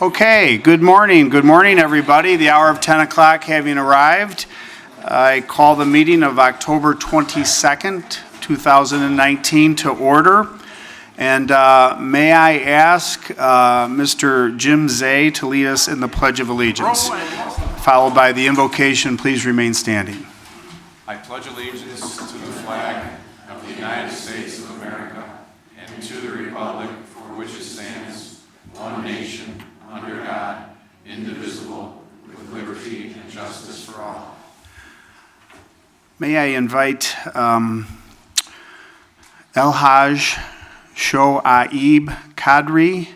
Okay, good morning. Good morning, everybody. The hour of 10 o'clock having arrived, I call the meeting of October 22nd, 2019 to order. And may I ask Mr. Jim Zay to lead us in the Pledge of Allegiance, followed by the invocation. Please remain standing. I pledge allegiance to the flag of the United States of America and to the republic for which it stands, one nation, under God, indivisible, with liberty and justice for all. May I invite El-Haj Shoaib Kadri,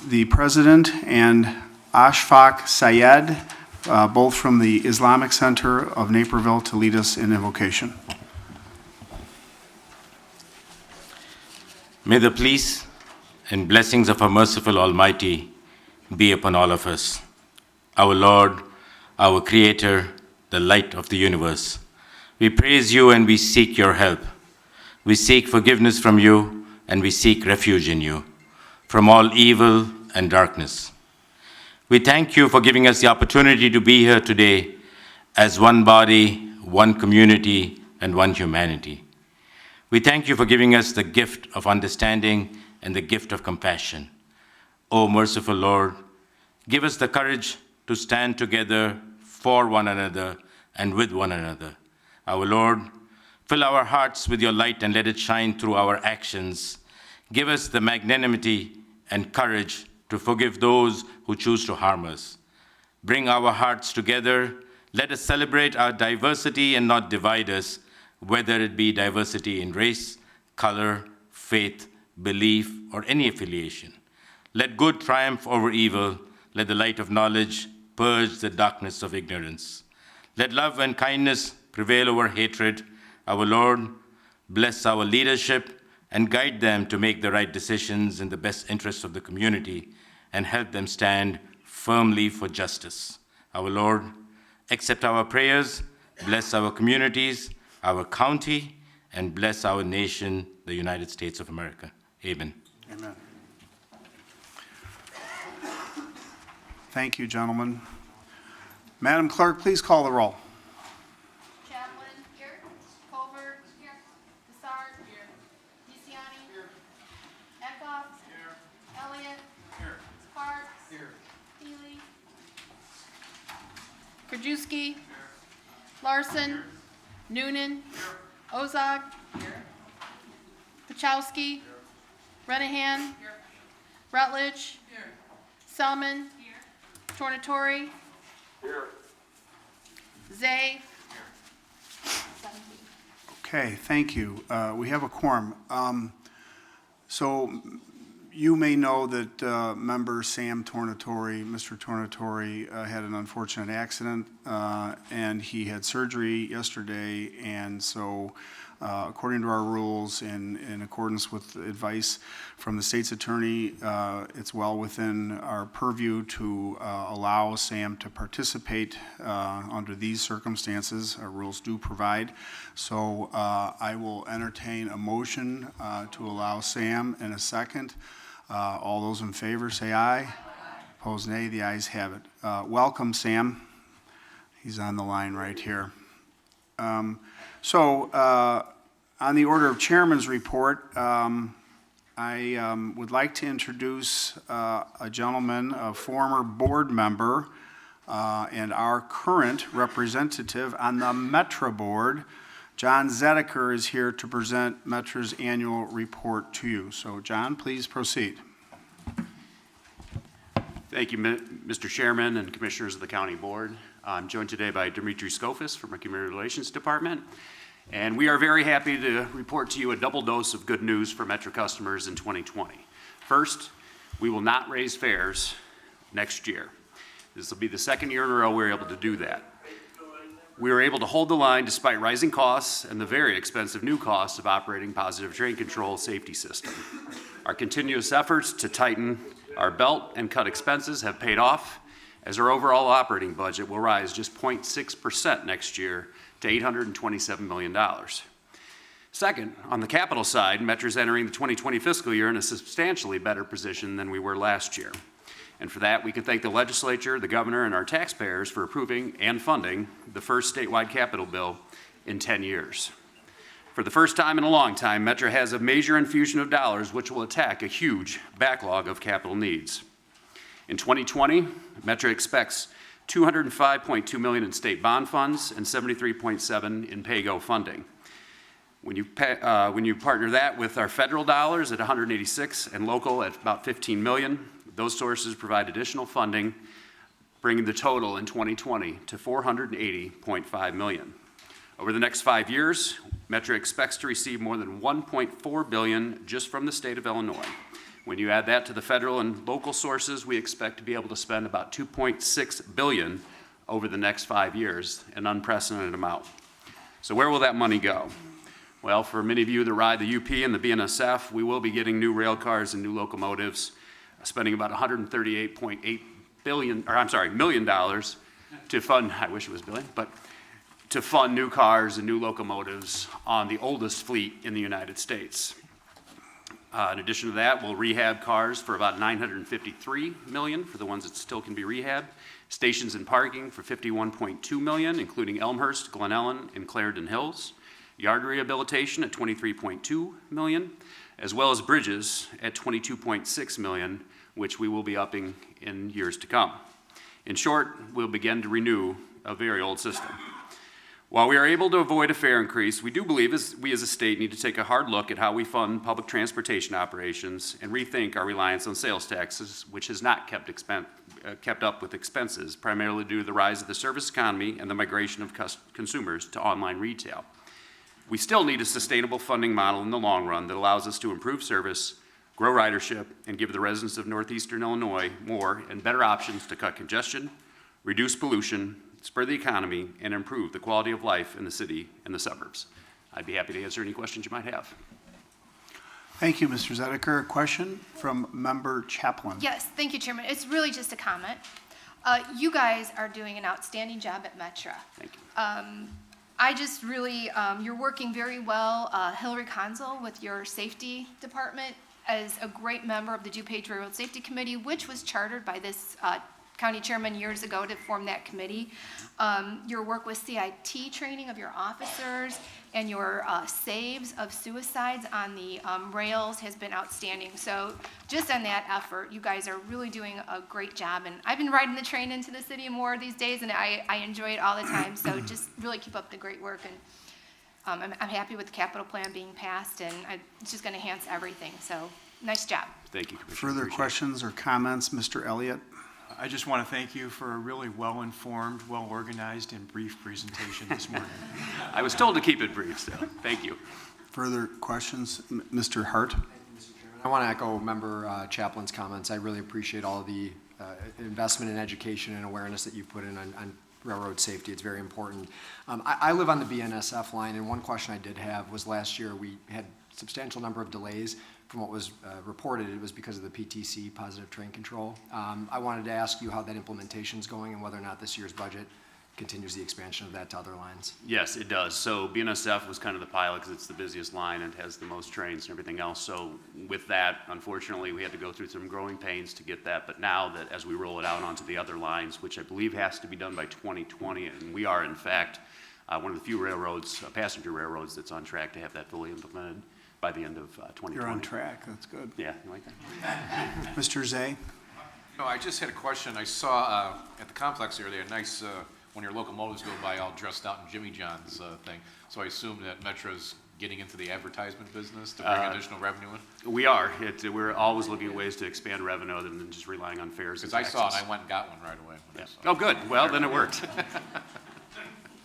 the president, and Ashfaq Sayed, both from the Islamic Center of Naperville, to lead us in invocation. May the peace and blessings of our merciful Almighty be upon all of us. Our Lord, our Creator, the light of the universe, we praise you and we seek your help. We seek forgiveness from you and we seek refuge in you from all evil and darkness. We thank you for giving us the opportunity to be here today as one body, one community, and one humanity. We thank you for giving us the gift of understanding and the gift of compassion. O merciful Lord, give us the courage to stand together for one another and with one another. Our Lord, fill our hearts with your light and let it shine through our actions. Give us the magnanimity and courage to forgive those who choose to harm us. Bring our hearts together. Let us celebrate our diversity and not divide us, whether it be diversity in race, color, faith, belief, or any affiliation. Let good triumph over evil. Let the light of knowledge purge the darkness of ignorance. Let love and kindness prevail over hatred. Our Lord, bless our leadership and guide them to make the right decisions in the best interests of the community and help them stand firmly for justice. Our Lord, accept our prayers, bless our communities, our county, and bless our nation, the United States of America. Amen. Amen. Thank you, gentlemen. Madam Clerk, please call the roll. Chaplin. Here. Colbert. Here. Desart. Here. DeCiani. Here. Eckhoff. Here. Elliott. Here. Sparks. Here. Healy. Krajewski. Here. Larson. Here. Noonan. Here. Ozog. Here. Pachowski. Here. Renahan. Here. Rutledge. Here. Selman. Here. Tornatori. Here. Zay. Okay, thank you. We have a quorum. So you may know that member Sam Tornatori, Mr. Tornatori, had an unfortunate accident and he had surgery yesterday, and so according to our rules and in accordance with advice from the state's attorney, it's well within our purview to allow Sam to participate under these circumstances. Our rules do provide. So I will entertain a motion to allow Sam in a second. All those in favor say aye. Opposed, nay. The ayes have it. Welcome, Sam. He's on the line right here. On the order of Chairman's report, I would like to introduce a gentleman, a former board member, and our current representative on the Metra Board. John Zedeker is here to present Metra's annual report to you. So, John, please proceed. Thank you, Mr. Chairman and Commissioners of the County Board. I'm joined today by Dimitri Skofis from our Community Relations Department, and we are very happy to report to you a double dose of good news for Metra customers in 2020. First, we will not raise fares next year. This will be the second year in a row we're able to do that. We were able to hold the line despite rising costs and the very expensive new costs of operating positive train control safety system. Our continuous efforts to tighten our belt and cut expenses have paid off, as our overall operating budget will rise just 0.6% next year to $827 million. Second, on the capital side, Metra is entering the 2020 fiscal year in a substantially better position than we were last year. And for that, we can thank the legislature, the governor, and our taxpayers for approving and funding the first statewide capital bill in 10 years. For the first time in a long time, Metro has a major infusion of dollars which will attack a huge backlog of capital needs. In 2020, Metro expects $205.2 million in state bond funds and $73.7 in pay-go funding. When you partner that with our federal dollars at $186 and local at about $15 million, those sources provide additional funding, bringing the total in 2020 to $480.5 million. Over the next 5 years, Metro expects to receive more than $1.4 billion just from the state of Illinois. When you add that to the federal and local sources, we expect to be able to spend about $2.6 billion over the next 5 years, an unprecedented amount. So where will that money go? Well, for many of you that ride the UP and the BNSF, we will be getting new rail cars and new locomotives, spending about $138.8 million to fund, I wish it was billion, but to fund new cars and new locomotives on the oldest fleet in the United States. In addition to that, we'll rehab cars for about $953 million for the ones that still can be rehabbed, stations and parking for $51.2 million, including Elmhurst, Glen Ellen, and Clarendon Hills, yard rehabilitation at $23.2 million, as well as bridges at $22.6 million, which we will be upping in years to come. In short, we'll begin to renew a very old system. While we are able to avoid a fare increase, we do believe we as a state need to take a hard look at how we fund public transportation operations and rethink our reliance on sales taxes, which has not kept up with expenses, primarily due to the rise of the service economy and the migration of consumers to online retail. We still need a sustainable funding model in the long run that allows us to improve service, grow ridership, and give the residents of northeastern Illinois more and better options to cut congestion, reduce pollution, spur the economy, and improve the quality of life in the city and the suburbs. I'd be happy to answer any questions you might have. Thank you, Mr. Zediker. A question from Member Chaplin. Yes, thank you, Chairman. It's really just a comment. You guys are doing an outstanding job at Metro. Thank you. I just really, you're working very well. Hillary Conzel with your safety department as a great member of the DuPage Railroad Safety Committee, which was chartered by this county chairman years ago to form that committee. Your work with CIT training of your officers and your saves of suicides on the rails has been outstanding. So just on that effort, you guys are really doing a great job. And I've been riding the train into the city more these days, and I enjoy it all the time. So just really keep up the great work. And I'm happy with the capital plan being passed, and it's just going to enhance everything. So nice job. Thank you, Commissioner. Further questions or comments, Mr. Elliott? I just want to thank you for a really well-informed, well-organized, and brief presentation this morning. I was told to keep it brief, so thank you. Further questions? Mr. Hart? I want to echo Member Chaplin's comments. I really appreciate all of the investment in education and awareness that you've put in on railroad safety. It's very important. I live on the BNSF line, and one question I did have was last year we had a substantial number of delays. From what was reported, it was because of the PTC, positive train control. I wanted to ask you how that implementation is going and whether or not this year's budget continues the expansion of that to other lines. Yes, it does. So BNSF was kind of the pilot because it's the busiest line and has the most trains and everything else. So with that, unfortunately, we had to go through some growing pains to get that. But now that as we roll it out onto the other lines, which I believe has to be done by 2020, and we are in fact one of the few railroads, passenger railroads, that's on track to have that fully implemented by the end of 2020. You're on track. That's good. Yeah, you like that? Mr. Zay? No, I just had a question. I saw at the complex area, they had nice, when your locomotives go by all dressed out in Jimmy John's thing. So I assume that Metro's getting into the advertisement business to bring additional revenue in? We are. We're always looking at ways to expand revenue other than just relying on fares and Because I taxes. saw it, I went and got one right away. When I Yeah. saw it. Oh, good. Well, then it worked.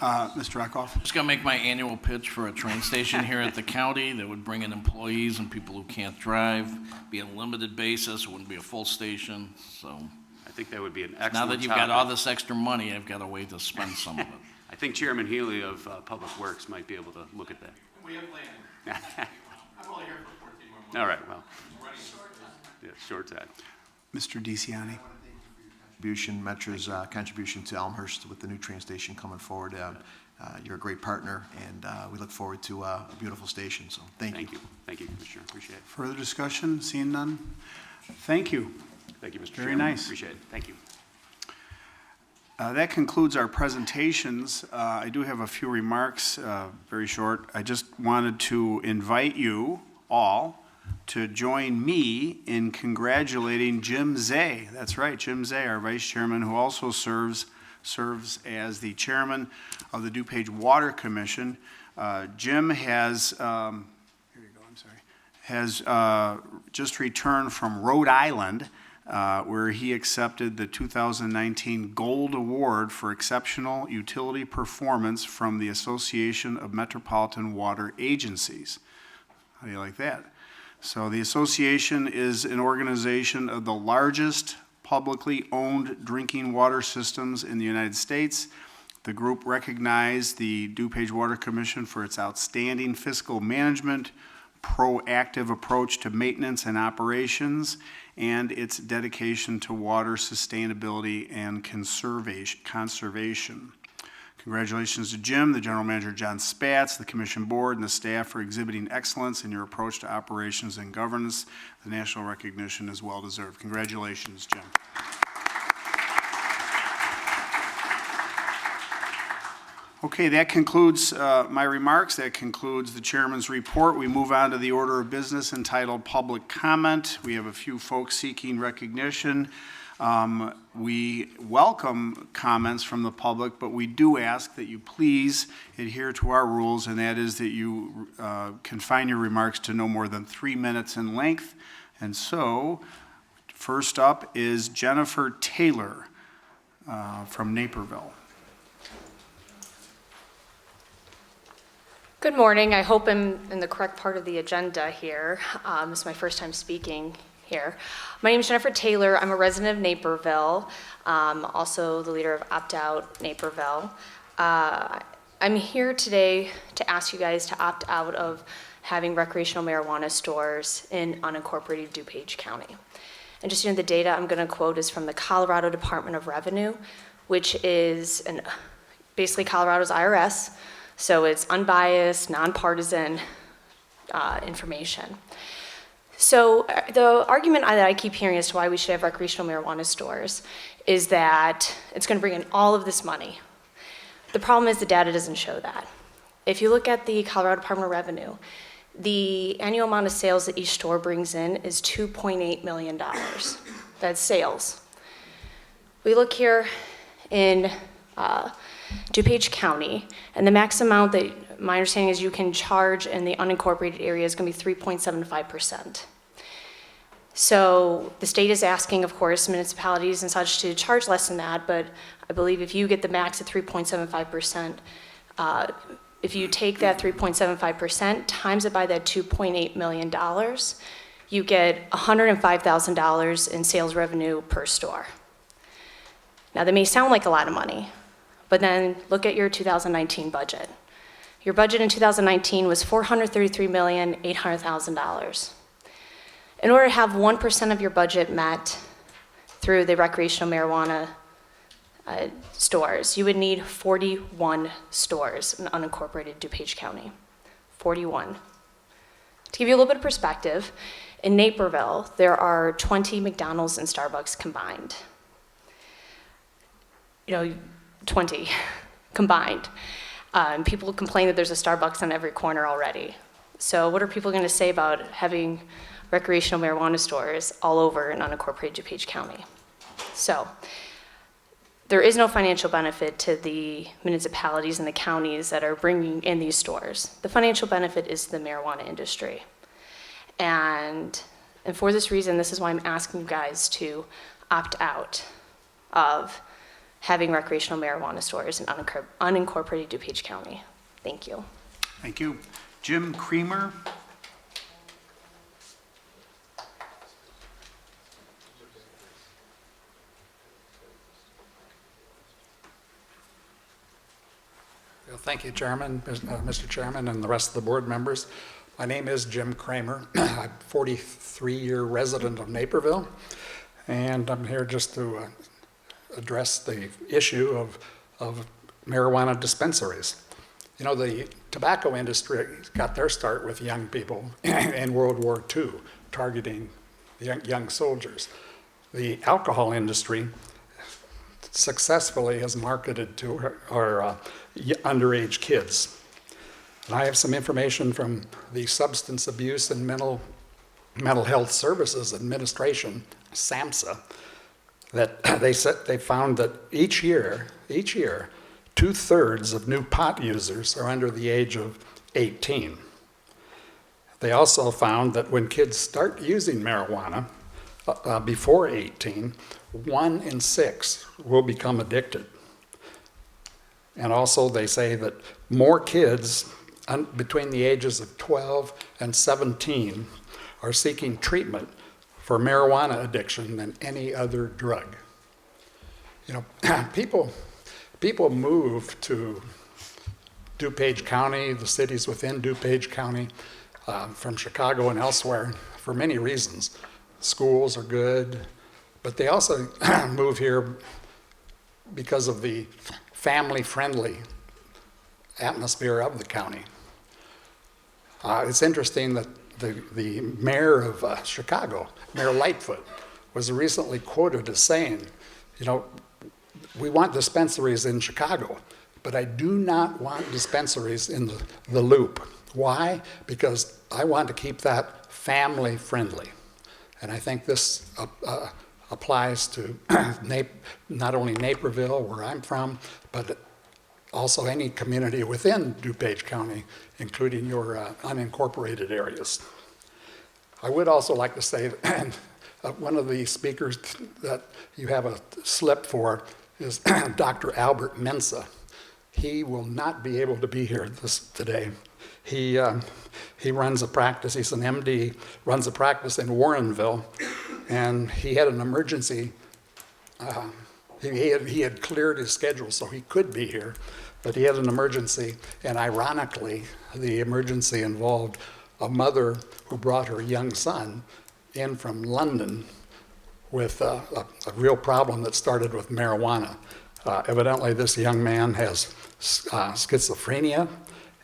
Mr. Eckhoff? Just gonna make my annual pitch for a train station here at the county that would bring in employees and people who can't drive, be a limited basis, it wouldn't be a full station, so. I think that would be an excellent Now that you've got all topic. this extra money, I've got a way to spend some of it. I think Chairman Healy of Public Works might be able to look at that. We have planned. I'm only here for 14 more months. All right, well. Yeah, short time. Mr. DeCiani? Metro's contribution to Elmhurst with the new train station coming forward. You're a great partner, and we look forward to a beautiful station, so thank you. Thank you, Commissioner. Appreciate it. Further discussion? Seeing none? Thank you. Thank you, Mr. Very Chairman. nice. Appreciate it. Thank you. That concludes our presentations. I do have a few remarks, very short. I just wanted to invite you all to join me in congratulating Jim Zay. That's right, Jim Zay, our vice chairman, who also serves as the chairman of the DuPage Water Commission. Jim has, has just returned from Rhode Island, where he accepted the 2019 Gold Award for Exceptional Utility Performance from the Association of Metropolitan Water Agencies. How do you like that? So the association is an organization of the largest publicly owned drinking water systems in the United States. The group recognized the DuPage Water Commission for its outstanding fiscal management, proactive approach to maintenance and operations, and its dedication to water sustainability and conservation. Congratulations to Jim, the General Manager John Spatz, the Commission Board, and the staff for exhibiting excellence in your approach to operations and governance. The national recognition is well deserved. Congratulations, Jim. Okay, that concludes my remarks. That concludes the chairman's report. We move on to the order of business entitled Public Comment. We have a few folks seeking recognition. We welcome comments from the public, but we do ask that you please adhere to our rules, and that is that you confine your remarks to no more than 3 minutes in length. And so, first up is Jennifer Taylor from Naperville. Good morning. I hope I'm in the correct part of the agenda here. This is my first time speaking here. My name is Jennifer Taylor. I'm a resident of Naperville, also the leader of Opt Out Naperville. I'm here today to ask you guys to opt out of having recreational marijuana stores in unincorporated DuPage County. And just the data I'm going to quote is from the Colorado Department of Revenue, which is basically Colorado's IRS. So it's unbiased, nonpartisan information. So the argument that I keep hearing as to why we should have recreational marijuana stores is that it's going to bring in all of this money. The problem is the data doesn't show that. If you look at the Colorado Department of Revenue, the annual amount of sales that each store brings in is $2.8 million. That's sales. We look here in DuPage County, and the max amount that my understanding is you can charge in the unincorporated area is going to be 3.75%. So the state is asking, of course, municipalities and such to charge less than that, but I believe if you get the max at 3.75%, if you take that 3.75%, times it by that $2.8 million, you get $105,000 in sales revenue per store. Now that may sound like a lot of money, but then look at your 2019 budget. Your budget in 2019 was $433,800,000. In order to have 1% of your budget met through the recreational marijuana stores, you would need 41 stores in unincorporated DuPage County. 41. To give you a little bit of perspective, in Naperville, there are 20 McDonald's and Starbucks combined. 20 combined. People complain that there's a Starbucks on every corner already. So what are people going to say about having recreational marijuana stores all over in unincorporated DuPage County? So there is no financial benefit to the municipalities and the counties that are bringing in these stores. The financial benefit is the marijuana industry. And for this reason, this is why I'm asking you guys to opt out of having recreational marijuana stores in unincorporated DuPage County. Thank you. Thank you. Jim Creamer. Well, thank you, Chairman, Mr. Chairman, and the rest of the board members. My name is Jim Kramer. I'm a 43-year resident of Naperville, and I'm here just to address the issue of marijuana dispensaries. You know, the tobacco industry got their start with young people in World War II, targeting young soldiers. the alcohol industry successfully has marketed to our underage kids. And I have some information from the Substance Abuse and Mental Health Services Administration, SAMHSA, that they found that each year, 2/3 of new pot users are under the age of 18. They also found that when kids start using marijuana before 18, 1 in 6 will become addicted. And also they say that more kids between the ages of 12 and 17 are seeking treatment for marijuana addiction than any other drug. You know, people move to DuPage County, the cities within DuPage County, from Chicago and elsewhere for many reasons. Schools are good, but they also move here because of the family-friendly atmosphere of the county. It's interesting that the mayor of Chicago, Mayor Lightfoot, was recently quoted as saying, you know, we want dispensaries in Chicago, but I do not want dispensaries in the loop. Why? Because I want to keep that family-friendly. And I think this applies to not only Naperville, where I'm from, but also any community within DuPage County, including your unincorporated areas. I would also like to say that one of the speakers that you have a slip for is Dr. Albert Mensa. He will not be able to be here today. He runs a practice, he's an MD, runs a practice in Warrenville, and he had an emergency. He had cleared his schedule so he could be here, but he had an emergency, and ironically, the emergency involved a mother who brought her young son in from London with a real problem that started with marijuana. Evidently, this young man has schizophrenia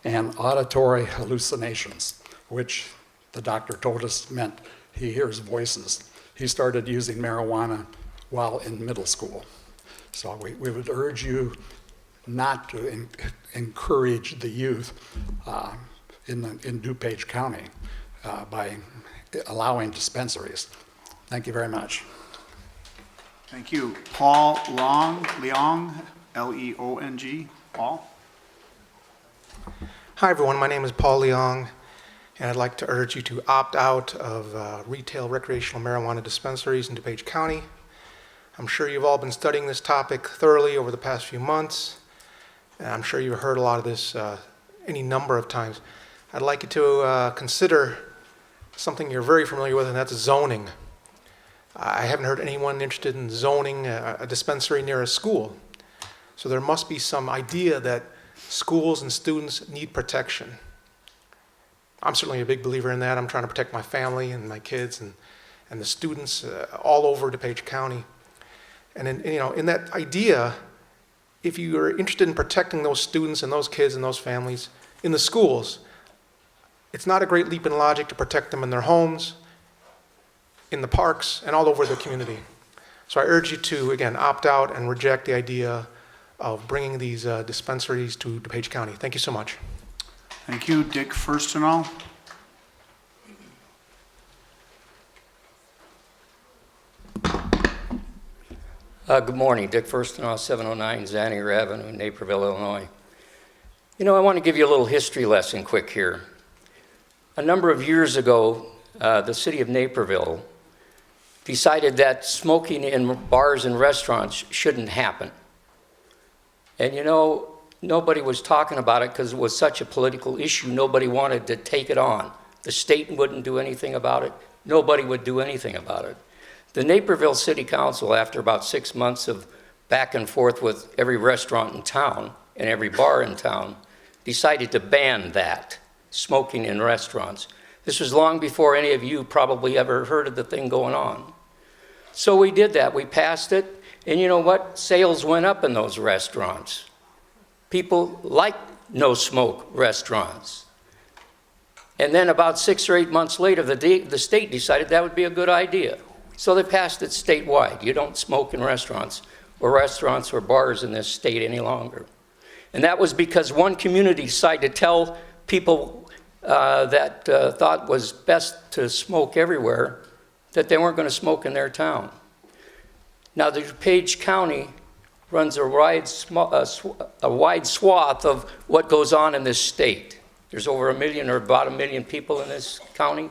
and auditory hallucinations, which the doctor told us meant he hears voices. He started using marijuana while in middle school. So we would urge you not to encourage the youth in DuPage County by allowing dispensaries. Thank you very much. Thank you. Paul Leong, L-E-O-N-G. Paul? Hi, everyone. My name is Paul Leong, and I'd like to urge you to opt out of retail recreational marijuana dispensaries in DuPage County. I'm sure you've all been studying this topic thoroughly over the past few months, and I'm sure you've heard a lot of this any number of times. I'd like you to consider something you're very familiar with, and that's zoning. I haven't heard anyone interested in zoning a dispensary near a school. So there must be some idea that schools and students need protection. I'm certainly a big believer in that. I'm trying to protect my family and my kids and the students all over DuPage County. And in that idea, if you are interested in protecting those students and those kids and those families in the schools, it's not a great leap in logic to protect them in their homes, in the parks, and all over the community. So I urge you to, again, opt out and reject the idea of bringing these dispensaries to DuPage County. Thank you so much. Thank you. Dick Firstenall. Good morning, Dick Firstenall, 709 Zanier Avenue, Naperville, Illinois. You know, I want to give you a little history lesson quick here. A number of years ago, the city of Naperville decided that smoking in bars and restaurants shouldn't happen. And you know, nobody was talking about it because it was such a political issue. Nobody wanted to take it on. The state wouldn't do anything about it. Nobody would do anything about it. The Naperville City Council, after about 6 months of back and forth with every restaurant in town and every bar in town, decided to ban that, smoking in restaurants. This was long before any of you probably ever heard of the thing going on. So we did that, we passed it, and you know what? Sales went up in those restaurants. People like no-smoke restaurants. And then about 6 or 8 months later, the state decided that would be a good idea. So they passed it statewide. You don't smoke in restaurants or bars in this state any longer. And that was because one community decided to tell people that thought was best to smoke everywhere that they weren't going to smoke in their town. Now, the DuPage County runs a wide swath of what goes on in this state. There's over 1 million or about 1 million people in this county.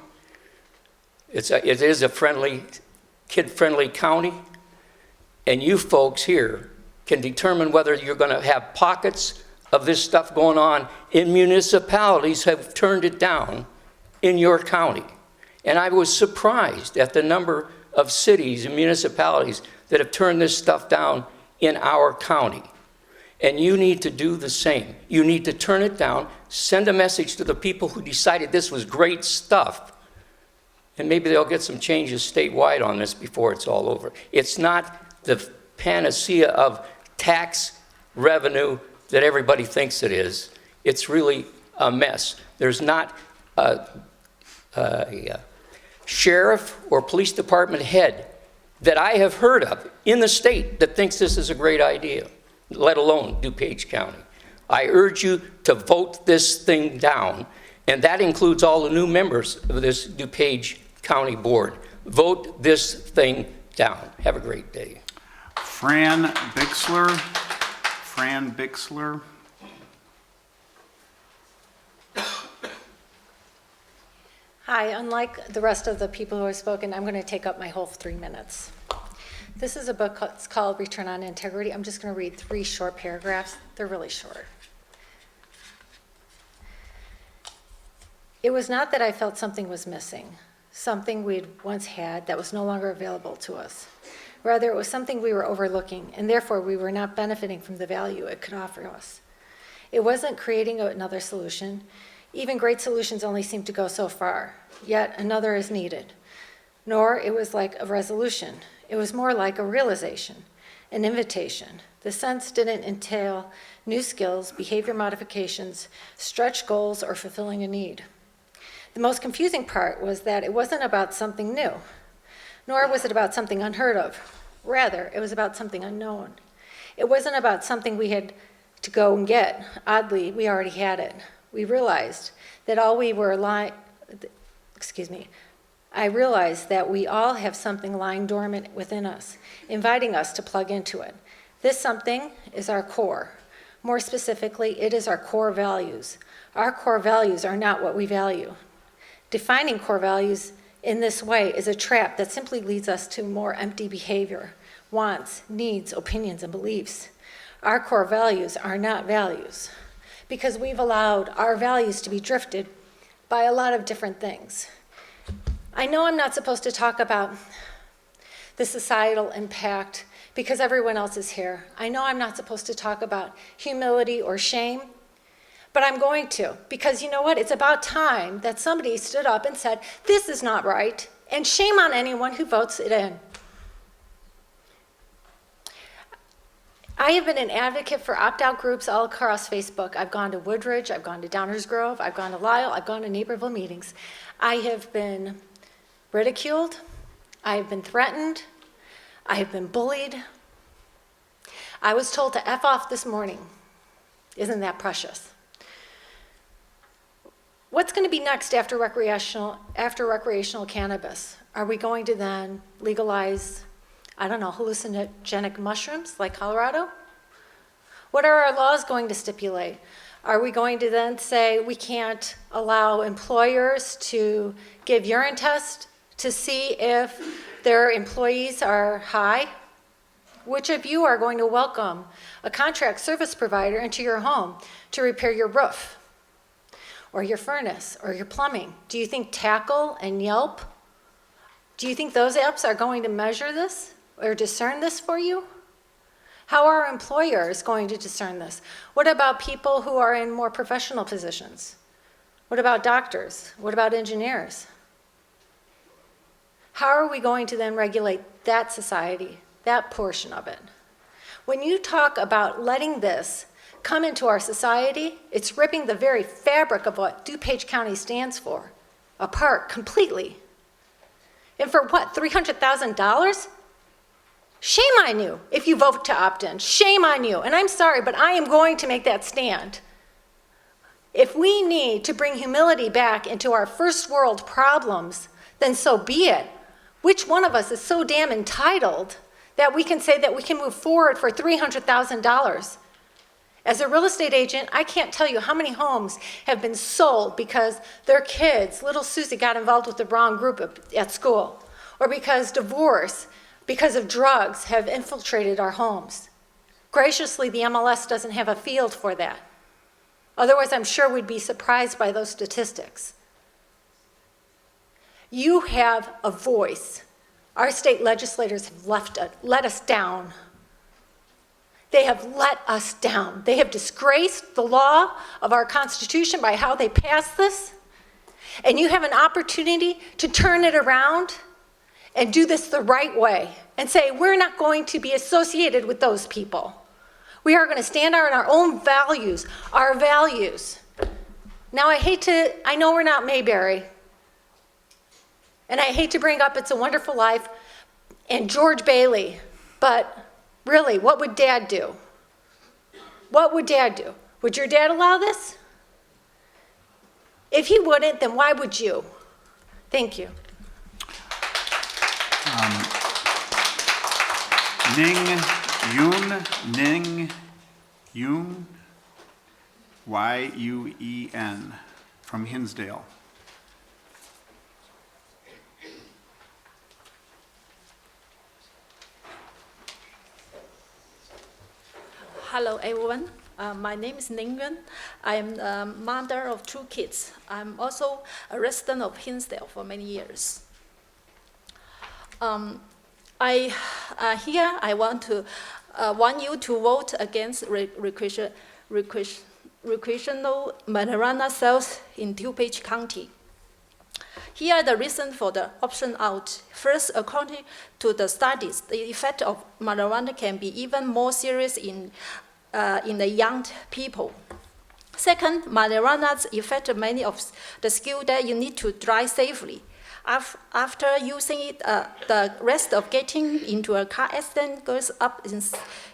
It is a kid-friendly county, and you folks here can determine whether you're going to have pockets of this stuff going on in municipalities have turned it down in your county. And I was surprised at the number of cities and municipalities that have turned this stuff down in our county. And you need to do the same. You need to turn it down, send a message to the people who decided this was great stuff, and maybe they'll get some changes statewide on this before it's all over. It's not the panacea of tax revenue that everybody thinks it is. It's really a mess. There's not a sheriff or police department head that I have heard of in the state that thinks this is a great idea, let alone DuPage County. I urge you to vote this thing down, and that includes all the new members of this DuPage County Board. Vote this thing down. Have a great day. Fran Bixler. Hi, unlike the rest of the people who have spoken, I'm going to take up my whole 3 minutes. This is a book it's called Return on Integrity. I'm just going to read 3 short paragraphs. They're really short. It was not that I felt something was missing, something we'd once had that was no longer available to us. Rather, it was something we were overlooking, and therefore we were not benefiting from the value it could offer us. It wasn't creating another solution. Even great solutions only seem to go so far, yet another is needed. Nor it was like a resolution. It was more like a realization, an invitation. The sense didn't entail new skills, behavior modifications, stretch goals, or fulfilling a need. The most confusing part was that it wasn't about something new, nor was it about something unheard of. Rather, it was about something unknown. It wasn't about something we had to go and get. Oddly, we already had it. We realized that I realized that we all have something lying dormant within us, inviting us to plug into it. This something is our core. More specifically, it is our core values. Our core values are not what we value. Defining core values in this way is a trap that simply leads us to more empty behavior, wants, needs, opinions, and beliefs. Our core values are not values because we've allowed our values to be drifted by a lot of different things. I know I'm not supposed to talk about the societal impact because everyone else is here. I know I'm not supposed to talk about humility or shame, but I'm going to, because you know what? It's about time that somebody stood up and said, this is not right, and shame on anyone who votes it in. I have been an advocate for opt-out groups all across Facebook. I've gone to Woodridge, I've gone to Downers Grove, I've gone to Lisle, I've gone to Naperville meetings. I have been ridiculed, I have been threatened, I have been bullied. I was told to F off this morning. Isn't that precious? What's going to be next after recreational cannabis? Are we going to then legalize, I don't know, hallucinogenic mushrooms like Colorado? What are our laws going to stipulate? Are we going to then say we can't allow employers to give urine tests to see if their employees are high? Which of you are going to welcome a contract service provider into your home to repair your roof or your furnace or your plumbing? Do you think Tackle and Yelp, do you think those apps are going to measure this or discern this for you? How are employers going to discern this? What about people who are in more professional positions? What about doctors? What about engineers? How are we going to then regulate that society, that portion of it? When you talk about letting this come into our society, it's ripping the very fabric of what DuPage County stands for apart completely. And for what, $300,000? Shame on you if you vote to opt in. Shame on you. And I'm sorry, but I am going to make that stand. If we need to bring humility back into our first world problems, then so be it. Which one of us is so damn entitled that we can say that we can move forward for $300,000? As a real estate agent, I can't tell you how many homes have been sold because their kids, little Susie, got involved with the wrong group at school, or because divorce, because of drugs, have infiltrated our homes. Graciously, the MLS doesn't have a field for that. Otherwise, I'm sure we'd be surprised by those statistics. You have a voice. Our state legislators have let us down. They have let us down. They have disgraced the law of our Constitution by how they passed this. And you have an opportunity to turn it around and do this the right way and say, we're not going to be associated with those people. We are going to stand on our own values, our values. Now, I know we're not Mayberry, and I hate to bring up It's a Wonderful Life and George Bailey, but really, what would Dad do? What would Dad do? Would your dad allow this? If he wouldn't, then why would you? Thank you. Ning Yuen, Y-U-E-N, from Hinsdale. Hello, everyone. My name is Ning Yuen. I'm the mother of 2 kids. I'm also a resident of Hinsdale for many years. I want you to vote against recreational marijuana sales in DuPage County. Here are the reasons for the option out. First, according to the studies, the effect of marijuana can be even more serious in the young people. Second, marijuana affects many of the skills that you need to drive safely. After using it, the risk of getting into a car accident goes up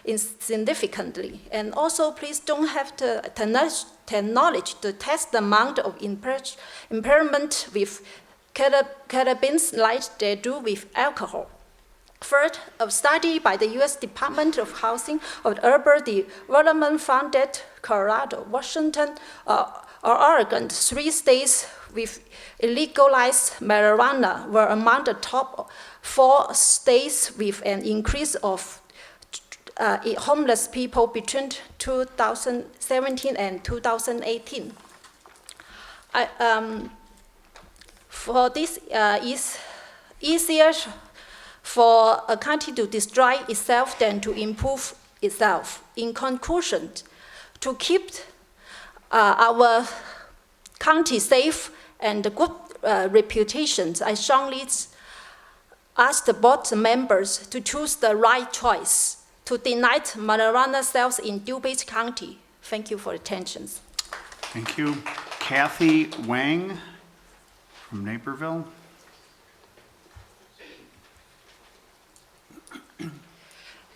significantly. And also, please don't have the technology to test the amount of impairment with cannabis like they do with alcohol. Third, a study by the U.S. Department of Housing and Urban Development found that Colorado, Washington, or Oregon, 3 states with illegalized marijuana, were among the top 4 states with an increase of homeless people between 2017 and 2018. For this is easier for a country to destroy itself than to improve itself. In conclusion, to keep our county safe and good reputations, I strongly ask the board members to choose the right choice to deny marijuana sales in DuPage County. Thank you for your attention. Thank you. Kathy Wang from Naperville.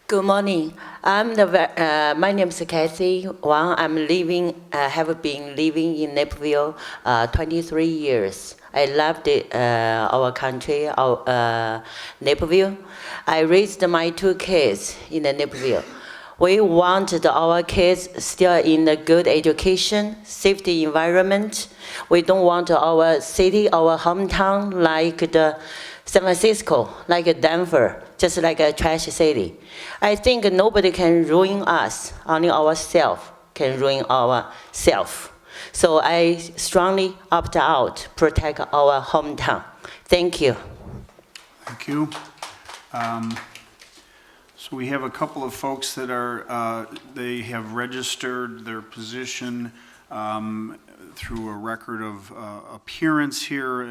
Good morning. My name is Kathy Wang. Have been living in Naperville 23 years. I loved our country, our Naperville. I raised my 2 kids in Naperville. We wanted our kids still in a good education, safety environment. We don't want our city, our hometown, like the San Francisco, like Denver, just like a trash city. I think nobody can ruin us, only ourselves can ruin ourselves. So I strongly opt out, protect our hometown. Thank you. Thank you. So we have a couple of folks that they have registered their position through a record of appearance here,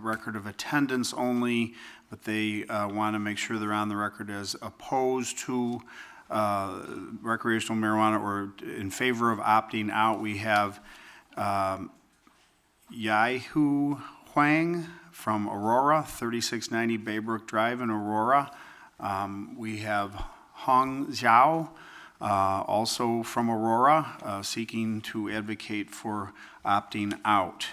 record of attendance only, but they want to make sure they're on the record as opposed to recreational marijuana or in favor of opting out. We have Yahu Quang from Aurora, 3690 Baybrook Drive in Aurora. We have Hong Zhao, also from Aurora, seeking to advocate for opting out.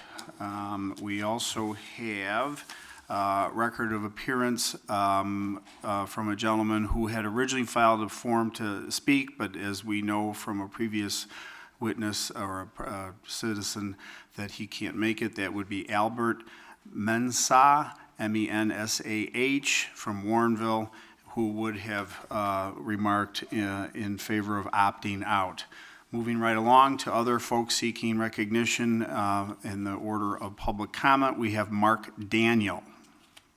We also have record of appearance from a gentleman who had originally filed a form to speak, but as we know from a previous witness or a citizen that he can't make it. That would be Albert Mensah, M-E-N-S-A-H, from Warrenville, who would have remarked in favor of opting out. Moving right along to other folks seeking recognition in the order of public comment, we have Mark Daniel.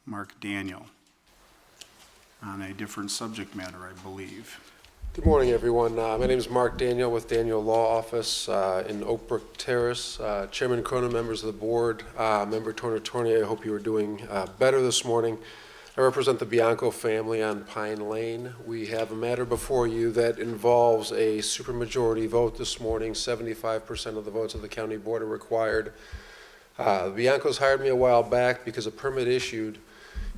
Mark Daniel, on a different subject matter, I believe. Good morning, everyone. My name is Mark Daniel with Daniel Law Office in Oak Brook Terrace. Chairman Cronin, members of the board, Member Tornatore, I hope you are doing better this morning. I represent the Bianco family on Pine Lane. We have a matter before you that involves a supermajority vote this morning. 75% of the votes of the county board are required. The Biancos hired me a while back because a permit issued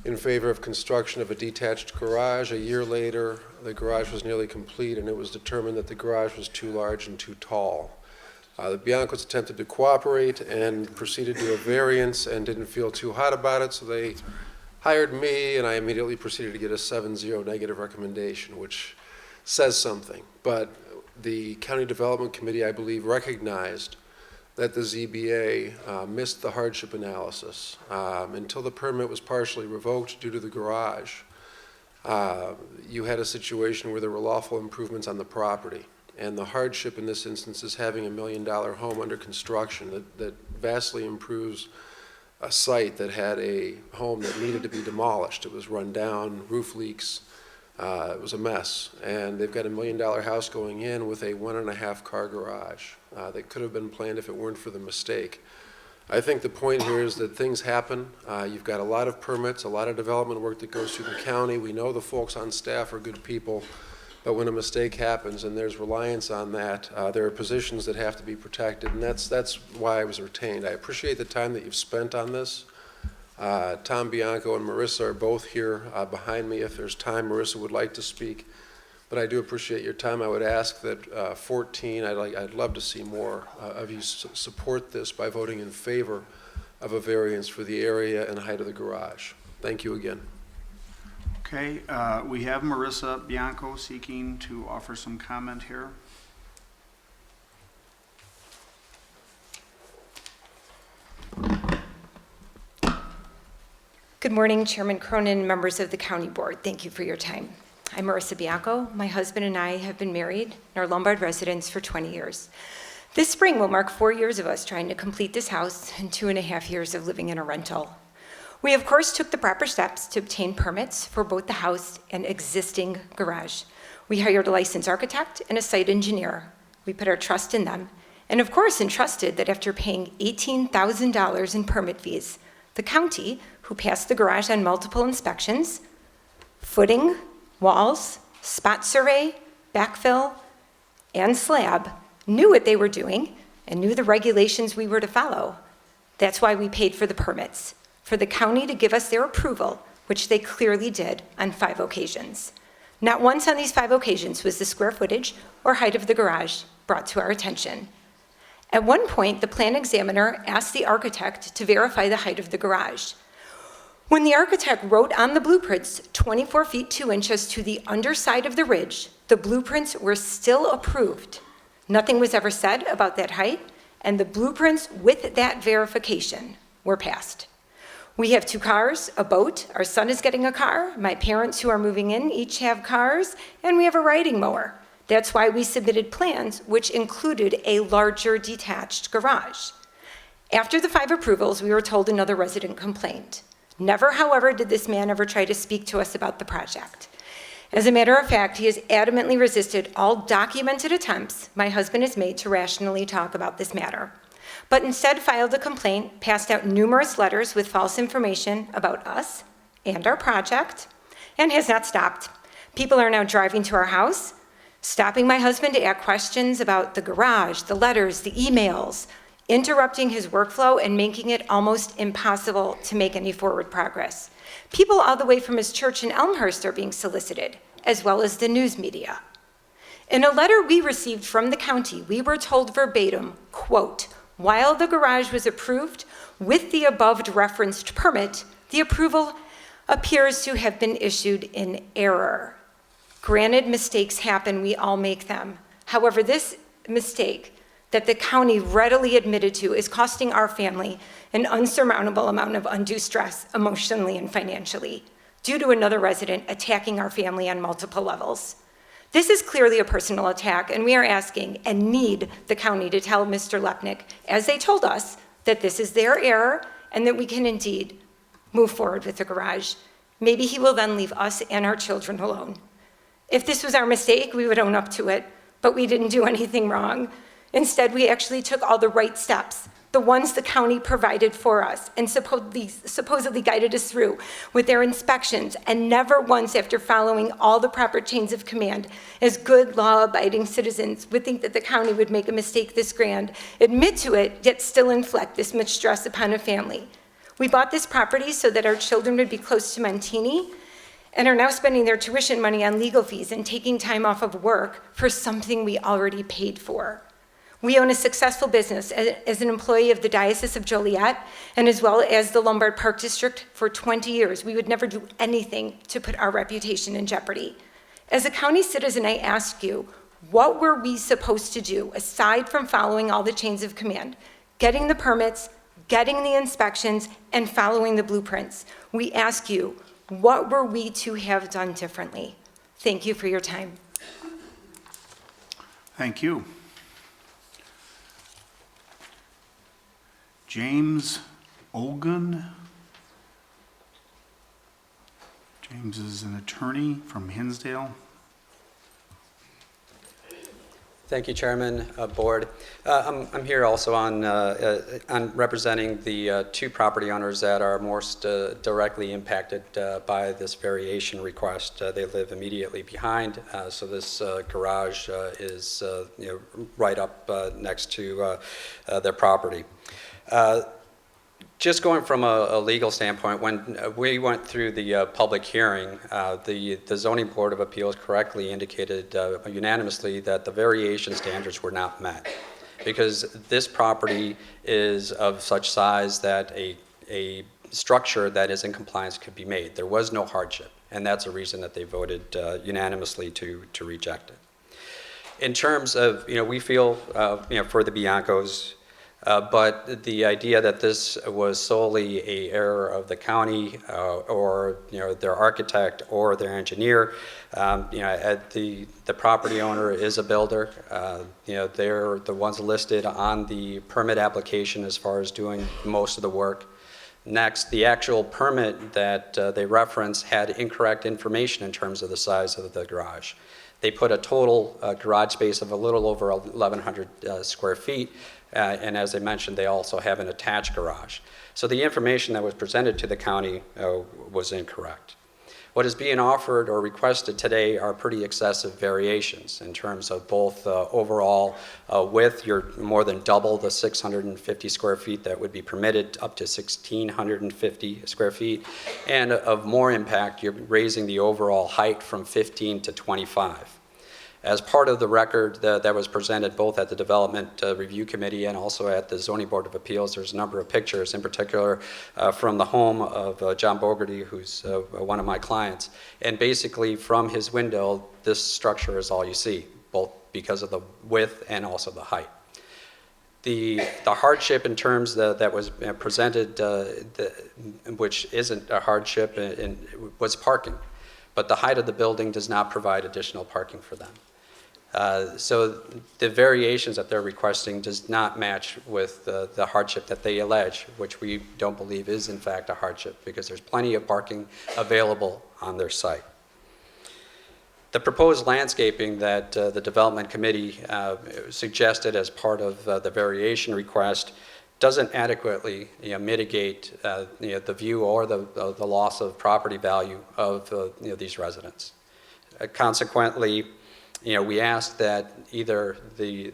in favor of construction of a detached garage. A year later, the garage was nearly complete, and it was determined that the garage was too large and too tall. The Biancos attempted to cooperate and proceeded to a variance and didn't feel too hot about it, so they hired me, and I immediately proceeded to get a 7-0 negative recommendation, which says something. But the County Development Committee, I believe, recognized that the ZBA missed the hardship analysis. Until the permit was partially revoked due to the garage, you had a situation where there were lawful improvements on the property. And the hardship in this instance is having $1 million home under construction that vastly improves a site that had a home that needed to be demolished. It was run down, roof leaks, it was a mess. And they've got $1 million house going in with a 1.5 car garage that could have been planned if it weren't for the mistake. I think the point here is that things happen. You've got a lot of permits, a lot of development work that goes through the county. We know the folks on staff are good people, but when a mistake happens and there's reliance on that, there are positions that have to be protected, and that's why I was retained. I appreciate the time that you've spent on this. Tom Bianco and Marissa are both here behind me. If there's time, Marissa would like to speak, but I do appreciate your time. I would ask that 14, I'd love to see more of you support this by voting in favor of a variance for the area and height of the garage. Thank you again. Okay, we have Marissa Bianco seeking to offer some comment here. Good morning, Chairman Cronin, members of the County Board. Thank you for your time. I'm Marissa Bianco. My husband and I have been married in our Lombard residence for 20 years. This spring will mark 4 years of us trying to complete this house and 2.5 years of living in a rental. We, of course, took the proper steps to obtain permits for both the house and existing garage. We hired a licensed architect and a site engineer. We put our trust in them, and of course entrusted that after paying $18,000 in permit fees, the county, who passed the garage on multiple inspections, footing, walls, spot survey, backfill, and slab, knew what they were doing and knew the regulations we were to follow. That's why we paid for the permits, for the county to give us their approval, which they clearly did on 5 occasions. Not once on these 5 occasions was the square footage or height of the garage brought to our attention. At one point, the plan examiner asked the architect to verify the height of the garage. When the architect wrote on the blueprints 24 feet 2 inches to the underside of the ridge, the blueprints were still approved. Nothing was ever said about that height, and the blueprints with that verification were passed. We have 2 cars, a boat, our son is getting a car, my parents who are moving in each have cars, and we have a riding mower. That's why we submitted plans which included a larger detached garage. After the 5 approvals, we were told another resident complained. Never, however, did this man ever try to speak to us about the project. As a matter of fact, he has adamantly resisted all documented attempts my husband has made to rationally talk about this matter, but instead filed a complaint, passed out numerous letters with false information about us and our project, and has not stopped. People are now driving to our house, stopping my husband to ask questions about the garage, the letters, the emails, interrupting his workflow and making it almost impossible to make any forward progress. People all the way from his church in Elmhurst are being solicited, as well as the news media. In a letter we received from the county, we were told verbatim, quote, "While the garage was approved with the above referenced permit, the approval appears to have been issued in error." Granted, mistakes happen, we all make them. However, this mistake that the county readily admitted to is costing our family an unsurmountable amount of undue stress, emotionally and financially, due to another resident attacking our family on multiple levels. This is clearly a personal attack, and we are asking and need the county to tell Mr. Lepnick, as they told us, that this is their error and that we can indeed move forward with the garage. Maybe he will then leave us and our children alone. If this was our mistake, we would own up to it, but we didn't do anything wrong. Instead, we actually took all the right steps, the ones the county provided for us and supposedly guided us through with their inspections, and never once, after following all the proper chains of command, as good law-abiding citizens would think that the county would make a mistake this grand, admit to it, yet still inflict this much stress upon a family. We bought this property so that our children would be close to Montini, and are now spending their tuition money on legal fees and taking time off of work for something we already paid for. We own a successful business as an employee of the Diocese of Joliet and as well as the Lombard Park District for 20 years. We would never do anything to put our reputation in jeopardy. As a county citizen, I ask you, what were we supposed to do aside from following all the chains of command, getting the permits, getting the inspections, and following the blueprints? We ask you, what were we to have done differently? Thank you for your time. Thank you. James Olgun. James is an attorney from Hinsdale. Thank you, Chairman, Board. I'm here also on representing the two property owners that are most directly impacted by this variation request. They live immediately behind, so this garage is right up next to their property. Just going from a legal standpoint, when we went through the public hearing, the Zoning Board of Appeals correctly indicated unanimously that the variation standards were not met, because this property is of such size that a structure that is in compliance could be made. There was no hardship, and that's a reason that they voted unanimously to reject it. In terms of, we feel, for the Biancos, but the idea that this was solely an error of the county or their architect or their engineer, the property owner is a builder. They're the ones listed on the permit application as far as doing most of the work. Next, the actual permit that they reference had incorrect information in terms of the size of the garage. They put a total garage space of a little over 1,100 square feet. And as I mentioned, they also have an attached garage. So the information that was presented to the county was incorrect. What is being offered or requested today are pretty excessive variations in terms of both overall width. You're more than double the 650 square feet that would be permitted, up to 1,650 square feet. And of more impact, you're raising the overall height from 15 to 25. As part of the record that was presented both at the Development Review Committee and also at the Zoning Board of Appeals, there's a number of pictures, in particular from the home of John Bogarty, who's one of my clients. And basically from his window, this structure is all you see, both because of the width and also the height. The hardship in terms that was presented, which isn't a hardship, was parking. But the height of the building does not provide additional parking for them. So the variations that they're requesting does not match with the hardship that they allege, which we don't believe is in fact a hardship, because there's plenty of parking available on their site. The proposed landscaping that the Development Committee suggested as part of the variation request doesn't adequately mitigate the view or the loss of property value of these residents. Consequently, we ask that either the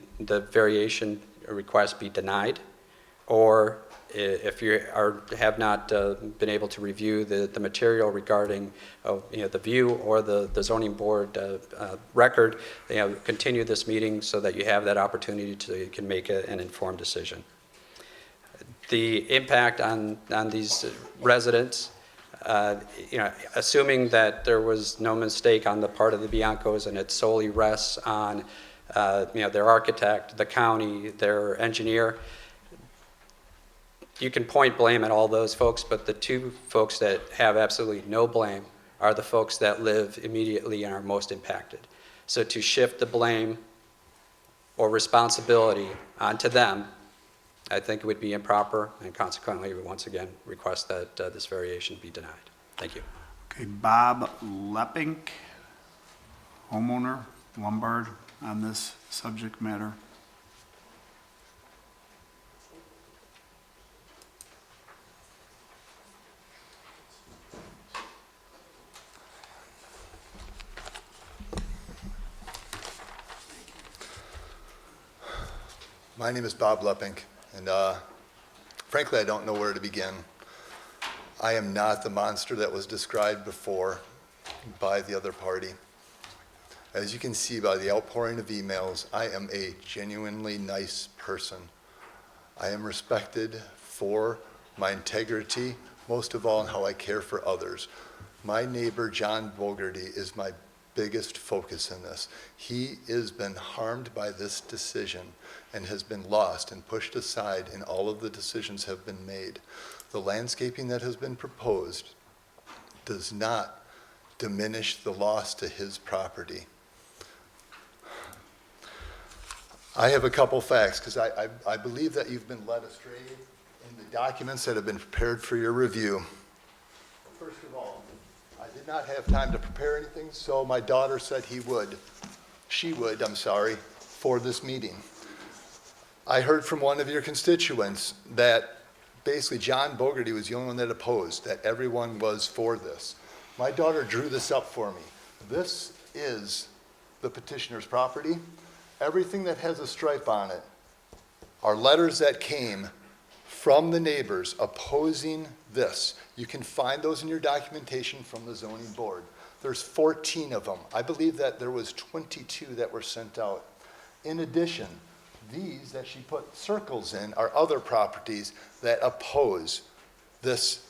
variation request be denied or if you have not been able to review the material regarding the view or the zoning board record, continue this meeting so that you have that opportunity you can make an informed decision. The impact on these residents, assuming that there was no mistake on the part of the Biancos and it solely rests on their architect, the county, their engineer, you can point blame at all those folks, but the two folks that have absolutely no blame are the folks that live immediately and are most impacted. So to shift the blame or responsibility onto them, I think it would be improper, and consequently, we once again request that this variation be denied. Thank you. Okay, Bob Leppink, homeowner, Lombard, on this subject matter. My name is Bob Leppink, and frankly, I don't know where to begin. I am not the monster that was described before by the other party. As you can see by the outpouring of emails, I am a genuinely nice person. I am respected for my integrity, most of all in how I care for others. My neighbor, John Bogarty, is my biggest focus in this. He has been harmed by this decision and has been lost and pushed aside, and all of the decisions have been made. The landscaping that has been proposed does not diminish the loss to his property. I have a couple facts, because I believe that you've been led astray in the documents that have been prepared for your review. First of all, I did not have time to prepare anything, so my daughter said she would, for this meeting. I heard from one of your constituents that basically John Bogarty was the only one that opposed, that everyone was for this. My daughter drew this up for me. This is the petitioner's property. Everything that has a stripe on it are letters that came from the neighbors opposing this. You can find those in your documentation from the zoning board. There's 14 of them. I believe that there was 22 that were sent out. In addition, these that she put circles in are other properties that oppose this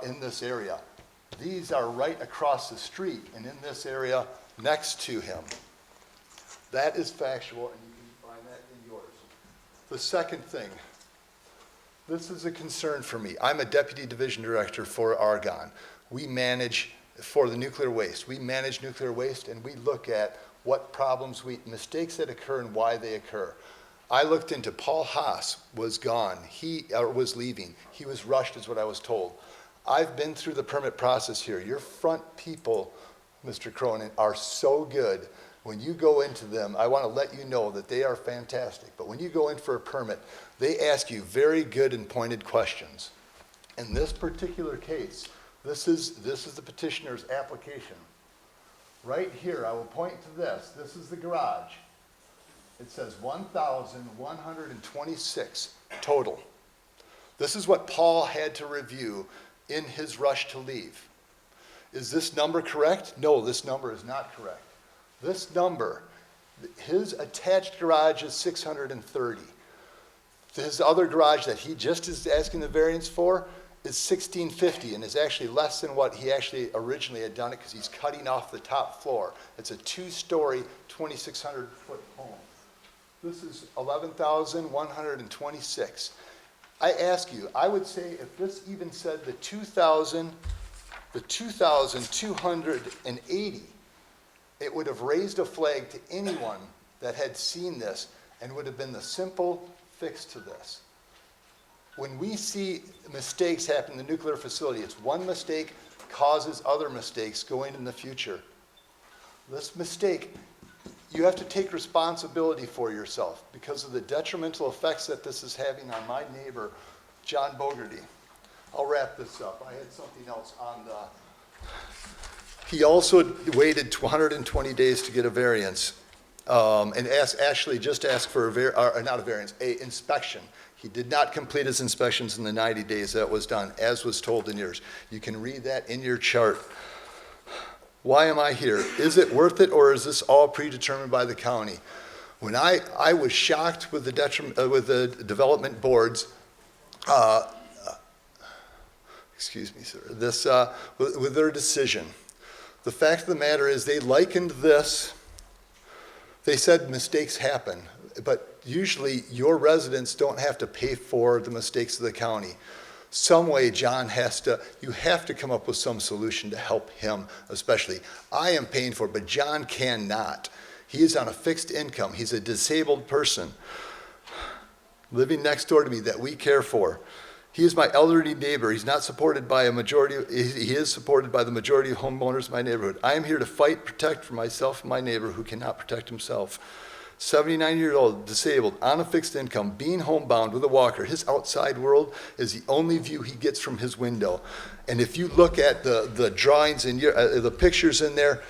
in this area. These are right across the street and in this area next to him. That is factual, and you can find that in yours. The second thing, this is a concern for me. I'm a deputy division director for Argonne. We manage, for the nuclear waste, we manage nuclear waste, and we look at what problems, mistakes that occur and why they occur. I looked into Paul Haas was gone. He was leaving. He was rushed is what I was told. I've been through the permit process here. Your front people, Mr. Cronin, are so good. When you go into them, I want to let you know that they are fantastic. But when you go in for a permit, they ask you very good and pointed questions. In this particular case, this is the petitioner's application. Right here, I will point to this. This is the garage. It says 1,126 total. This is what Paul had to review in his rush to leave. Is this number correct? No, this number is not correct. This number, his attached garage is 630. His other garage that he just is asking the variance for is 1,650 and is actually less than what he actually originally had done it because he's cutting off the top floor. It's a 2-story, 2,600-foot home. This is 11,126. I ask you, I would say if this even said the 2,280, it would have raised a flag to anyone that had seen this and would have been the simple fix to this. When we see mistakes happen in the nuclear facility, it's one mistake causes other mistakes going in the future. This mistake, you have to take responsibility for yourself because of the detrimental effects that this is having on my neighbor, John Bogarty. I'll wrap this up. I had something else on the... He also waited 220 days to get a variance and just asked for an inspection. He did not complete his inspections in the 90 days that was done, as was told in yours. You can read that in your chart. Why am I here? Is it worth it, or is this all predetermined by the county? When I was shocked with the development boards, excuse me, sir, with their decision. The fact of the matter is they likened this, they said mistakes happen, but usually your residents don't have to pay for the mistakes of the county. Some way, John, you have to come up with some solution to help him, especially. I am paying for it, but John cannot. He is on a fixed income. He's a disabled person living next door to me that we care for. He is my elderly neighbor. He's not supported by a majority. He is supported by the majority of homeowners in my neighborhood. I am here to fight, protect for myself and my neighbor who cannot protect himself. 79-year-old, disabled, on a fixed income, being homebound with a walker. His outside world is the only view he gets from his window. And if you look at the drawings and the pictures in there,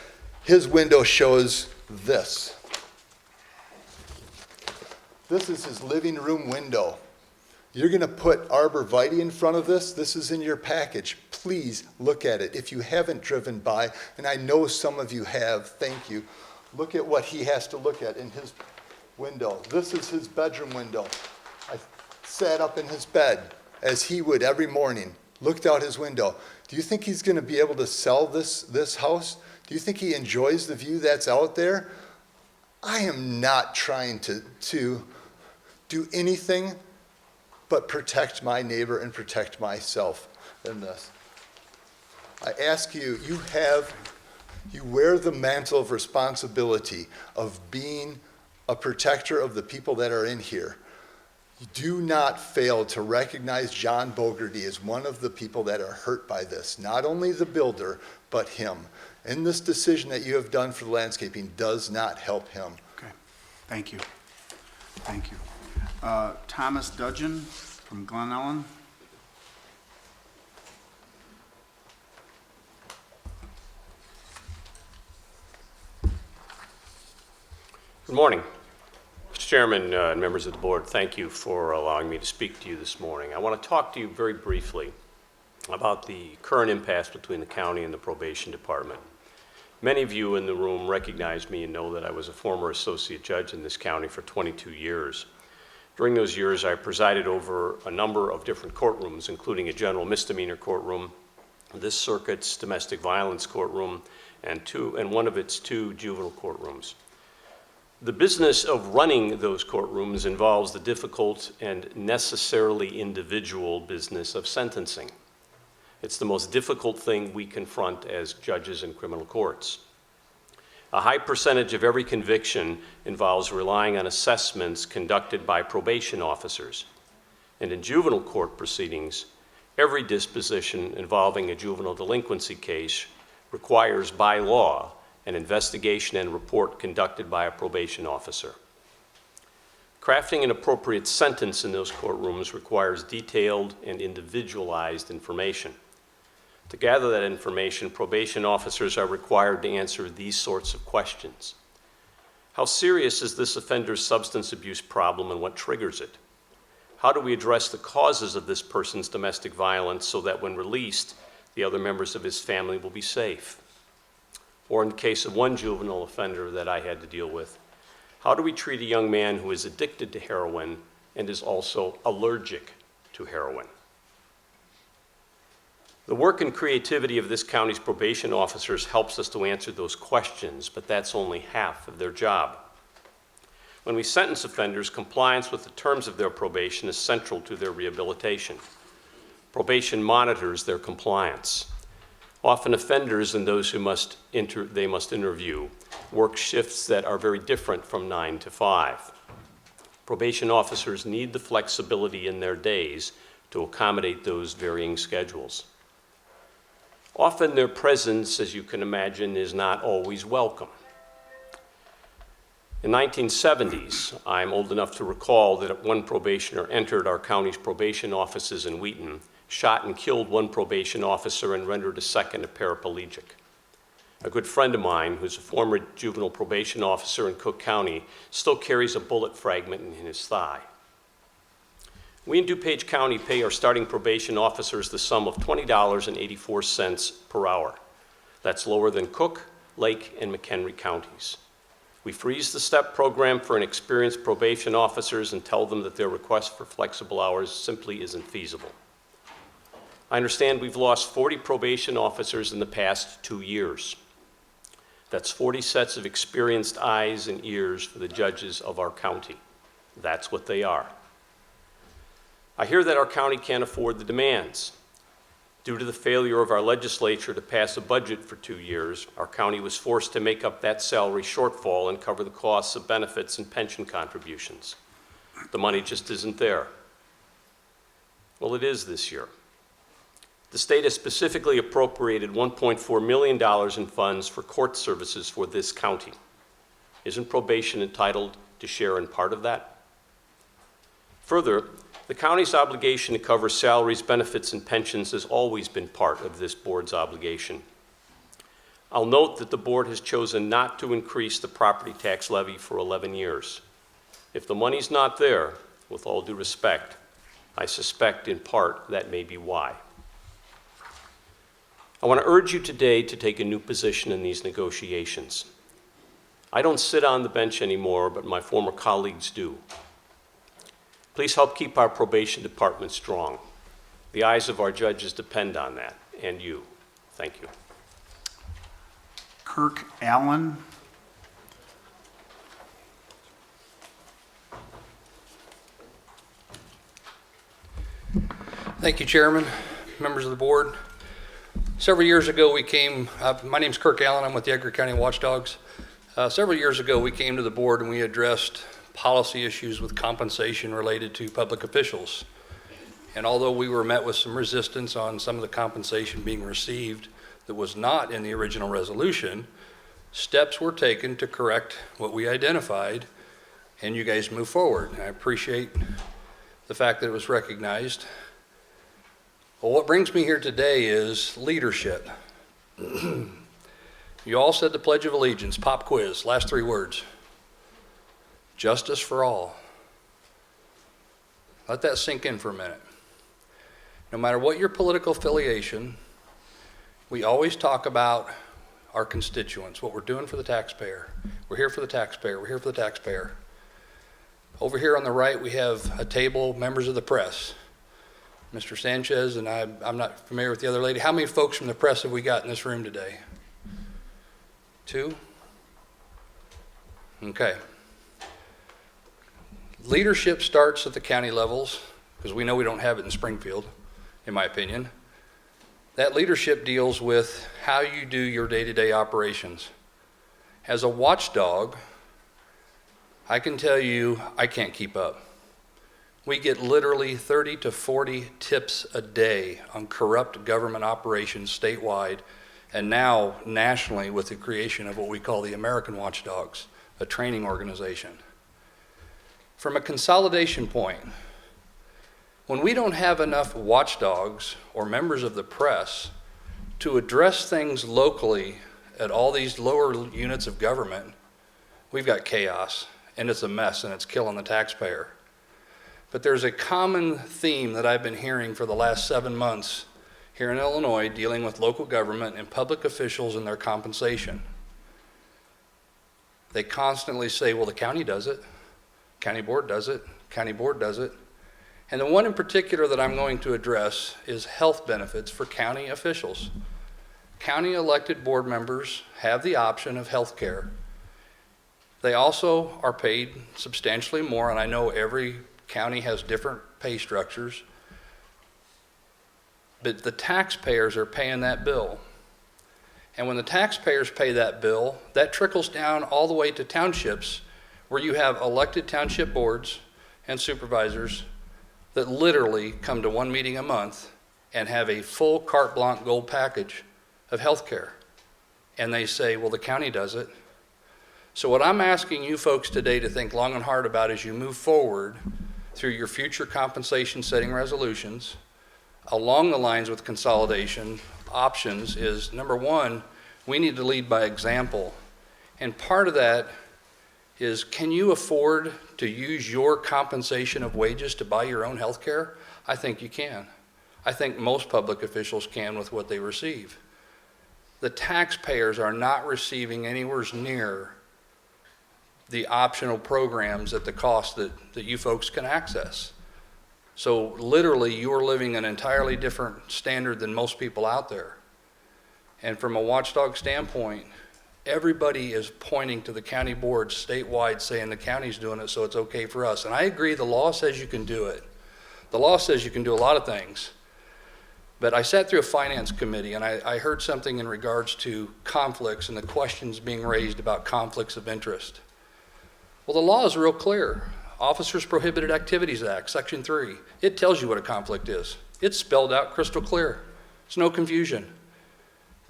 his window shows this. This is his living room window. You're going to put arborvitae in front of this. This is in your package. Please look at it. If you haven't driven by, and I know some of you have, thank you. Look at what he has to look at in his window. This is his bedroom window. I sat up in his bed as he would every morning, looked out his window. Do you think he's going to be able to sell this house? Do you think he enjoys the view that's out there? I am not trying to do anything but protect my neighbor and protect myself in this. I ask you, you wear the mantle of responsibility of being a protector of the people that are in here. Do not fail to recognize John Bogarty as one of the people that are hurt by this. Not only the builder, but him. And this decision that you have done for the landscaping does not help him. Okay, thank you. Thank you. Thomas Dudgeon from Glen Ellen. Good morning. Mr. Chairman and members of the board, thank you for allowing me to speak to you this morning. I want to talk to you very briefly about the current impasse between the county and the probation department. Many of you in the room recognize me and know that I was a former associate judge in this county for 22 years. During those years, I presided over a number of different courtrooms, including a general misdemeanor courtroom, this circuit's domestic violence courtroom, and one of its 2 juvenile courtrooms. The business of running those courtrooms involves the difficult and necessarily individual business of sentencing. It's the most difficult thing we confront as judges in criminal courts. A high percentage of every conviction involves relying on assessments conducted by probation officers. And in juvenile court proceedings, every disposition involving a juvenile delinquency case requires by law an investigation and report conducted by a probation officer. Crafting an appropriate sentence in those courtrooms requires detailed and individualized information. To gather that information, probation officers are required to answer these sorts of questions. How serious is this offender's substance abuse problem and what triggers it? How do we address the causes of this person's domestic violence so that when released, the other members of his family will be safe? Or in the case of one juvenile offender that I had to deal with, how do we treat a young man who is addicted to heroin and is also allergic to heroin? The work and creativity of this county's probation officers helps us to answer those questions, but that's only half of their job. When we sentence offenders, compliance with the terms of their probation is central to their rehabilitation. Probation monitors their compliance. Often offenders and those who must interview work shifts that are very different from 9 to 5. Probation officers need the flexibility in their days to accommodate those varying schedules. Often their presence, as you can imagine, is not always welcome. In the 1970s, I'm old enough to recall that one probationer entered our county's probation offices in Wheaton, shot and killed one probation officer and rendered a second a paraplegic. A good friend of mine, who's a former juvenile probation officer in Cook County, still carries a bullet fragment in his thigh. We in DuPage County pay our starting probation officers the sum of $20.84 per hour. That's lower than Cook, Lake, and McHenry counties. We freeze the STEP program for inexperienced probation officers and tell them that their request for flexible hours simply isn't feasible. I understand we've lost 40 probation officers in the past 2 years. That's 40 sets of experienced eyes and ears for the judges of our county. That's what they are. I hear that our county can't afford the demands. Due to the failure of our legislature to pass a budget for 2 years, our county was forced to make up that salary shortfall and cover the costs of benefits and pension contributions. The money just isn't there. Well, it is this year. The state has specifically appropriated $1.4 million in funds for court services for this county. Isn't probation entitled to share in part of that? Further, the county's obligation to cover salaries, benefits, and pensions has always been part of this board's obligation. I'll note that the board has chosen not to increase the property tax levy for 11 years. If the money's not there, with all due respect, I suspect in part that may be why. I want to urge you today to take a new position in these negotiations. I don't sit on the bench anymore, but my former colleagues do. Please help keep our probation department strong. The eyes of our judges depend on that, and you. Thank you. Kirk Allen. Thank you, Chairman, members of the board. Several years ago, my name's Kirk Allen, I'm with the Edgar County Watchdogs. Several years ago, we came to the board and we addressed policy issues with compensation related to public officials. And although we were met with some resistance on some of the compensation being received that was not in the original resolution, steps were taken to correct what we identified, and you guys move forward. I appreciate the fact that it was recognized. Well, what brings me here today is leadership. You all said the Pledge of Allegiance, pop quiz, last 3 words. Justice for all. Let that sink in for a minute. No matter what your political affiliation, we always talk about our constituents, what we're doing for the taxpayer. We're here for the taxpayer, we're here for the taxpayer. Over here on the right, we have a table, members of the press. Mr. Sanchez, and I'm not familiar with the other lady. How many folks from the press have we got in this room today? 2? Okay. Leadership starts at the county levels, because we know we don't have it in Springfield, in my opinion. That leadership deals with how you do your day-to-day operations. As a watchdog, I can tell you I can't keep up. We get literally 30 to 40 tips a day on corrupt government operations statewide, and now nationally with the creation of what we call the American Watchdogs, a training organization. From a consolidation point, when we don't have enough watchdogs or members of the press to address things locally at all these lower units of government, we've got chaos, and it's a mess, and it's killing the taxpayer. But there's a common theme that I've been hearing for the last 7 months here in Illinois dealing with local government and public officials and their compensation. They constantly say, well, the county does it, county board does it, county board does it. And the one in particular that I'm going to address is health benefits for county officials. County elected board members have the option of health care. They also are paid substantially more, and I know every county has different pay structures, but the taxpayers are paying that bill. And when the taxpayers pay that bill, that trickles down all the way to townships where you have elected township boards and supervisors that literally come to one meeting a month and have a full carte blanche gold package of health care. And they say, well, the county does it. So what I'm asking you folks today to think long and hard about as you move forward through your future compensation setting resolutions along the lines with consolidation options is, number one, we need to lead by example. And part of that is, can you afford to use your compensation of wages to buy your own health care? I think you can. I think most public officials can with what they receive. The taxpayers are not receiving anywhere near the optional programs at the cost that you folks can access. So literally, you're living an entirely different standard than most people out there. And from a watchdog standpoint, everybody is pointing to the county boards statewide saying the county's doing it, so it's okay for us. And I agree, the law says you can do it. The law says you can do a lot of things. But I sat through a finance committee and I heard something in regards to conflicts and the questions being raised about conflicts of interest. Well, the law is real clear. Officers Prohibited Activities Act, Section 3. It tells you what a conflict is. It's spelled out crystal clear. There's no confusion.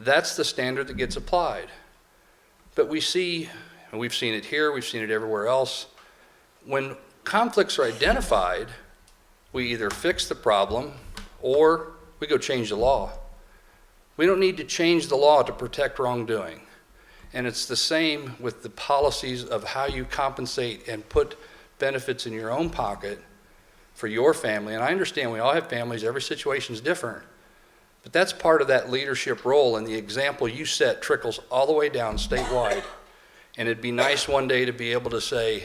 That's the standard that gets applied. But we see, and we've seen it here, we've seen it everywhere else, when conflicts are identified, we either fix the problem or we go change the law. We don't need to change the law to protect wrongdoing. And it's the same with the policies of how you compensate and put benefits in your own pocket for your family. And I understand we all have families, every situation is different. But that's part of that leadership role, and the example you set trickles all the way down statewide. And it'd be nice one day to be able to say,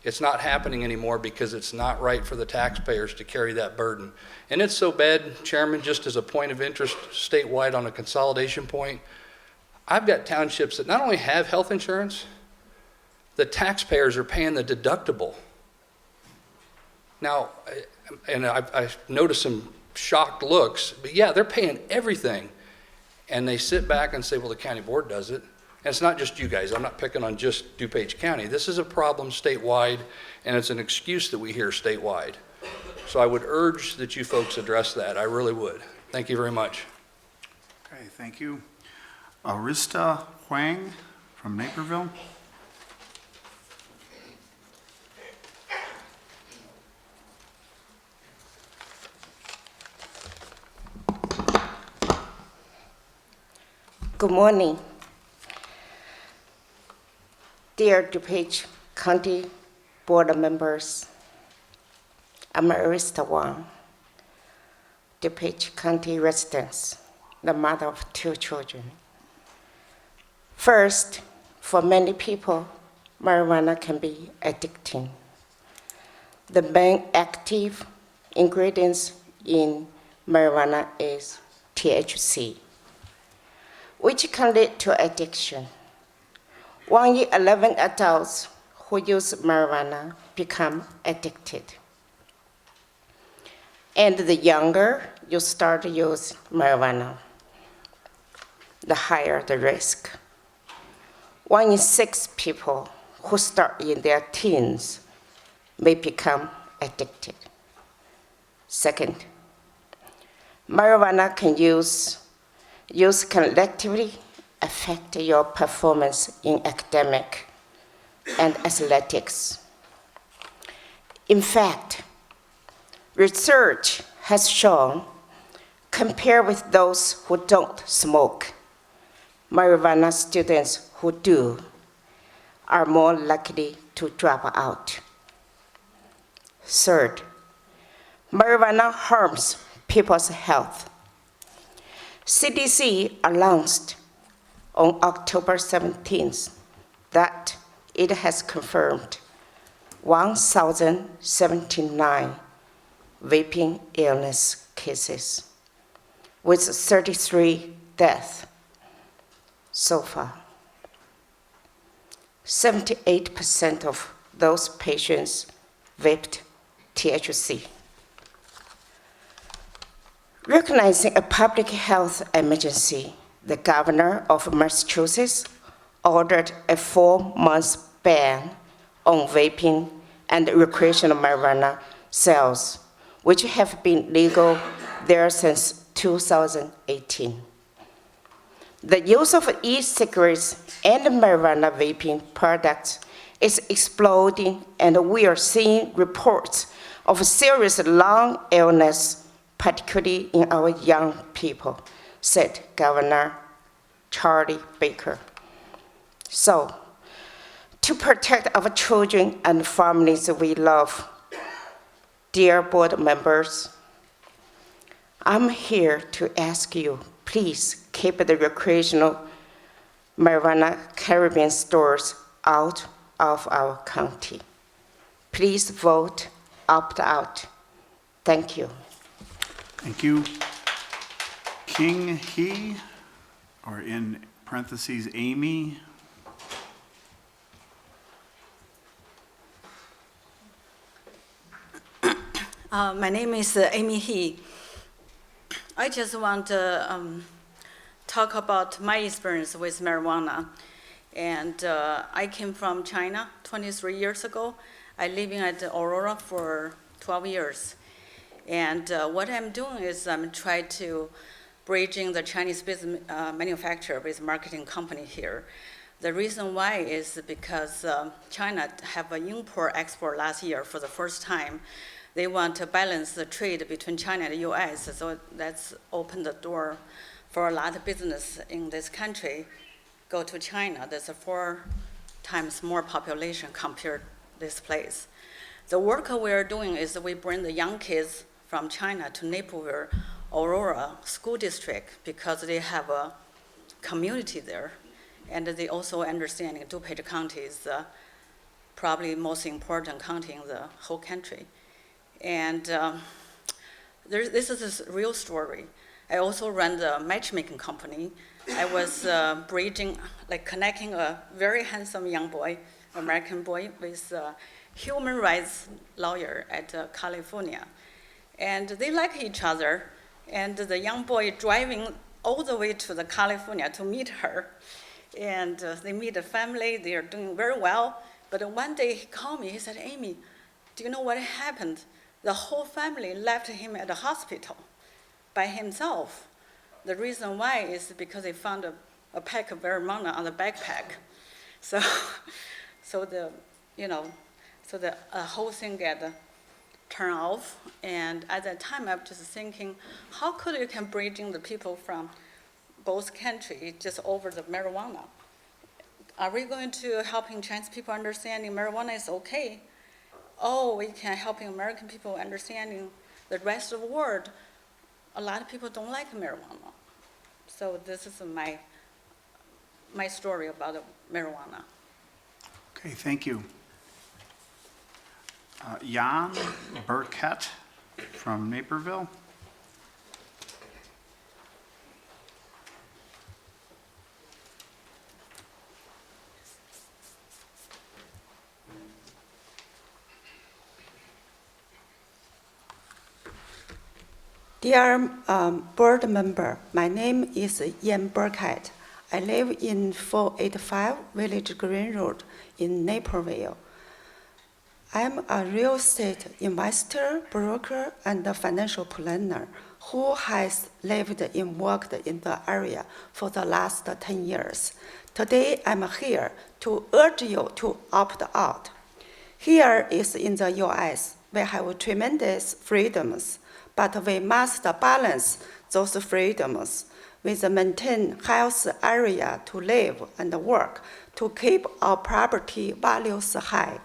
it's not happening anymore because it's not right for the taxpayers to carry that burden. And it's so bad, Chairman, just as a point of interest statewide on a consolidation point, I've got townships that not only have health insurance, the taxpayers are paying the deductible. Now, and I've noticed some shocked looks, but yeah, they're paying everything. And they sit back and say, well, the county board does it. And it's not just you guys. I'm not picking on just DuPage County. This is a problem statewide, and it's an excuse that we hear statewide. So I would urge that you folks address that. I really would. Thank you very much. Okay, thank you. Arista Huang from Naperville. Good morning. Dear DuPage County Board members, I'm Arista Wang, DuPage County resident, the mother of 2 children. First, for many people, marijuana can be addicting. The main active ingredients in marijuana is THC, which can lead to addiction. 1 in 11 adults who use marijuana become addicted. And the younger you start to use marijuana, the higher the risk. 1 in 6 people who start in their teens may become addicted. Second, marijuana can collectively affect your performance in academic and athletics. In fact, research has shown, compared with those who don't smoke, marijuana students who do are more likely to drop out. Third, marijuana harms people's health. CDC announced on October 17th that it has confirmed 1,079 vaping illness cases, with 33 deaths so far. 78% of those patients vaped THC. Recognizing a public health emergency, the governor of Massachusetts ordered a 4-month ban on vaping and recreational marijuana sales, which have been legal there since 2018. The use of e-cigarettes and marijuana vaping products is exploding, and we are seeing reports of serious lung illness, particularly in our young people, said Governor Charlie Baker. So, to protect our children and families we love. Dear board members, I'm here to ask you, please keep the recreational marijuana Caribbean stores out of our county. Please vote opt-out. Thank you. Thank you. King He, or in parentheses, Amy. My name is Amy He. I just want to talk about my experience with marijuana. And I came from China 23 years ago. I living at Aurora for 12 years. And what I'm doing is I'm trying to bridging the Chinese business manufacturer with marketing company here. The reason why is because China have an import-export last year for the first time. They want to balance the trade between China and the US, so that's opened the door for a lot of business in this country go to China. There's a 4 times more population compared to this place. The work we're doing is we bring the young kids from China to Naperville, Aurora School District, because they have a community there. And they also understand DuPage County is probably most important county in the whole country. And this is a real story. I also run the matchmaking company. I was bridging, like connecting a very handsome young boy, American boy, with a human rights lawyer at California. And they like each other. And the young boy driving all the way to the California to meet her. And they meet a family, they are doing very well. But one day he called me, he said, Amy, do you know what happened? The whole family left him at the hospital by himself. The reason why is because they found a pack of marijuana on the backpack. So the whole thing got turned off. And at that time, I was just thinking, how could you can bridging the people from both countries just over the marijuana? Are we going to helping Chinese people understanding marijuana is okay? Oh, we can helping American people understanding the rest of the world. A lot of people don't like marijuana. So this is my story about marijuana. Okay, thank you. Jan Burkett from Naperville. Dear board member, my name is Jan Burkett. I live in 485 Village Green Road in Naperville. I'm a real estate investor, broker, and a financial planner who has lived and worked in the area for the last 10 years. Today, I'm here to urge you to opt out. Here is in the US, we have tremendous freedoms, but we must balance those freedoms with maintain healthy area to live and work to keep our property values high.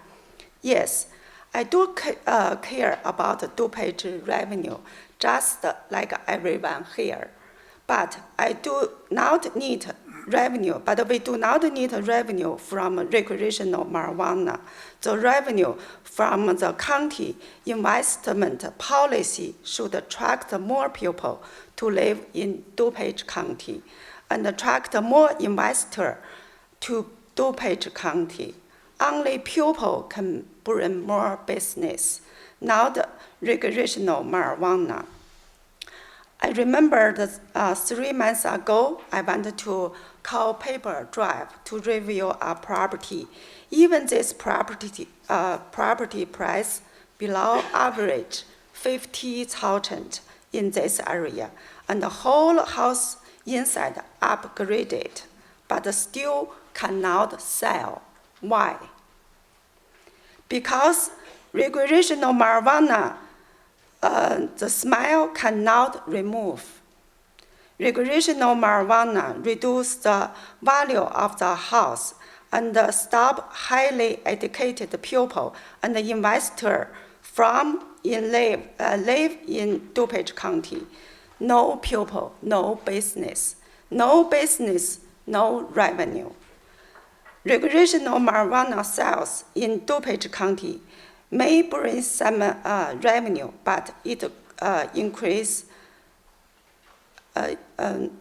Yes, I do care about DuPage revenue, just like everyone here. But I do not need revenue, but we do not need revenue from recreational marijuana. The revenue from the county investment policy should attract more people to live in DuPage County and attract more investors to DuPage County. Only people can bring more business, not recreational marijuana. I remember that 3 months ago, I went to Culpeper Drive to review a property. Even this property price below average, 50,000 in this area, and the whole house inside upgraded, but still cannot sell. Why? Because recreational marijuana, the smell cannot remove. Recreational marijuana reduces the value of the house and stop highly educated pupil and investor from live in DuPage County. No pupil, no business. No business, no revenue. Recreational marijuana sales in DuPage County may bring some revenue, but it increase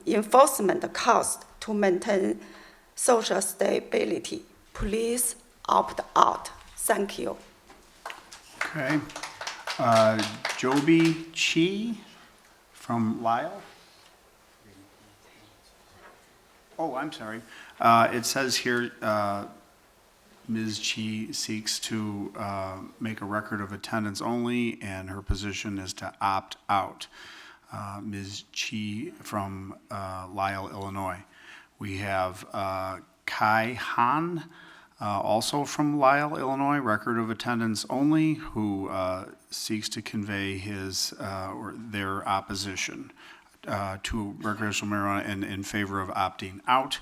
enforcement cost to maintain social stability. Please opt out. Thank you. Okay. Joby Chi from Lyle. Oh, I'm sorry. It says here, Ms. Chi seeks to make a record of attendance only, and her position is to opt out. Ms. Chi from Lyle, Illinois. We have Kai Han, also from Lyle, Illinois, record of attendance only, who seeks to convey his or their opposition to recreational marijuana and in favor of opting out.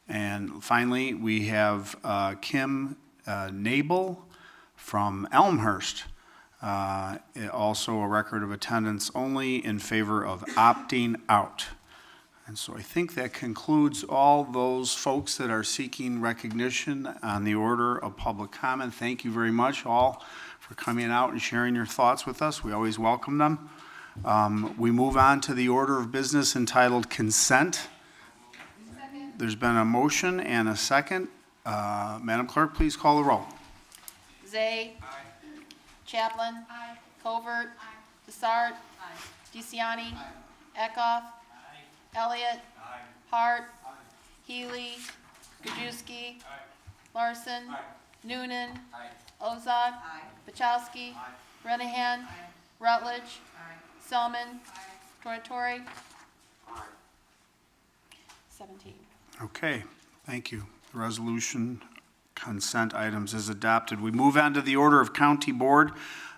And finally, we have Kim Nabel from Elmhurst, also a record of attendance only in favor of opting out. And so I think that concludes all those folks that are seeking recognition on the order of public comment. Thank you very much all for coming out and sharing your thoughts with us. We always welcome them. We move on to the order of business entitled Consent. There's been a motion and a second. Madam Clerk, please call the roll. Zay. Aye. Chaplin. Aye. Covert. Aye. Desart. Aye. DeCiani. Aye. Eckhoff. Aye. Elliott. Aye. Hart. Aye. Healy. Gajewski. Aye. Larson. Aye. Noonan. Aye. Ozog. Aye. Bachowski. Aye. Renahan. Aye. Rutledge. Aye. Selman. Aye. Tortori. Aye. 17. Okay, thank you. The resolution consent items is adopted. We move on to the order of County Board.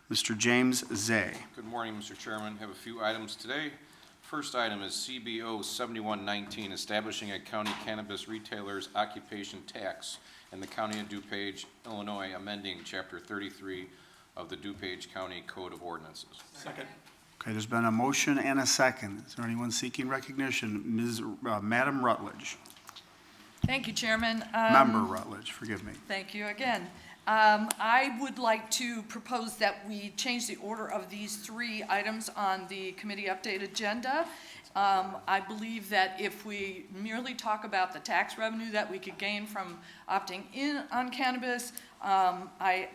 Mr. James Zay. Good morning, Mr. Chairman. I have a few items today. First item is CBO 7119, establishing a county cannabis retailer's occupation tax in the County of DuPage, Illinois, amending Chapter 33 of the DuPage County Code of Ordinances. Second. Okay, there's been a motion and a second. Is there anyone seeking recognition? Madam Rutledge. Thank you, Chairman. Member Rutledge, forgive me. Thank you again. I would like to propose that we change the order of these three items on the committee update agenda. I believe that if we merely talk about the tax revenue that we could gain from opting in on cannabis, I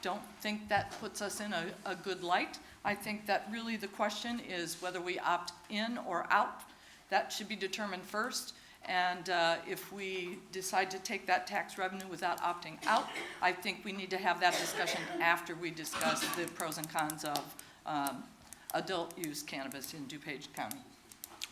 don't think that puts us in a good light. I think that really the question is whether we opt in or out. That should be determined first. And if we decide to take that tax revenue without opting out, I think we need to have that discussion after we discuss the pros and cons of adult use cannabis in DuPage County.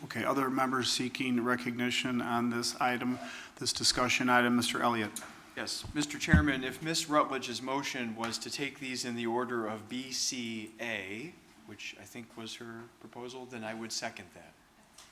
Okay, other members seeking recognition on this item, this discussion item, Mr. Elliott. Yes, Mr. Chairman, if Ms. Rutledge's motion was to take these in the order of B, C, A, which I think was her proposal, then I would second that.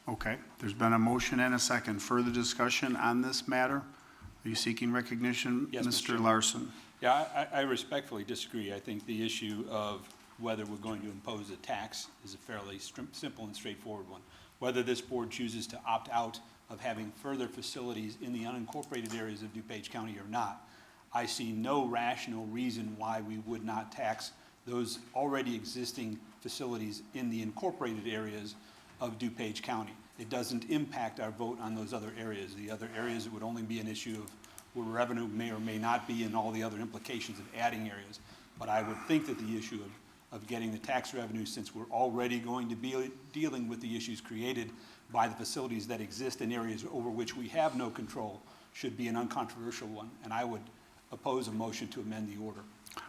Okay, there's been a motion and a second. Further discussion on this matter? Are you seeking recognition, Yes, Mr. Larson? Yeah, I respectfully disagree. I think the issue of whether we're going to impose a tax is a fairly simple and straightforward one. Whether this board chooses to opt out of having further facilities in the unincorporated areas of DuPage County or not, I see no rational reason why we would not tax those already existing facilities in the incorporated areas of DuPage County. It doesn't impact our vote on those other areas. The other areas, it would only be an issue of where revenue may or may not be and all the other implications of adding areas. But I would think that the issue of getting the tax revenue, since we're already going to be dealing with the issues created by the facilities that exist in areas over which we have no control, should be an uncontroversial one. And I would oppose a motion to amend the order.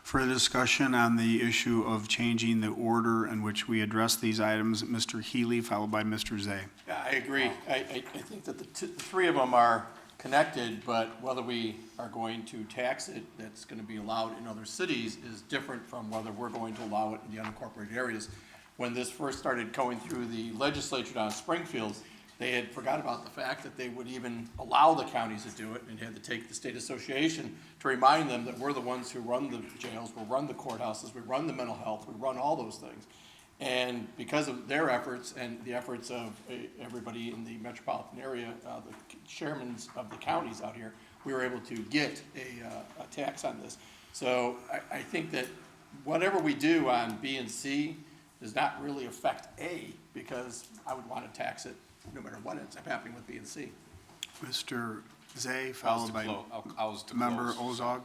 Further discussion on the issue of changing the order in which we address these items, Mr. Healy, followed by Mr. Zay. Yeah, I agree. I think that the three of them are connected, but whether we are going to tax it, that's going to be allowed in other cities, is different from whether we're going to allow it in the unincorporated areas. When this first started going through the legislature down in Springfield, they had forgot about the fact that they would even allow the counties to do it and had to take the state association to remind them that we're the ones who run the jails, we run the courthouses, we run the mental health, we run all those things. And because of their efforts and the efforts of everybody in the metropolitan area, the chairmen of the counties out here, we were able to get a tax on this. So I think that whatever we do on B and C does not really affect A, because I would want to tax it no matter what ends up happening with B and C. Mr. Zay, followed by Member Ozog.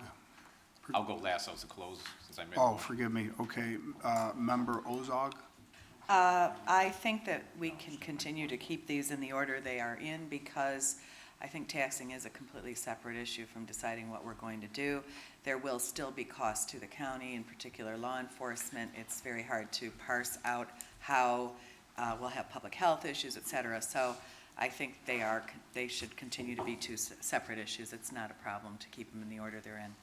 I'll go last. I was to close since I made. Oh, forgive me. Okay, Member Ozog. I think that we can continue to keep these in the order they are in, because I think taxing is a completely separate issue from deciding what we're going to do. There will still be costs to the county, in particular law enforcement. It's very hard to parse out how we'll have public health issues, et cetera. So I think they should continue to be two separate issues. It's not a problem to keep them in the order they're in.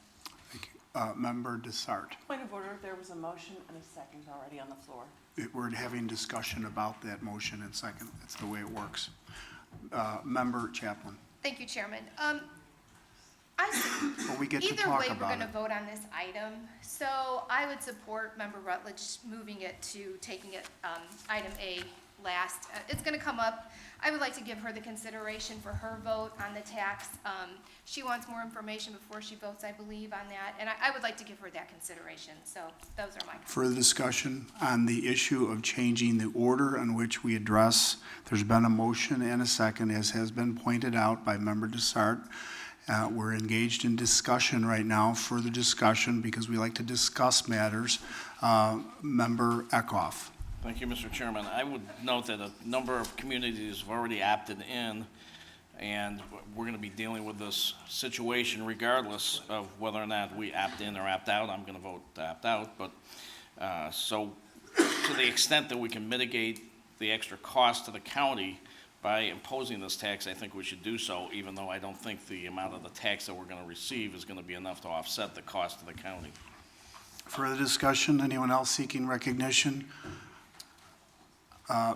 Thank you. Member Desart. Point of order, there was a motion and a second already on the floor. We're having discussion about that motion and second. That's the way it works. Member Chaplin. Thank you, Chairman. Well, we get to Either talk way, we're about going to it. vote on this item. So I would support Member Rutledge moving it to taking it item A last. It's going to come up. I would like to give her the consideration for her vote on the tax. She wants more information before she votes, I believe, on that. And I would like to give her that consideration. So those are my comments. Further discussion on the issue of changing the order in which we address. There's been a motion and a second, as has been pointed out by Member Desart. We're engaged in discussion right now, further discussion, because we like to discuss matters. Member Eckhoff. Thank you, Mr. Chairman. I would note that a number of communities have already opted in, and we're going to be dealing with this situation regardless of whether or not we opt in or opt out. I'm going to vote to opt out, but so to the extent that we can mitigate the extra cost to the county by imposing this tax, I think we should do so, even though I don't think the amount of the tax that we're going to receive is going to be enough to offset the cost to the county. Further discussion? Anyone else seeking recognition?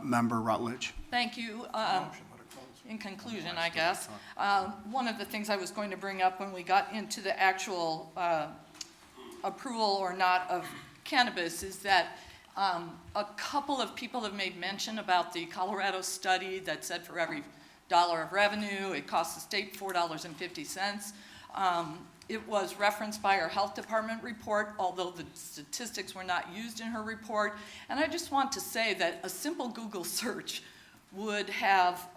Member Rutledge. Thank you. In conclusion, I guess, one of the things I was going to bring up when we got into the actual approval or not of cannabis is that a couple of people have made mention about the Colorado study that said for every dollar of revenue, it costs the state $4.50. It was referenced by our health department report, although the statistics were not used in her report. And I just want to say that a simple Google search would have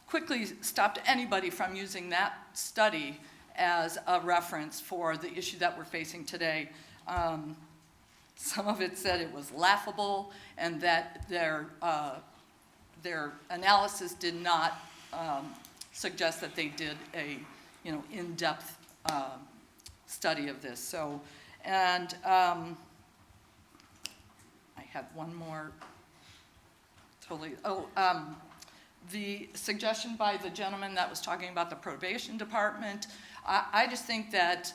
quickly stopped anybody from using that study as a reference for the issue that we're facing today. Some of it said it was laughable and that their analysis did not suggest that they did a in-depth study of this. So, and I have one more totally, the suggestion by the gentleman that was talking about the probation department, I just think that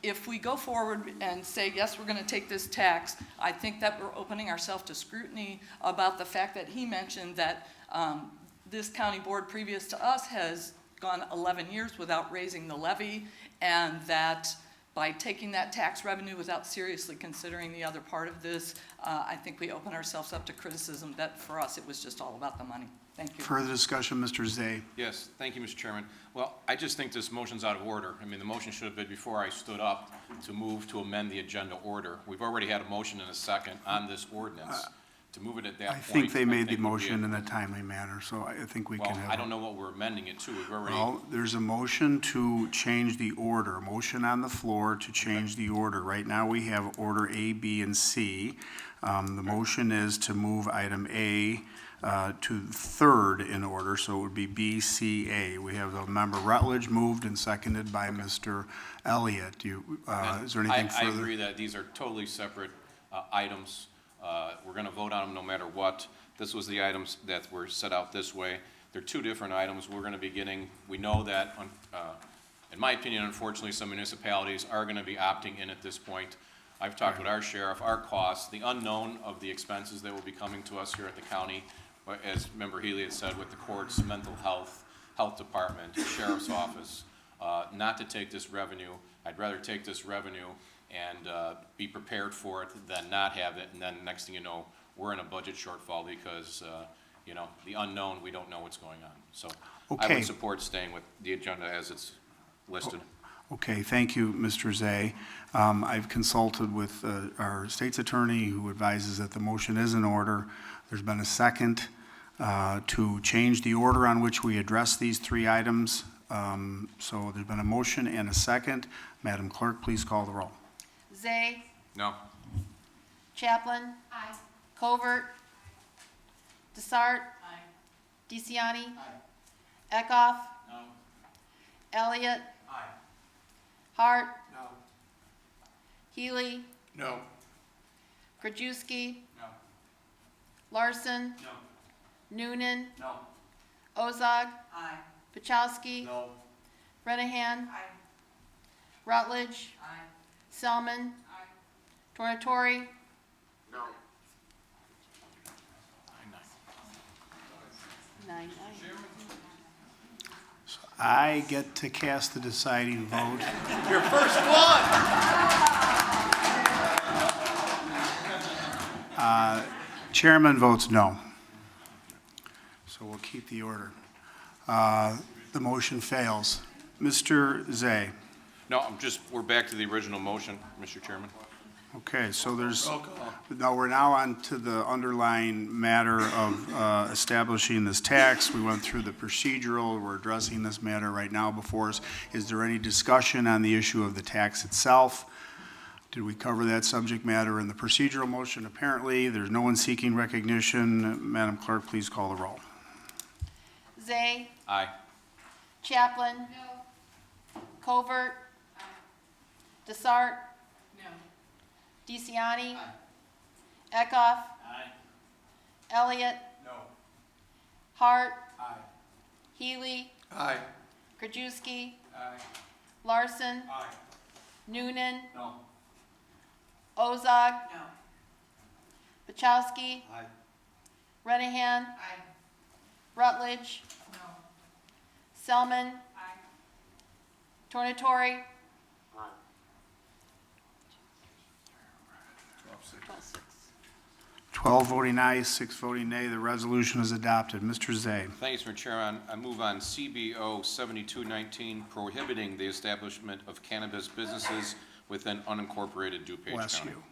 if we go forward and say, yes, we're going to take this tax, I think that we're opening ourselves to scrutiny about the fact that he mentioned that this county board previous to us has gone 11 years without raising the levy, and that by taking that tax revenue without seriously considering the other part of this, I think we open ourselves up to criticism that for us it was just all about the money. Thank you. Further discussion, Mr. Zay. Yes, thank you, Mr. Chairman. Well, I just think this motion's out of order. I mean, the motion should have been before I stood up to move to amend the agenda order. We've already had a motion and a second on this ordinance. To move it at that point. I think they made the motion in a timely manner, so I think we can have. Well, I don't know what we're amending it to. We've already. Well, there's a motion to change the order, motion on the floor to change the order. Right now, we have order A, B, and C. The motion is to move item A to third in order, so it would be B, C, A. We have the member Rutledge moved and seconded by Mr. Elliott. Is there anything further? I agree that these are totally separate items. We're going to vote on them no matter what. This was the items that were set out this way. They're two different items. We're going to be getting, we know that, in my opinion, unfortunately, some municipalities are going to be opting in at this point. I've talked with our sheriff, our costs, the unknown of the expenses that will be coming to us here at the county. as Member Healy had said, with the courts, mental health, health department, sheriff's office, not to take this revenue. I'd rather take this revenue and be prepared for it than not have it, and then next thing you know, we're in a budget shortfall because, you know, the unknown, we don't know what's going on. So I Okay. would support staying with the agenda as it's listed. Okay, thank you, Mr. Zay. I've consulted with our state's attorney, who advises that the motion is in order. There's been a second to change the order on which we address these three items. So there's been a motion and a second. Madam Clerk, please call the roll. Zay, No. Chaplin. Aye. Covert. Desart. Aye. DeCiani. Aye. Eckhoff. No. Elliott. Aye. Hart. No. Healy. No. Krajewski. No. Larson. No. Noonan. No. Ozog. Aye. Pachowski. No. Renahan. Aye. Rutledge. Aye. Selman. Aye. Tornatori. No. 9-9. I get to cast the deciding vote. Your first one. Chairman votes no. So we'll keep the order. The motion fails. Mr. Zay. No, we're back to the original motion, Mr. Chairman. Okay, so there's, Roll call. no, we're now on to the underlying matter of establishing this tax. We went through the procedural, we're addressing this matter right now before us. Is there any discussion on the issue of the tax itself? Did we cover that subject matter in the procedural motion? Apparently, there's no one seeking recognition. Madam Clerk, please call the roll. Zay. Aye. Chaplin. No. Covert. Desart. No. DeCiani. Eckhoff. Aye. Elliott. No. Hart. Aye. Healy. Aye. Krajewski. Aye. Larson. Aye. Noonan. No. Ozog. No. Pachowski. Aye. Renahan. Aye. Rutledge. No. Selman. Aye. Tornatori. 12-6. 12 voting aye, 6 voting nay. The resolution is adopted. Mr. Zay. Thanks, Mr. Chairman. I move on CBO 7219, prohibiting the establishment of cannabis businesses within unincorporated DuPage Bless County. you.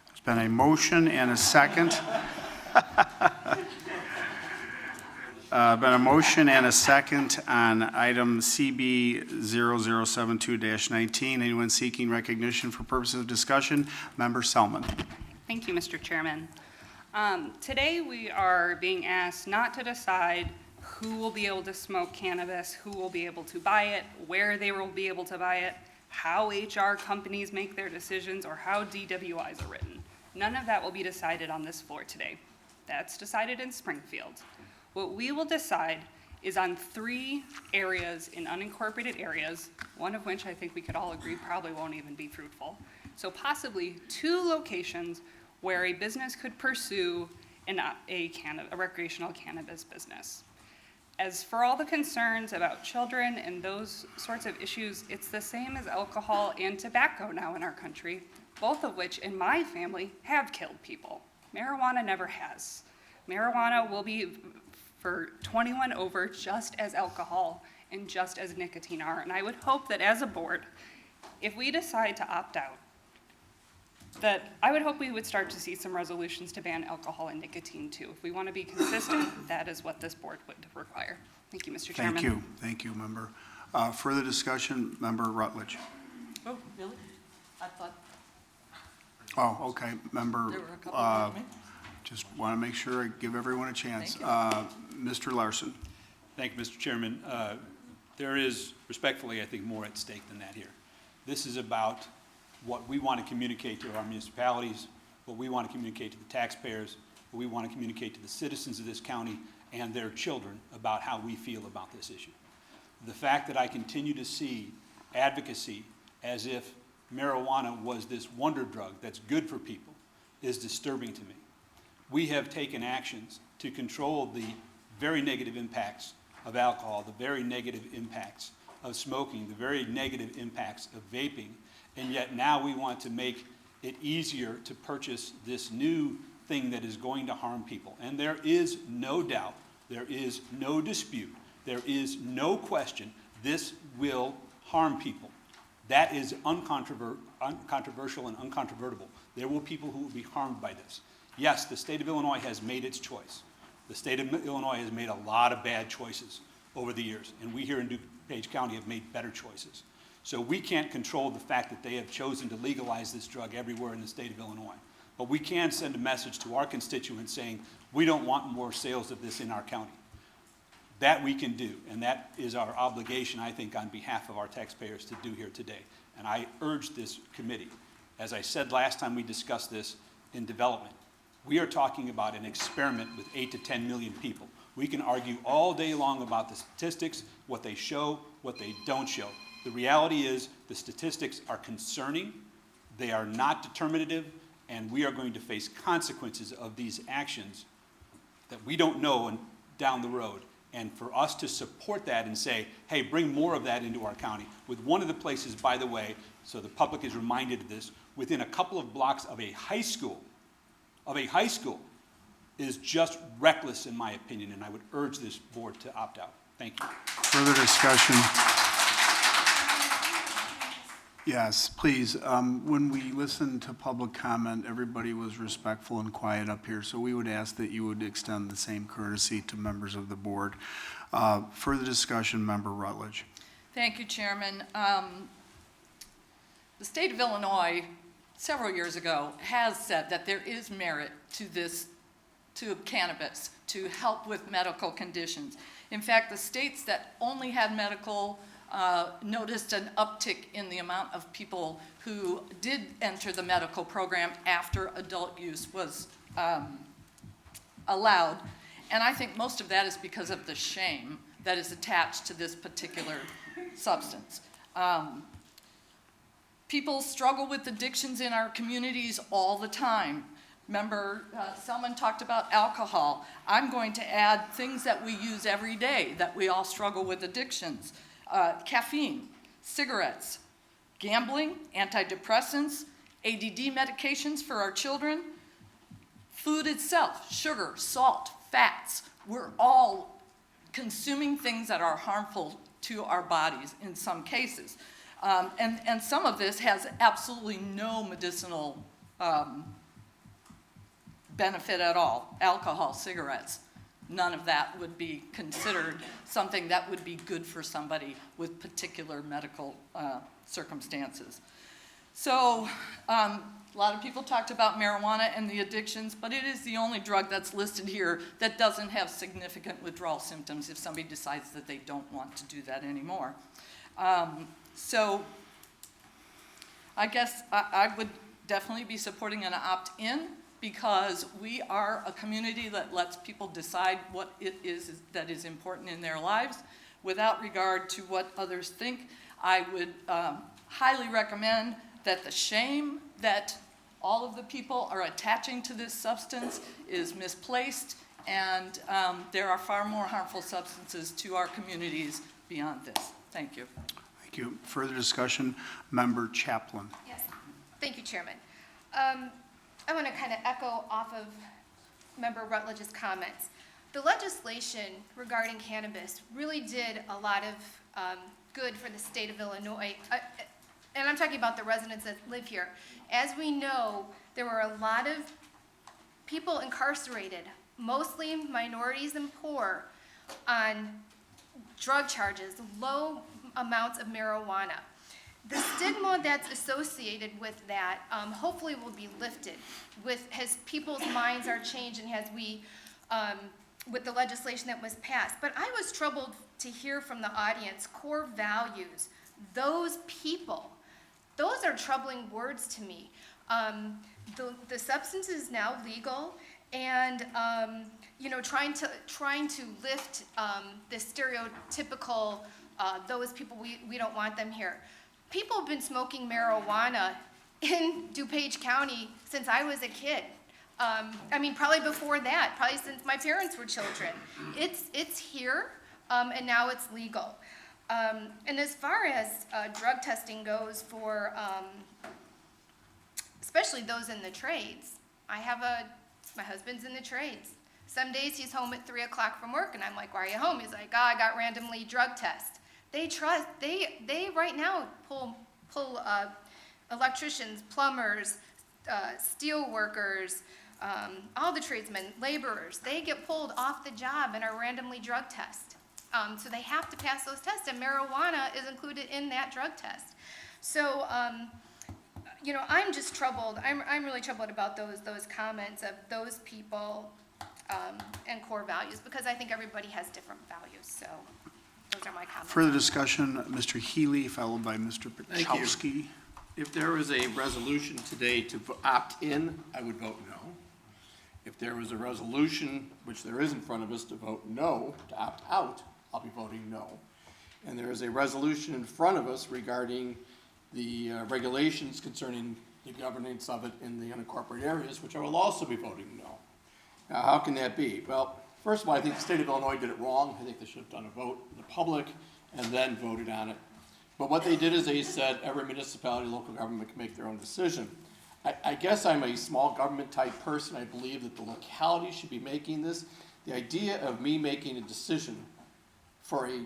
There's been a motion and a second. Been a motion and a second on item CB 0072-19. Anyone seeking recognition for purposes of discussion? Member Selman. Thank you, Mr. Chairman. Today we are being asked not to decide who will be able to smoke cannabis, who will be able to buy it, where they will be able to buy it, how HR companies make their decisions, or how DWIs are written. None of that will be decided on this floor today. That's decided in Springfield. What we will decide is on 3 areas in unincorporated areas, one of which I think we could all agree probably won't even be fruitful. So possibly 2 locations where a business could pursue a recreational cannabis business. As for all the concerns about children and those sorts of issues, it's the same as alcohol and tobacco now in our country, both of which in my family have killed people. Marijuana never has. Marijuana will be for 21 over, just as alcohol and just as nicotine are. And I would hope that as a board, if we decide to opt out, that I would hope we would start to see some resolutions to ban alcohol and nicotine too. If we want to be consistent, that is what this board would require. Thank you, Mr. Chairman. Thank you, member. Further discussion, Member Rutledge. Oh, really? I thought Oh, okay, member, there were a couple of me. just want to make sure I give everyone a chance. Thank Mr. Larson. Thank you, Mr. Chairman. There is, respectfully, I think, more at stake than that here. This is about what we want to communicate to our municipalities, what we want to communicate to the taxpayers, what we want to communicate to the citizens of this county and their children about how we feel about this issue. The fact that I continue to see advocacy as if marijuana was this wonder drug that's good for people is disturbing to me. we have taken actions to control the very negative impacts of alcohol, the very negative impacts of smoking, the very negative impacts of vaping, and yet now we want to make it easier to purchase this new thing that is going to harm people. And there is no doubt, there is no dispute, there is no question, this will harm people. That is uncontroversial and uncontrovertible. There will be people who will be harmed by this. Yes, the state of Illinois has made its choice. The state of Illinois has made a lot of bad choices over the years, and we here in DuPage County have made better choices. So we can't control the fact that they have chosen to legalize this drug everywhere in the state of Illinois. But we can send a message to our constituents saying, we don't want more sales of this in our county. That we can do, and that is our obligation, I think, on behalf of our taxpayers to do here today. And I urge this committee, as I said last time we discussed this in development, we are talking about an experiment with 8 to 10 million people. We can argue all day long about the statistics, what they show, what they don't show. The reality is the statistics are concerning, they are not determinative, and we are going to face consequences of these actions that we don't know down the road. And for us to support that and say, hey, bring more of that into our county, with one of the places, by the way, so the public is reminded of this, within a couple of blocks of a high school, is just reckless in my opinion, and I would urge this board to opt out. Thank you. Further discussion? Yes, please. When we listened to public comment, everybody was respectful and quiet up here, so we would ask that you would extend the same courtesy to members of the board. Further discussion, Member Rutledge. Thank you, Chairman. The state of Illinois, several years ago, has said that there is merit to cannabis to help with medical conditions. In fact, the states that only had medical noticed an uptick in the amount of people who did enter the medical program after adult use was allowed. And I think most of that is because of the shame that is attached to this particular substance. People struggle with addictions in our communities all the time. Member Selman talked about alcohol. I'm going to add things that we use every day that we all struggle with addictions. Caffeine, cigarettes, gambling, antidepressants, ADD medications for our children, food itself, sugar, salt, fats. We're all consuming things that are harmful to our bodies in some cases. And some of this has absolutely no medicinal benefit at all. Alcohol, cigarettes. None of that would be considered something that would be good for somebody with particular medical circumstances. So a lot of people talked about marijuana and the addictions, but it is the only drug that's listed here that doesn't have significant withdrawal symptoms if somebody decides that they don't want to do that anymore. So I guess I would definitely be supporting an opt-in, because we are a community that lets people decide what it is that is important in their lives without regard to what others think. I would highly recommend that the shame that all of the people are attaching to this substance is misplaced, and there are far more harmful substances to our communities beyond this. Thank you. Thank you. Further discussion, Member Chaplin. Yes, thank you, Chairman. I want to kind of echo off of Member Rutledge's comments. The legislation regarding cannabis really did a lot of good for the state of Illinois, and I'm talking about the residents that live here. As we know, there were a lot of people incarcerated, mostly minorities and poor, on drug charges, low amounts of marijuana. The stigma that's associated with that hopefully will be lifted as people's minds are changed and as we, with the legislation that was passed. But I was troubled to hear from the audience, core values, those people, those are troubling words to me. The substance is now legal, and you know, trying to lift the stereotypical, those people, we don't want them here. People have been smoking marijuana in DuPage County since I was a kid. I mean, probably before that, probably since my parents were children. It's here, and now it's legal. And as far as drug testing goes for, especially those in the trades, my husband's in the trades. Some days he's home at 3 o'clock from work, and I'm like, why are you home? He's like, I got randomly drug test. They right now pull electricians, plumbers, steel workers, all the tradesmen, laborers. They get pulled off the job and are randomly drug tested. So they have to pass those tests, and marijuana is included in that drug test. So, I'm just troubled. I'm really troubled about those comments of those people and core values, because I think everybody has different values. So those are my comments. Further discussion, Mr. Healy, followed by Mr. Thank you. Pachowski. If there was a resolution today to opt in, I would vote no. If there was a resolution, which there is in front of us, to vote no, to opt out, I'll be voting no. And there is a resolution in front of us regarding the regulations concerning the governance of it in the unincorporated areas, which I will also be voting no. Now, how can that be? Well, first of all, I think the state of Illinois did it wrong. I think they should have done a vote in the public and then voted on it. But what they did is they said every municipality, local government can make their own decision. I guess I'm a small government type person. I believe that the locality should be making this. The idea of me making a decision for a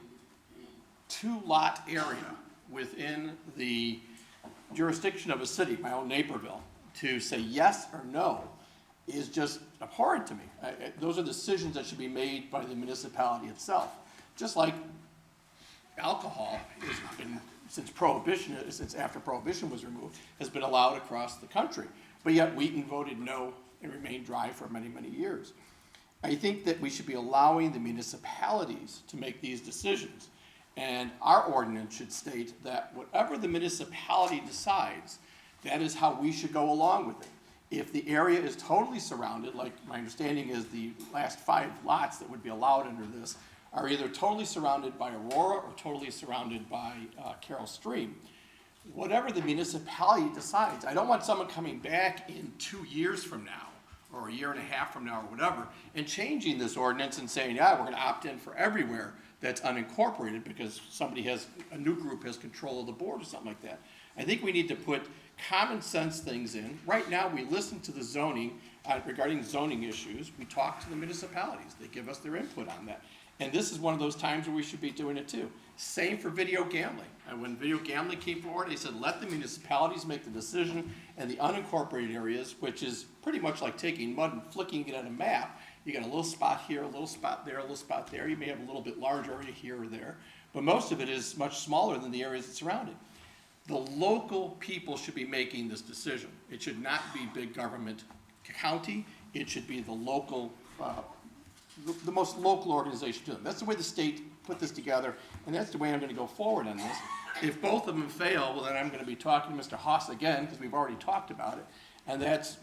2-lot area within the jurisdiction of a city, my own Naperville, to say yes or no is just abhorrent to me. Those are decisions that should be made by the municipality itself. Just like alcohol has been, since after Prohibition was removed, has been allowed across the country. But yet Wheaton voted no and remained dry for many, many years. I think that we should be allowing the municipalities to make these decisions. And our ordinance should state that whatever the municipality decides, that is how we should go along with it. If the area is totally surrounded, like my understanding is the last 5 lots that would be allowed under this are either totally surrounded by Aurora or totally surrounded by Carroll Stream. Whatever the municipality decides, I don't want someone coming back in 2 years from now or a year and a half from now or whatever and changing this ordinance and saying, yeah, we're going to opt in for everywhere that's unincorporated because a new group has control of the board or something like that. I think we need to put common sense things in. Right now, we listen to the zoning, regarding zoning issues. We talk to the municipalities. They give us their input on that. And this is one of those times where we should be doing it too. Same for video gambling. And when video gambling came forward, they said, let the municipalities make the decision, and the unincorporated areas, which is pretty much like taking mud and flicking it on a map. You got a little spot here, a little spot there, a little spot there. You may have a little bit larger area here or there, but most of it is much smaller than the areas that surround it. The local people should be making this decision. It should not be big government county. It should be the local, the most local organization to them. That's the way the state put this together, and that's the way I'm going to go forward on this. If both of them fail, well, then I'm going to be talking to Mr. Haas again, because we've already talked about it, and that's,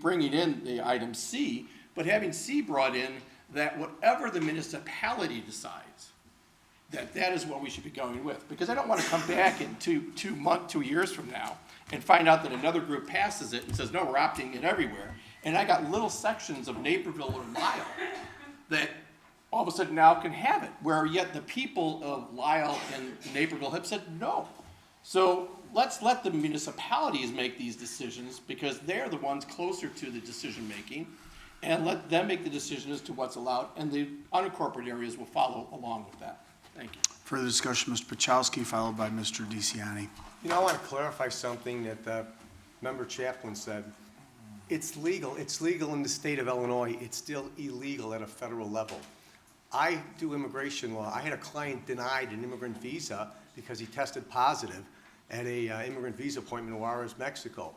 bringing in the item C, but having C brought in that whatever the municipality decides, that is what we should be going with. Because I don't want to come back in 2 years from now and find out that another group passes it and says, no, we're opting in everywhere. And I got little sections of Naperville or Lisle that all of a sudden now can have it, where yet the people of Lisle and Naperville have said no. So let's let the municipalities make these decisions because they're the ones closer to the decision making, and let them make the decision as to what's allowed, and the unincorporated areas will follow along with that. Thank you. Further discussion, Mr. Pachowski, followed by Mr. DeCiani. I want to clarify something that Member Chaplin said. It's legal. It's legal in the state of Illinois. It's still illegal at a federal level. I do immigration law. I had a client denied an immigrant visa because he tested positive at a immigrant visa appointment in Juarez, Mexico.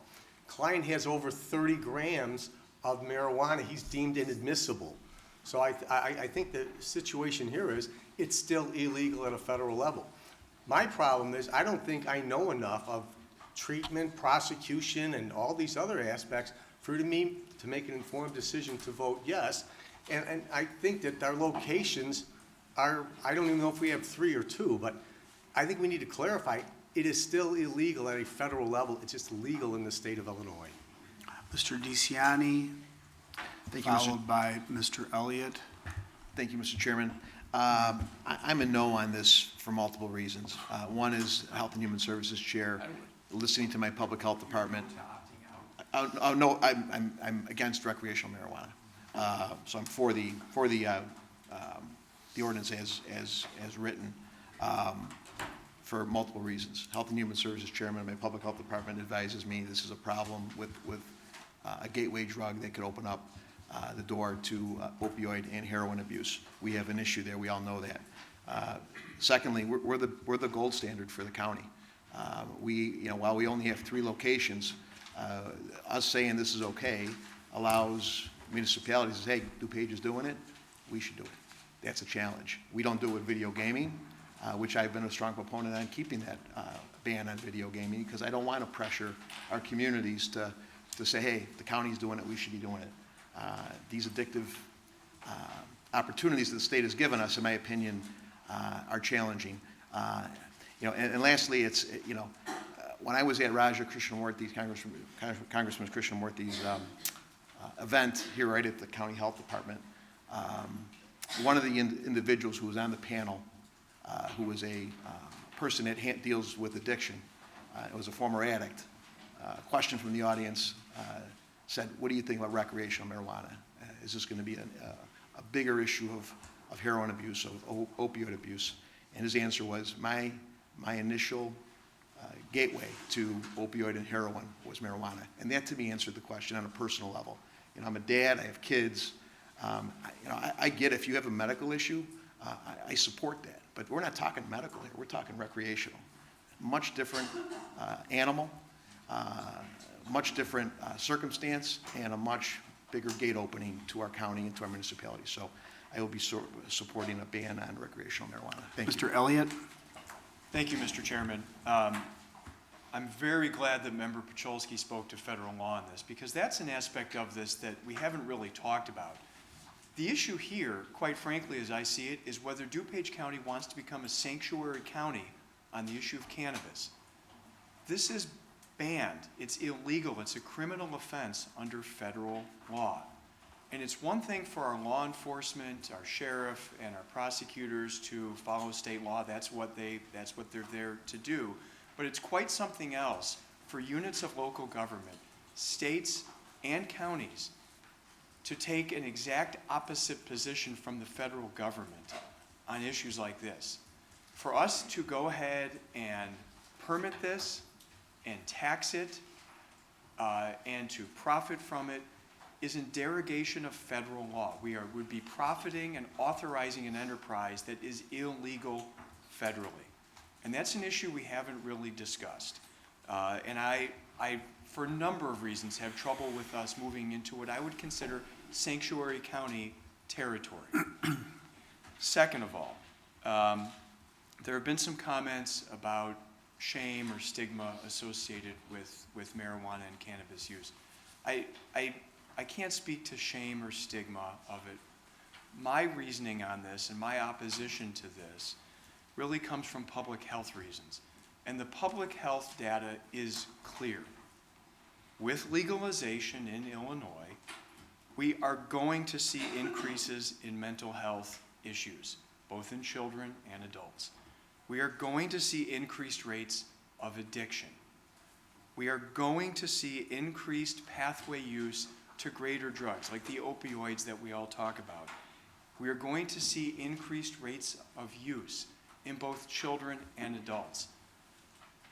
Client has over 30 grams of marijuana. He's deemed inadmissible. So I think the situation here is it's still illegal at a federal level. My problem is I don't think I know enough of treatment, prosecution, and all these other aspects for me to make an informed decision to vote yes. And I think that our locations are, I don't even know if we have 3 or 2, but I think we need to clarify it is still illegal at a federal level. It's just legal in the state of Illinois. Mr. DeCiani, Thank you, Mr. followed by Mr. Elliott. Thank you, Mr. Chairman. I'm a no on this for multiple reasons. One is Health and Human Services Chair, listening to my Public Health Department. No, I'm against recreational marijuana. So I'm for the ordinance as written, for multiple reasons. Health and Human Services Chairman of my Public Health Department advises me this is a problem with a gateway drug that could open up the door to opioid and heroin abuse. We have an issue there. We all know that. Secondly, we're the gold standard for the county. While we only have 3 locations, us saying this is okay allows municipalities to say, hey, DuPage is doing it, we should do it. That's a challenge. We don't do it with video gaming, which I've been a strong proponent on keeping that ban on video gaming, because I don't want to pressure our communities to say, hey, the county's doing it, we should be doing it. These addictive opportunities that the state has given us, in my opinion, are challenging. And lastly, it's, when I was at Raja Krishnamurthy's, Congressman Krishnamurthy's event here right at the County Health Department, one of the individuals who was on the panel, who was a person that deals with addiction, it was a former addict, a question from the audience said, what do you think about recreational marijuana? Is this going to be a bigger issue of heroin abuse, of opioid abuse? And his answer was, my initial gateway to opioid and heroin was marijuana. And that to me answered the question on a personal level. I'm a dad, I have kids. I get if you have a medical issue, I support that. But we're not talking medical here, we're talking recreational. Much different animal, much different circumstance, and a much bigger gate opening to our county and to our municipality. So I will be supporting a ban on recreational marijuana. Thank you. Mr. Elliott? Thank you, Mr. Chairman. I'm very glad that Member Pacholski spoke to federal law on this, because that's an aspect of this that we haven't really talked about. The issue here, quite frankly, as I see it, is whether DuPage County wants to become a sanctuary county on the issue of cannabis. This is banned. It's illegal. It's a criminal offense under federal law. And it's one thing for our law enforcement, our sheriff, and our prosecutors to follow state law. That's what they're there to do. But it's quite something else for units of local government, states and counties, to take an exact opposite position from the federal government on issues like this. For us to go ahead and permit this and tax it and to profit from it is in derogation of federal law. We would be profiting and authorizing an enterprise that is illegal federally. And that's an issue we haven't really discussed. And I, for a number of reasons, have trouble with us moving into what I would consider sanctuary county territory. Second of all, there have been some comments about shame or stigma associated with marijuana and cannabis use. I can't speak to shame or stigma of it. My reasoning on this and my opposition to this really comes from public health reasons. And the public health data is clear. With legalization in Illinois, we are going to see increases in mental health issues, both in children and adults. We are going to see increased rates of addiction. We are going to see increased pathway use to greater drugs, like the opioids that we all talk about. We are going to see increased rates of use in both children and adults.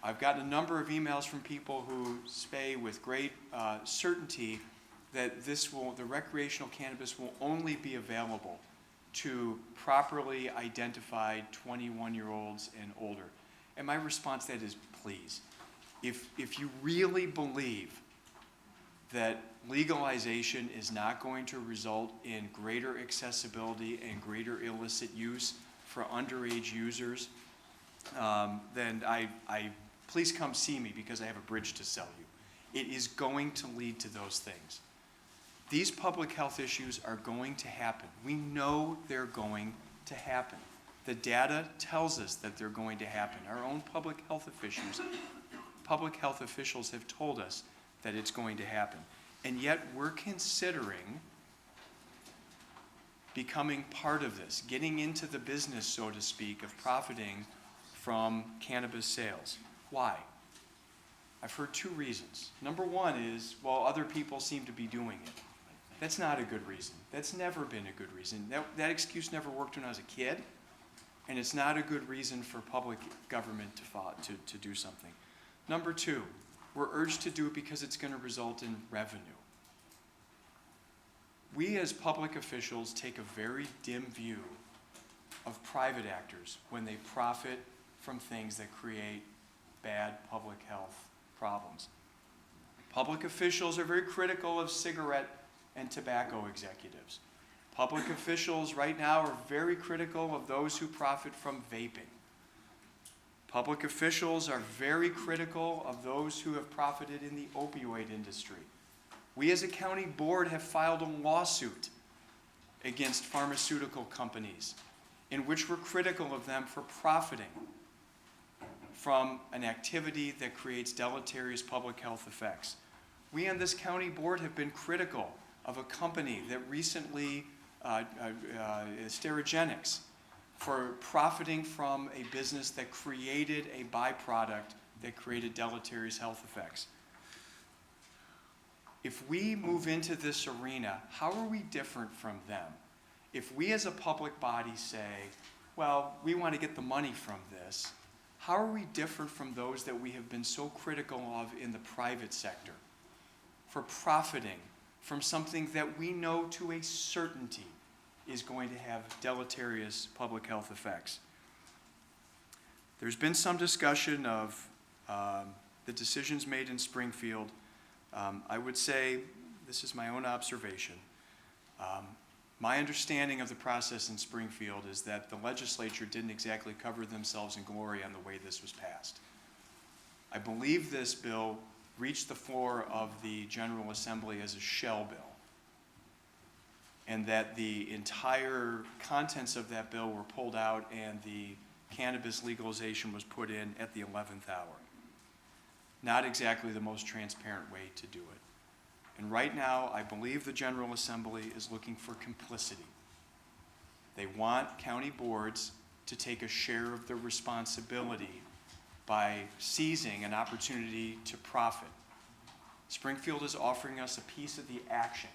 I've gotten a number of emails from people who say with great certainty that the recreational cannabis will only be available to properly identified 21-year-olds and older. And my response to that is, please, if you really believe that legalization is not going to result in greater accessibility and greater illicit use for underage users, then please come see me, because I have a bridge to sell you. It is going to lead to those things. These public health issues are going to happen. We know they're going to happen. The data tells us that they're going to happen. Our own public health officials have told us that it's going to happen. And yet we're considering becoming part of this, getting into the business, so to speak, of profiting from cannabis sales. Why? I've heard two reasons. Number one is, well, other people seem to be doing it. That's not a good reason. That's never been a good reason. That excuse never worked when I was a kid, and it's not a good reason for public government to do something. Number two, we're urged to do it because it's going to result in revenue. We as public officials take a very dim view of private actors when they profit from things that create bad public health problems. Public officials are very critical of cigarette and tobacco executives. Public officials right now are very critical of those who profit from vaping. Public officials are very critical of those who have profited in the opioid industry. We as a county board have filed a lawsuit against pharmaceutical companies in which we're critical of them for profiting from an activity that creates deleterious public health effects. We on this county board have been critical of a company that recently, Sterigenics, for profiting from a business that created a byproduct that created deleterious health effects. If we move into this arena, how are we different from them? If we as a public body say, well, we want to get the money from this, how are we different from those that we have been so critical of in the private sector for profiting from something that we know to a certainty is going to have deleterious public health effects? There's been some discussion of the decisions made in Springfield. I would say, this is my own observation, my understanding of the process in Springfield is that the legislature didn't exactly cover themselves in glory on the way this was passed. I believe this bill reached the floor of the General Assembly as a shell bill, and that the entire contents of that bill were pulled out and the cannabis legalization was put in at the 11th hour. Not exactly the most transparent way to do it. And right now, I believe the General Assembly is looking for complicity. They want county boards to take a share of the responsibility by seizing an opportunity to profit. Springfield is offering us a piece of the action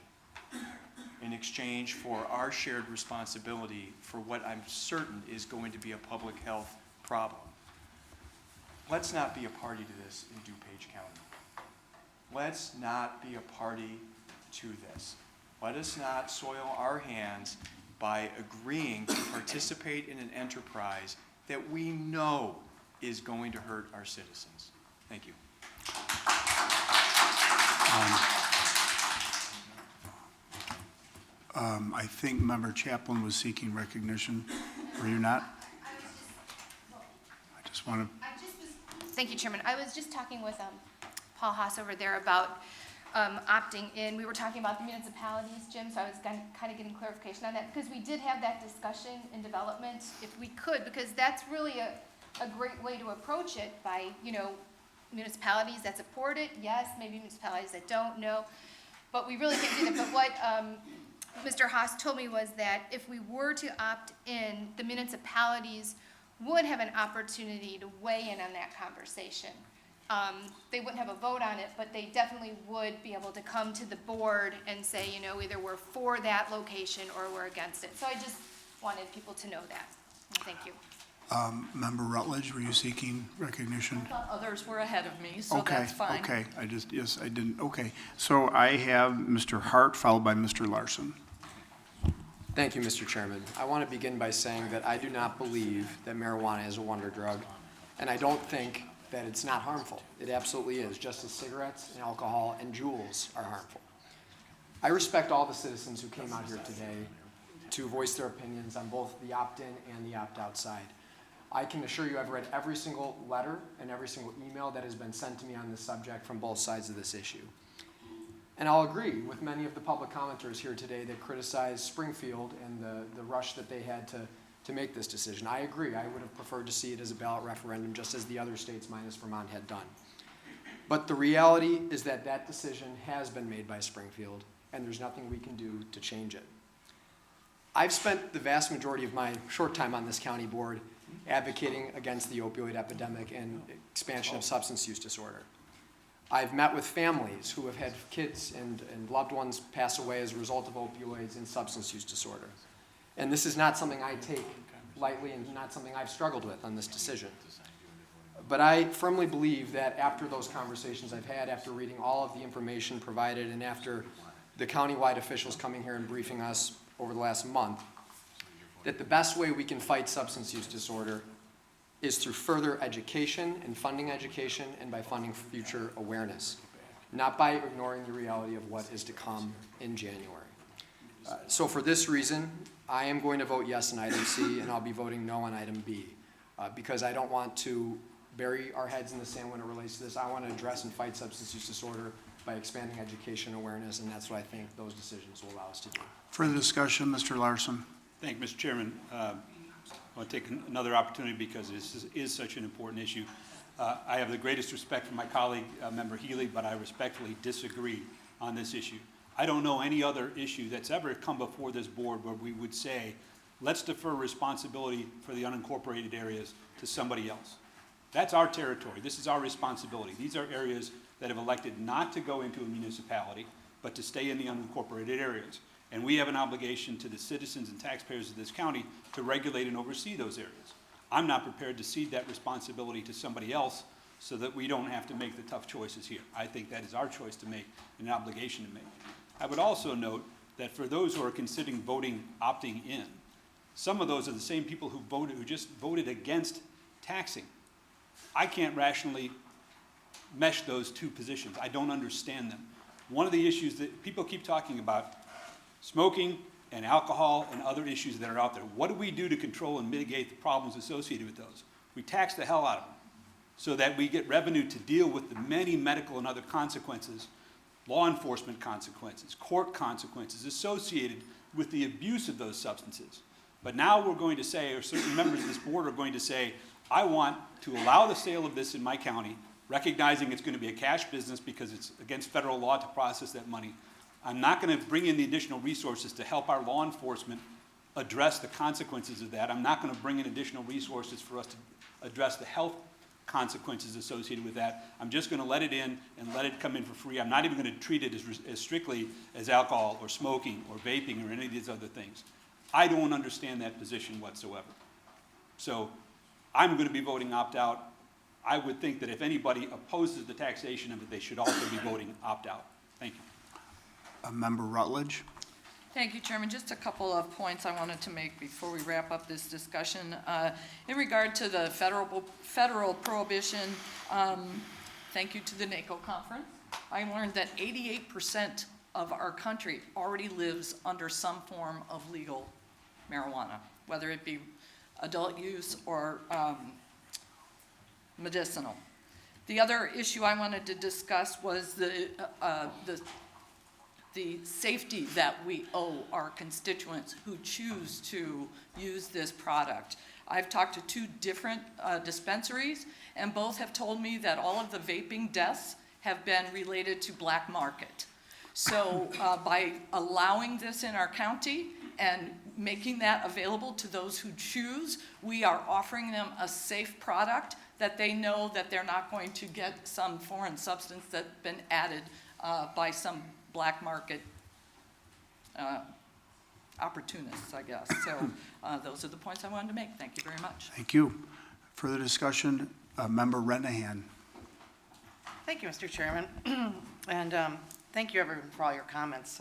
in exchange for our shared responsibility for what I'm certain is going to be a public health problem. Let's not be a party to this in DuPage County. Let's not be a party to this. Let us not soil our hands by agreeing to participate in an enterprise that we know is going to hurt our citizens. Thank you. I think Member Chaplin was seeking recognition. Were you not? I just want to. Thank you, Chairman. I was just talking with Paul Haas over there about opting in. We were talking about the municipalities, Jim, so I was kind of getting clarification on that, because we did have that discussion in development, if we could, because that's really a great way to approach it by, municipalities that support it, yes, maybe municipalities that don't, no, but we really can't do that. But what Mr. Haas told me was that if we were to opt in, the municipalities would have an opportunity to weigh in on that conversation. They wouldn't have a vote on it, but they definitely would be able to come to the board and say, either we're for that location or we're against it. So I just wanted people to know that. Thank you. Member Rutledge, were you seeking recognition? I thought others were ahead of me, so Okay, that's fine. okay. I didn't. Okay. So I have Mr. Hart followed by Mr. Larson. Thank you, Mr. Chairman. I want to begin by saying that I do not believe that marijuana is a wonder drug, and I don't think that it's not harmful. It absolutely is, just as cigarettes and alcohol and jewels are harmful. I respect all the citizens who came out here today to voice their opinions on both the opt-in and the opt-out side. I can assure you I've read every single letter and every single email that has been sent to me on this subject from both sides of this issue. And I'll agree with many of the public commenters here today that criticize Springfield and the rush that they had to make this decision. I agree. I would have preferred to see it as a ballot referendum, just as the other states minus Vermont had done. But the reality is that that decision has been made by Springfield, and there's nothing we can do to change it. I've spent the vast majority of my short time on this county board advocating against the opioid epidemic and expansion of substance use disorder. I've met with families who have had kids and loved ones pass away as a result of opioids and substance use disorder. And this is not something I take lightly and not something I've struggled with on this decision. But I firmly believe that after those conversations I've had, after reading all of the information provided, and after the countywide officials coming here and briefing us over the last month, that the best way we can fight substance use disorder is through further education and funding education and by funding future awareness, not by ignoring the reality of what is to come in January. So for this reason, I am going to vote yes on item C, and I'll be voting no on item B, because I don't want to bury our heads in the sand when it relates to this. I want to address and fight substance use disorder by expanding education awareness, and that's what I think those decisions will allow us to do. Further discussion, Mr. Larson. Thank you, Mr. Chairman. I want to take another opportunity because this is such an important issue. I have the greatest respect for my colleague, Member Healy, but I respectfully disagree on this issue. I don't know any other issue that's ever come before this board where we would say, let's defer responsibility for the unincorporated areas to somebody else. That's our territory. This is our responsibility. These are areas that have elected not to go into a municipality, but to stay in the unincorporated areas. And we have an obligation to the citizens and taxpayers of this county to regulate and oversee those areas. I'm not prepared to cede that responsibility to somebody else so that we don't have to make the tough choices here. I think that is our choice to make and an obligation to make. I would also note that for those who are considering opting in, some of those are the same people who just voted against taxing. I can't rationally mesh those two positions. I don't understand them. One of the issues that people keep talking about, smoking and alcohol and other issues that are out there. What do we do to control and mitigate the problems associated with those? We tax the hell out of them so that we get revenue to deal with the many medical and other consequences, law enforcement consequences, court consequences associated with the abuse of those substances. But now we're going to say, or certain members of this board are going to say, I want to allow the sale of this in my county, recognizing it's going to be a cash business because it's against federal law to process that money. I'm not going to bring in the additional resources to help our law enforcement address the consequences of that. I'm not going to bring in additional resources for us to address the health consequences associated with that. I'm just going to let it in and let it come in for free. I'm not even going to treat it as strictly as alcohol or smoking or vaping or any of these other things. I don't understand that position whatsoever. So I'm going to be voting opt-out. I would think that if anybody opposes the taxation of it, they should also be voting opt-out. Thank you. Member Rutledge. Thank you, Chairman. Just a couple of points I wanted to make before we wrap up this discussion. In regard to the federal prohibition, thank you to the NACO conference. I learned that 88% of our country already lives under some form of legal marijuana, whether it be adult use or medicinal. The other issue I wanted to discuss was the safety that we owe our constituents who choose to use this product. I've talked to two different dispensaries, and both have told me that all of the vaping deaths have been related to black market. So by allowing this in our county and making that available to those who choose, we are offering them a safe product that they know that they're not going to get some foreign substance that's been added by some black market opportunists, I guess. So those are the points I wanted to make. Thank you very much. Thank you. Further discussion, Member Renahan. Thank you, Mr. Chairman. And thank you, everyone, for all your comments.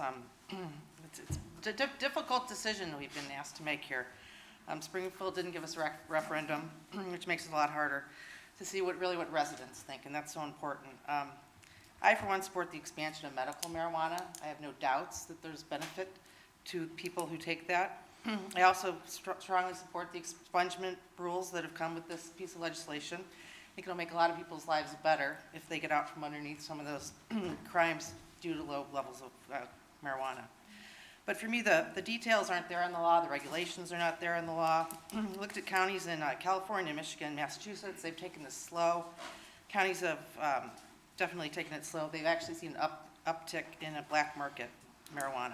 It's a difficult decision we've been asked to make here. Springfield didn't give us a referendum, which makes it a lot harder to see what residents think, and that's so important. I, for one, support the expansion of medical marijuana. I have no doubts that there's benefit to people who take that. I also strongly support the expungement rules that have come with this piece of legislation. I think it'll make a lot of people's lives better if they get out from underneath some of those crimes due to low levels of marijuana. But for me, the details aren't there in the law, the regulations are not there in the law. We looked at counties in California, Michigan, Massachusetts, they've taken this slow. Counties have definitely taken it slow. They've actually seen an uptick in a black market marijuana.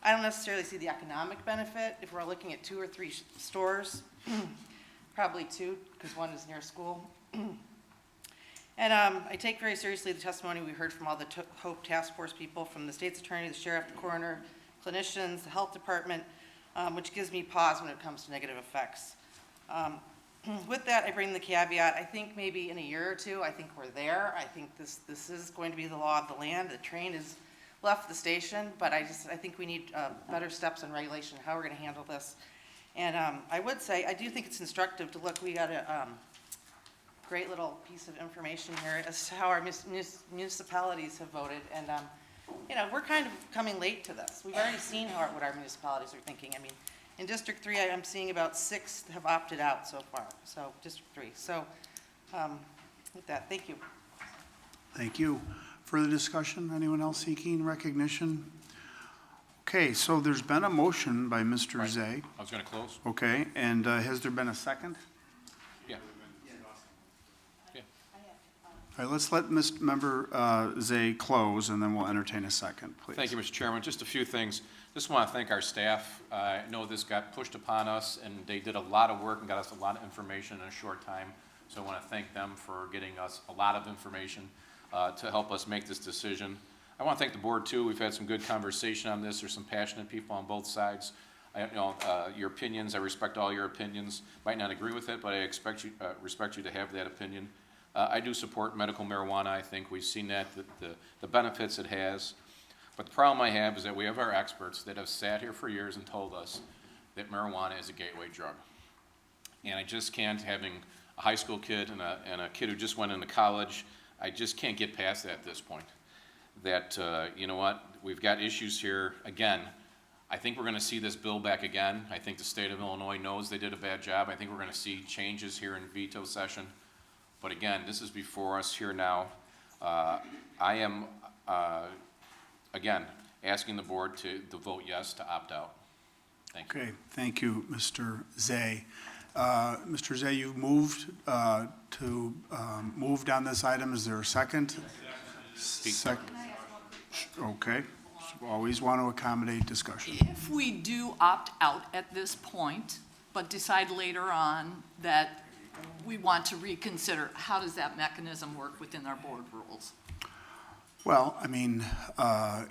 I don't necessarily see the economic benefit if we're looking at 2 or 3 stores, probably 2, because one is near school. And I take very seriously the testimony we heard from all the HOPE task force people, from the state's attorney, the sheriff, the coroner, clinicians, the health department, which gives me pause when it comes to negative effects. With that, I bring the caveat, I think maybe in a year or 2, I think we're there. I think this is going to be the law of the land. The train has left the station, but I think we need better steps in regulation, how we're gonna handle this. And I would say, I do think it's instructive to look, we got a great little piece of information here as to how our municipalities have voted. And, you know, we're kind of coming late to this. We've already seen what our municipalities are thinking. I mean, in District 3, I'm seeing about 6 have opted out so far, so District 3. So with that, thank you. Thank you. Further discussion? Anyone else seeking recognition? Okay, so there's been a motion by Mr. Right. Zay. I was going to close. Okay, and has there been a second? Yeah. All right, let's let Member Zay close, and then we'll entertain a second, please. Thank you, Mr. Chairman. Just a few things. Just want to thank our staff. I know this got pushed upon us, and they did a lot of work and got us a lot of information in a short time. So I want to thank them for getting us a lot of information to help us make this decision. I want to thank the board, too. We've had some good conversation on this. There's some passionate people on both sides. Your opinions, I respect all your opinions. Might not agree with it, but I respect you to have that opinion. I do support medical marijuana. I think we've seen that, the benefits it has. But the problem I have is that we have our experts that have sat here for years and told us that marijuana is a gateway drug. And I just can't, having a high school kid and a kid who just went into college, I just can't get past that at this point. That, you know what, we've got issues here. Again, I think we're going to see this bill back again. I think the state of Illinois knows they did a bad job. I think we're going to see changes here in veto session. But again, this is before us here now. I am, again, asking the board to vote yes to opt out. Thank you. Okay, thank you, Mr. Zay. Mr. Zay, you've moved moved on this item. Is there a second? Okay. Always want to accommodate discussion. If we do opt out at this point, but decide later on that we want to reconsider, how does that mechanism work within our board rules? Well, I mean,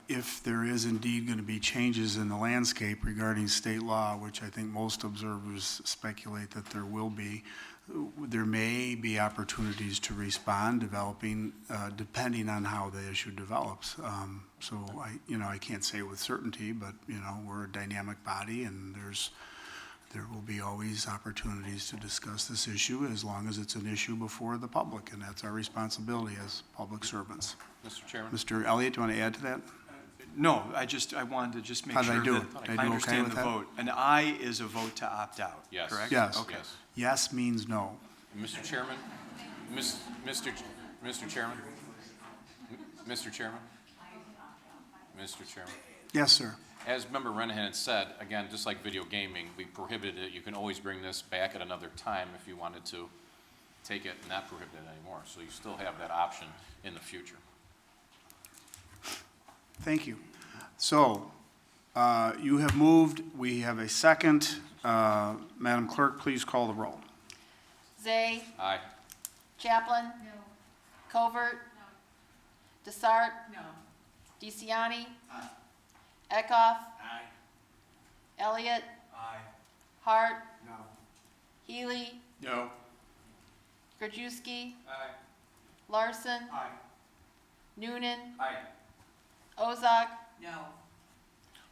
if there is indeed going to be changes in the landscape regarding state law, which I think most observers speculate that there will be, there may be opportunities to respond, depending on how the issue develops. So I can't say with certainty, but we're a dynamic body, and there will be always opportunities to discuss this issue as long as it's an issue before the public, and that's our responsibility as public servants. Mr. Chairman? Mr. Elliott, do you want to add to that? No, I wanted to just make sure that I understand the vote. An aye is a vote to opt out, Yes. correct? Yes. Okay. Yes means no. Mr. Chairman? Mr. Chairman? Mr. Chairman? Mr. Chairman? Yes, sir. As Member Renahan said, again, just like video gaming, we prohibited it. You can always bring this back at another time if you wanted to take it and not prohibit it anymore. So you still have that option in the future. Thank you. So you have moved. We have a second. Madam Clerk, please call the roll. Zay. Aye. Chaplin. No. Covert. No. Desart. No. DeCiani. Aye. Eckhoff. Aye. Elliott. Aye. Hart. No. Healy. No. Krajewski. Aye. Larson. Aye. Noonan. Aye. Ozak. No.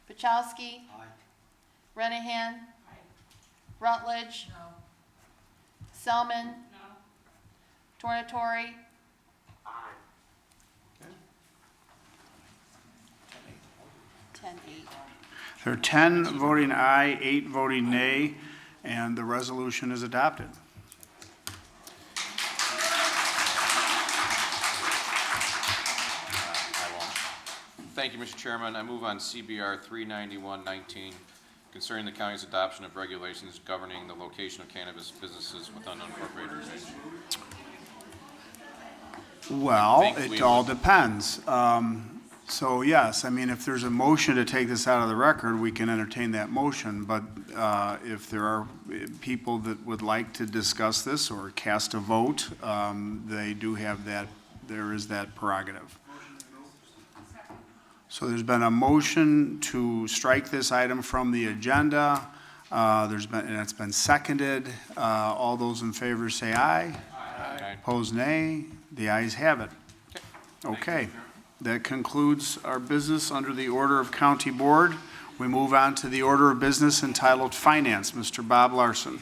Pachowski. Aye. Renahan. Rutledge. No. Selman. No. Tornatori. Aye. 10-8. There are 10 voting aye, 8 voting nay, and the resolution is adopted. Thank you, Mr. Chairman. I move on CBR 39119 concerning the county's adoption of regulations governing the location of cannabis businesses within unincorporated regions. Well, it all depends. So yes, I mean, if there's a motion to take this out of the record, we can entertain that motion. But if there are people that would like to discuss this or cast a vote, they do have that, there is that prerogative. So there's been a motion to strike this item from the agenda. And it's been seconded. All those in favor say aye. Aye. Opposed, nay. The ayes have it. Okay. That concludes our business under the order of County Board. We move on to the order of business entitled Finance. Mr. Bob Larson.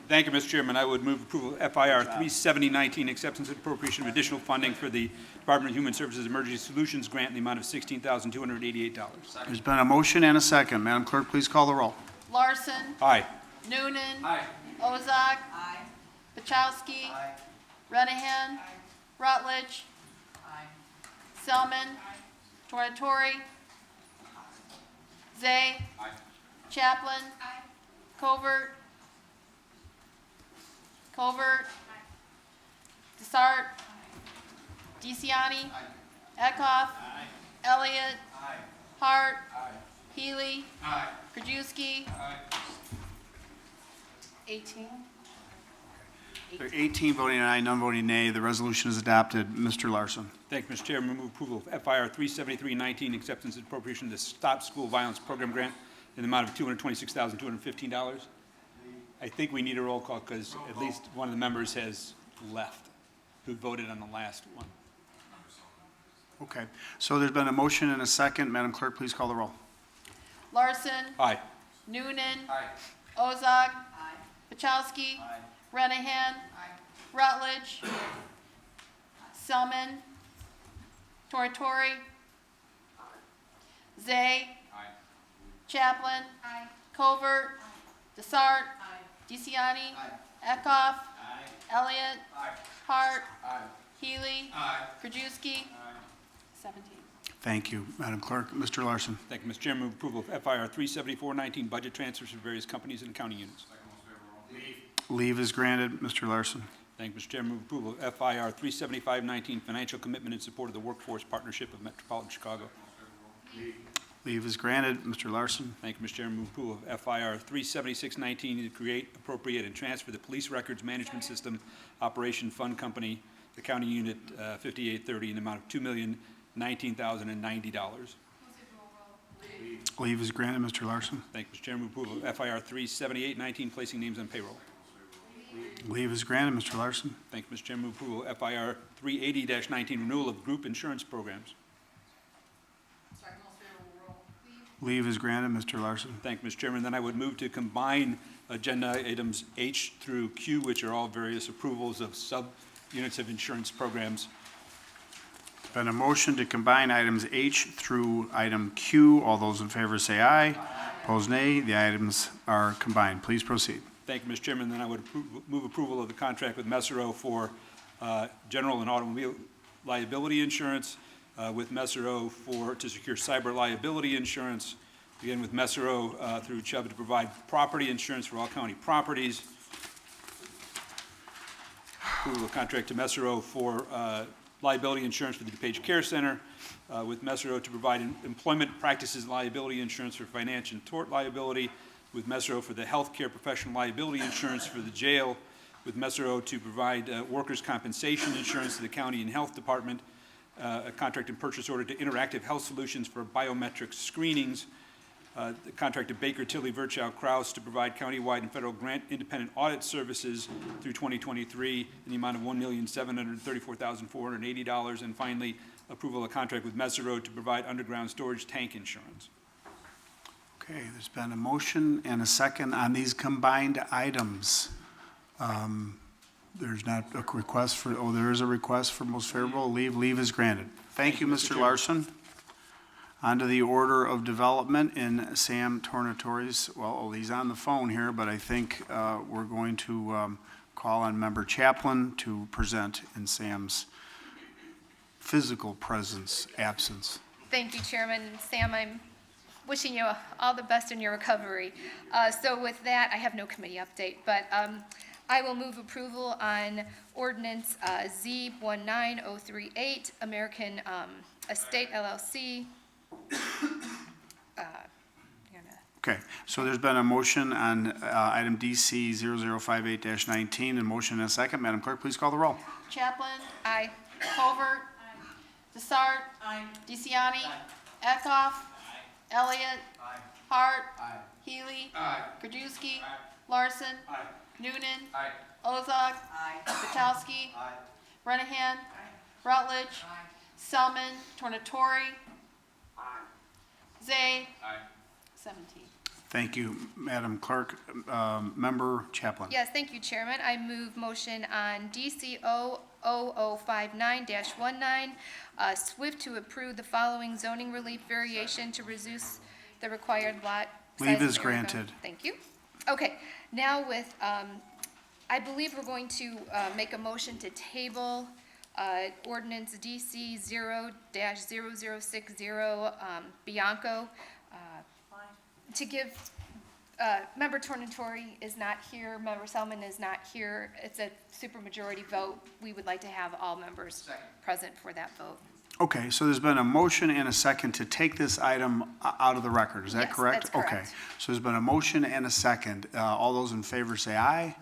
Thank you, Mr. Chairman. I would move approval of FIR 37019, acceptance and appropriation of additional funding for the Department of Human Services Emergency Solutions Grant in the amount of $16,288. There's been a motion and a second. Madam Clerk, please call the roll. Larson. Aye. Noonan. Ozog. Bachowski. Renahan. Rutledge. Selman. Tornatori. Zay. Chaplin. Covert. Desart. DeCiani. Eckhoff. Elliott. Hart. Healy. Krajewski. 18. There are 18 voting aye, none voting nay. The resolution is adopted. Mr. Larson. Thank you, Mr. Chairman. Move approval of FIR 37319, acceptance and appropriation of the Stop School Violence Program Grant in the amount of $226,215. I think we need a roll call because at least one of the members has left who voted on the last one. Okay. So there's been a motion and a second. Madam Clerk, please call the roll. Larson. Aye. Noonan. Ozog. Bachowski. Renahan. Rutledge. Selman. Tornatori. Zay. Chaplin. Covert. Desart. DeCiani. Eckhoff. Elliott. Hart. Healy. Krajewski. 17. Thank you, Madam Clerk. Mr. Larson. Thank you, Mr. Chairman. Move approval of FIR 37419, budget transfers for various companies and accounting units. Leave is granted. Mr. Larson. Thank you, Mr. Chairman. Move approval of FIR 37519, financial commitment in support of the Workforce Partnership of Metropolitan Chicago. Leave is granted. Mr. Larson. Thank you, Mr. Chairman. Move approval of FIR 37619 to create, appropriate, and transfer the Police Records Management System Operation Fund Company, the County Unit 5830, in the amount of $2,019,090. Leave is granted. Mr. Larson. Thank you, Mr. Chairman. Move approval of FIR 37819, placing names on payroll. Leave is granted. Mr. Larson. Thank you, Mr. Chairman. Move approval of FIR 380-19, renewal of group insurance programs. Leave is granted. Mr. Larson. Thank you, Mr. Chairman. Then I would move to combine agenda items H through Q, which are all various approvals of sub-units of insurance programs. Been a motion to combine items H through item Q. All those in favor say aye. Opposed, nay. The items are combined. Please proceed. Thank you, Mr. Chairman. Then I would move approval of the contract with Messero for general and automobile liability insurance, with Messero to secure cyber liability insurance, again with Messero through Chubb to provide property insurance for all county properties. Approval of contract to Messero for liability insurance for the DuPage Care Center, with Messero to provide employment practices liability insurance for financial and tort liability, with Messero for the healthcare professional liability insurance for the jail, with Messero to provide workers' compensation insurance to the county and health department, a contract and purchase order to Interactive Health Solutions for biometric screenings, the contract to Baker Tilly Virchow Kraus to provide countywide and federal grant independent audit services through 2023 in the amount of $1,734,480, and finally, approval of contract with Messero to provide underground storage tank insurance. Okay, there's been a motion and a second on these combined items. There's not a request for, there is a request for most favorable. Leave is granted. Thank you, Mr. Larson. On to the order of development in Sam Tornatori's, well, he's on the phone here, but I think we're going to call on Member Chaplin to present in Sam's physical presence absence. Thank you, Chairman. Sam, I'm wishing you all the best in your recovery. So with that, I have no committee update, but I will move approval on ordinance Z19038, American Estate LLC. Okay, so there's been a motion on item DC 0058-19, and motion and a second. Madam Clerk, please call the roll. Chaplin. Aye. Covert. Desart. DeCiani. Eckhoff. Elliott. Hart. Healy. Krajewski. Larson. Noonan. Ozog. Kachowski. Renahan. Rutledge. Selman. Tornatori. Zay. 17. Thank you, Madam Clerk. Member Chaplin. Yes, thank you, Chairman. I move motion on DC 0059-19, SWIFT to approve the following zoning relief variation to reduce the required lot size. Leave is area. granted. Thank you. Okay, now with, I believe we're going to make a motion to table ordinance DC 0-0060, Bianco, to give, Member Tornatori is not here, Member Selman is not here. It's a supermajority vote. We would like to have all members present for that vote. Okay, so there's been a motion and a second to take this item out of the record. Is that Yes, correct? that's correct. Okay, so there's been a motion and a second. All those in favor say aye.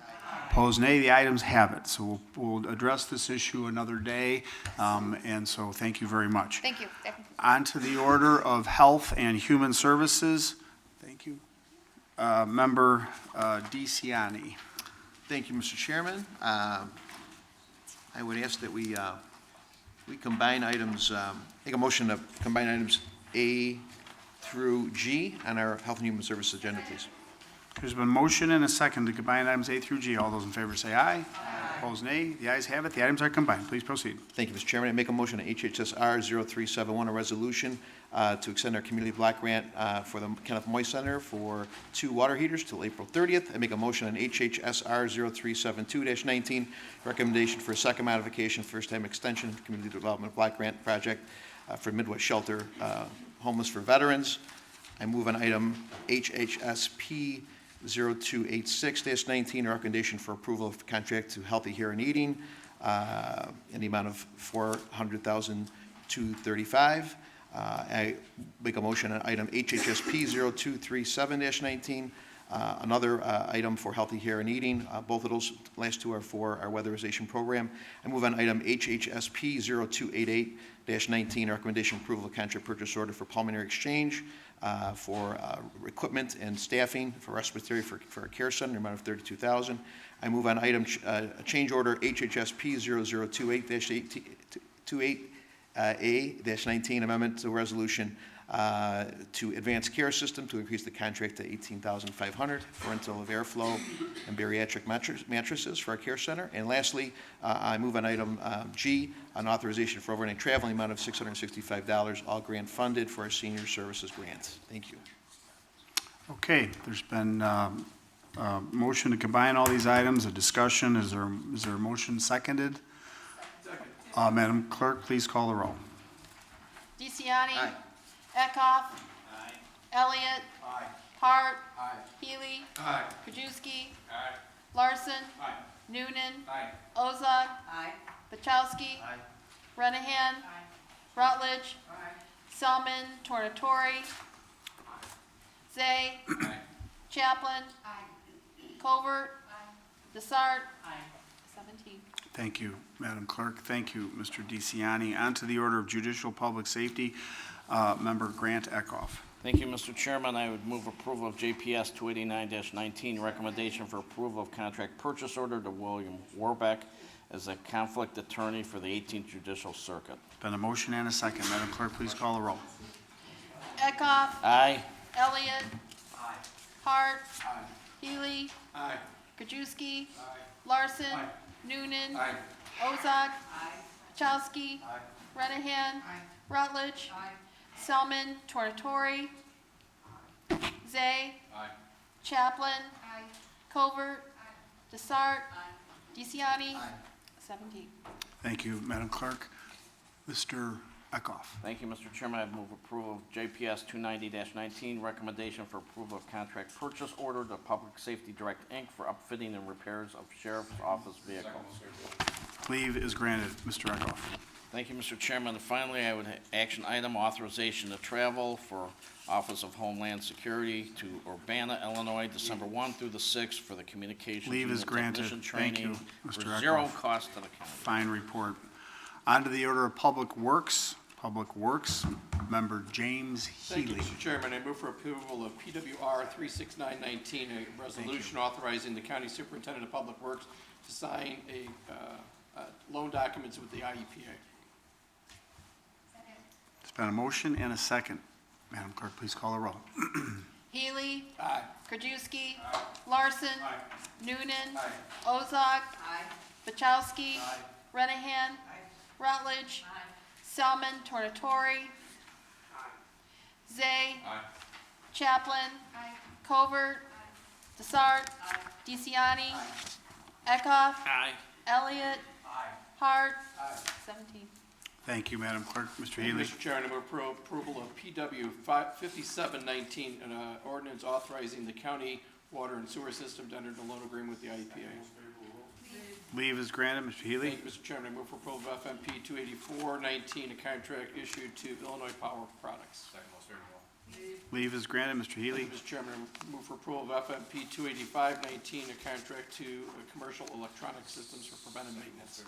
Opposed, nay. The items have it. So we'll address this issue another day, and so thank you very much. Thank you. On to the order of Health and Human Services. Thank you. Member DeCiani. Thank you, Mr. Chairman. I would ask that we combine items, make a motion to combine items A through G on our Health and Human Services agenda, please. There's been motion and a second to combine items A through G. All those in favor say aye. Opposed, nay. The ayes have it. The items are combined. Please proceed. Thank you, Mr. Chairman. I make a motion to HHSR 0371, a resolution to extend our community block grant for the Kenneth Moy Center for 2 water heaters till April 30th. I make a motion on HHSR 0372-19, recommendation for a second modification, first-time extension, community development block grant project for Midwest Shelter, homeless for veterans. I move on item HHSP 0286-19, a recommendation for approval of contract to Healthy Hair and Eating in the amount of $400,235. I make a motion on item HHSP 0237-19, another item for Healthy Hair and Eating. Both of those last two are for our weatherization program. I move on item HHSP 0288-19, recommendation approval of contract purchase order for pulmonary exchange for equipment and staffing for respiratory for a care center, in the amount of $32,000. I move on item change order HHSP 0028-28A-19, amendment to resolution to Advanced Care System to increase the contract to $18,500 for rental of airflow and bariatric mattresses for our care center. And lastly, I move on item G, an authorization for overnight travel in the amount of $665, all grant funded for our senior services grants. Thank you. Okay, there's been motion to combine all these items, a discussion. Is there a motion seconded? Madam Clerk, please call the roll. DeCiani. Eckhoff. Elliott. Hart. Healy. Krajewski. Larson. Noonan. Ozog. Bachowski. Renahan. Rutledge. Selman. Tornatori. Zay. Chaplin. Covert. Desart. 17. Thank you, Madam Clerk. Thank you, Mr. DeCiani. On to the order of Judicial Public Safety, Member Grant Eckhoff. Thank you, Mr. Chairman. I would move approval of JPS 289-19, recommendation for approval of contract purchase order to William Warbeck as a conflict attorney for the 18th Judicial Circuit. Been a motion and a second. Madam Clerk, please call the roll. Eckhoff. Aye. Elliott. Hart. Healy. Krajewski. Larson. Noonan. Ozog. Bachowski. Renahan. Rutledge. Selman. Tornatori. Zay. Chaplin. Covert. Desart. DeCiani. 17. Thank you, Madam Clerk. Mr. Eckhoff. Thank you, Mr. Chairman. I move approval of JPS 290-19, recommendation for approval of contract purchase order to Public Safety Direct, Inc. for upfitting and repairs of Sheriff's Office vehicle. Leave is granted. Mr. Eckhoff. Thank you, Mr. Chairman. And finally, I would, action item, authorization to travel for Office of Homeland Security to Urbana, Illinois, December 1 through the 6th for the communications Leave is unit granted. technician Thank you, training Mr. for Eckhoff. zero cost to the county. Fine report. On to the order of Public Works. Member James Thank you, Healy. Mr. Chairman. I move for approval of PWR 36919, a resolution authorizing the county superintendent of public works to sign a loan documents with the IEPA. There's been a motion and a second. Madam Clerk, please call the roll. Healy. Aye. Krajewski. Larson. Noonan. Ozog. Bachowski. Renahan. Rutledge. Selman. Tornatori. Zay. Chaplin. Covert. Desart. DeCiani. Eckhoff. Elliott. Hart. 17. Thank you, Madam Clerk. Mr. Healy. Mr. Chairman, I move approval of PW 5719, an ordinance authorizing the county water and sewer system to enter into loan agreement with the IEPA. Leave is granted. Mr. Healy. Thank you, Mr. Chairman. I move for approval of FMP 28419, a contract issued to Illinois Power Products. Leave is granted. Mr. Healy. Thank you, Mr. Chairman. I move for approval of FMP 28519, a contract to commercial electronic systems for preventive maintenance.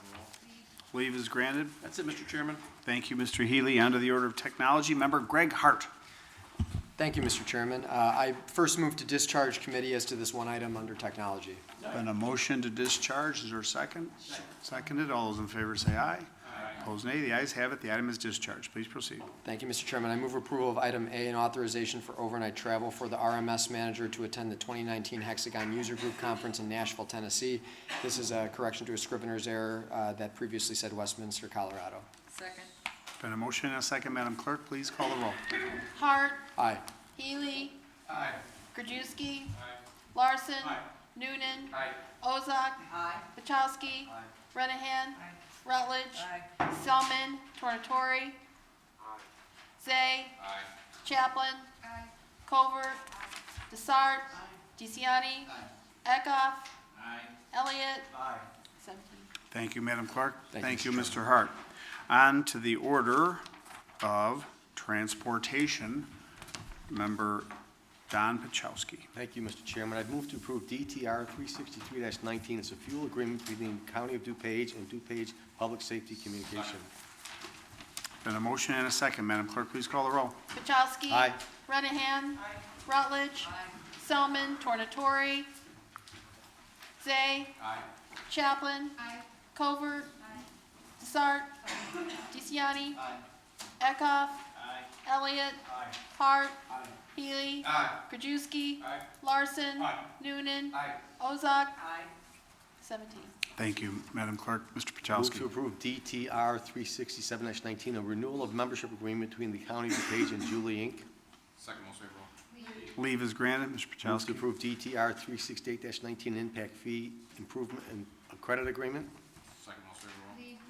Leave is granted. That's it, Mr. Chairman. Thank you, Mr. Healy. On to the order of technology. Member Greg Hart. Thank you, Mr. Chairman. I first move to discharge committee as to this one item under technology. Been a motion to discharge. Is there a second? Seconded. All those in favor say aye. Opposed, nay. The ayes have it. The item is discharged. Please proceed. Thank you, Mr. Chairman. I move approval of item A, an authorization for overnight travel for the RMS manager to attend the 2019 Hexagon User Group Conference in Nashville, Tennessee. This is a correction to a scrivener's error that previously said Westminster, Colorado. Second. Been a motion and a second. Madam Clerk, please call the roll. Hart. Aye. Healy. Aye. Krajewski. Larson. Noonan. Ozog. Bachowski. Renahan. Rutledge. Selman. Tornatori. Zay. Chaplin. Covert. Desart. DeCiani. Eckhoff. Elliott. 17. Thank you, Madam Clerk. Thank you, Mr. Hart. On to the order of transportation. Member Don Pachowski. Thank you, Mr. Chairman. I'd move to approve DTR 363-19. It's a fuel agreement between the County of DuPage and DuPage Public Safety Communication. Been a motion and a second. Madam Clerk, please call the roll. Bachowski. Aye. Renahan. Rutledge. Selman. Tornatori. Zay. Chaplin. Covert. Desart. DeCiani. Eckhoff. Elliott. Hart. Healy. Krajewski. Larson. Noonan. Ozog. 17. Thank you, Madam Clerk. Mr. Move Pachowski. to approve DTR 367-19, a renewal of membership agreement between the County of DuPage and Julie, Inc. Second most favorable. Leave is granted. Mr. Move to Pachowski. approve DTR 368-19, impact fee improvement and credit agreement. Second most favorable.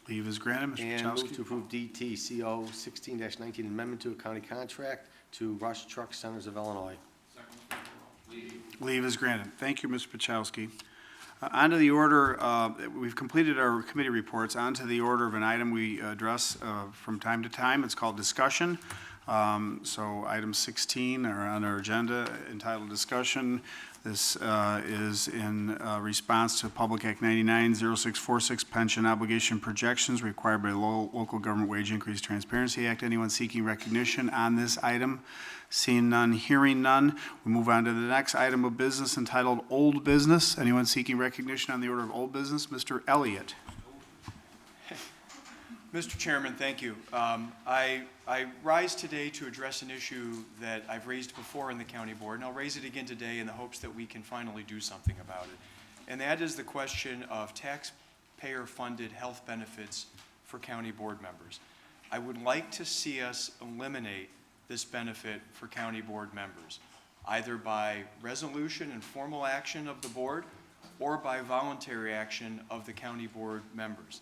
Leave is granted. Mr. And move to Pachowski. approve DTCO 16-19, amendment to a county contract to Rush Truck Centers of Illinois. Second most favorable. Leave is granted. Thank you, Mr. Pachowski. On to the order, we've completed our committee reports. On to the order of an item we address from time to time. It's called discussion. So item 16 are on our agenda entitled discussion. This is in response to Public Act 99-0646 pension obligation projections required by the Local Government Wage Increase Transparency Act. Anyone seeking recognition on this item? Seeing none, hearing none. We move on to the next item of business entitled Old Business. Anyone seeking recognition on the order of Old Business? Mr. Elliott. Mr. Chairman, thank you. I rise today to address an issue that I've raised before in the county board, and I'll raise it again today in the hopes that we can finally do something about it. And that is the question of taxpayer-funded health benefits for county board members. I would like to see us eliminate this benefit for county board members, either by resolution and formal action of the board or by voluntary action of the county board members.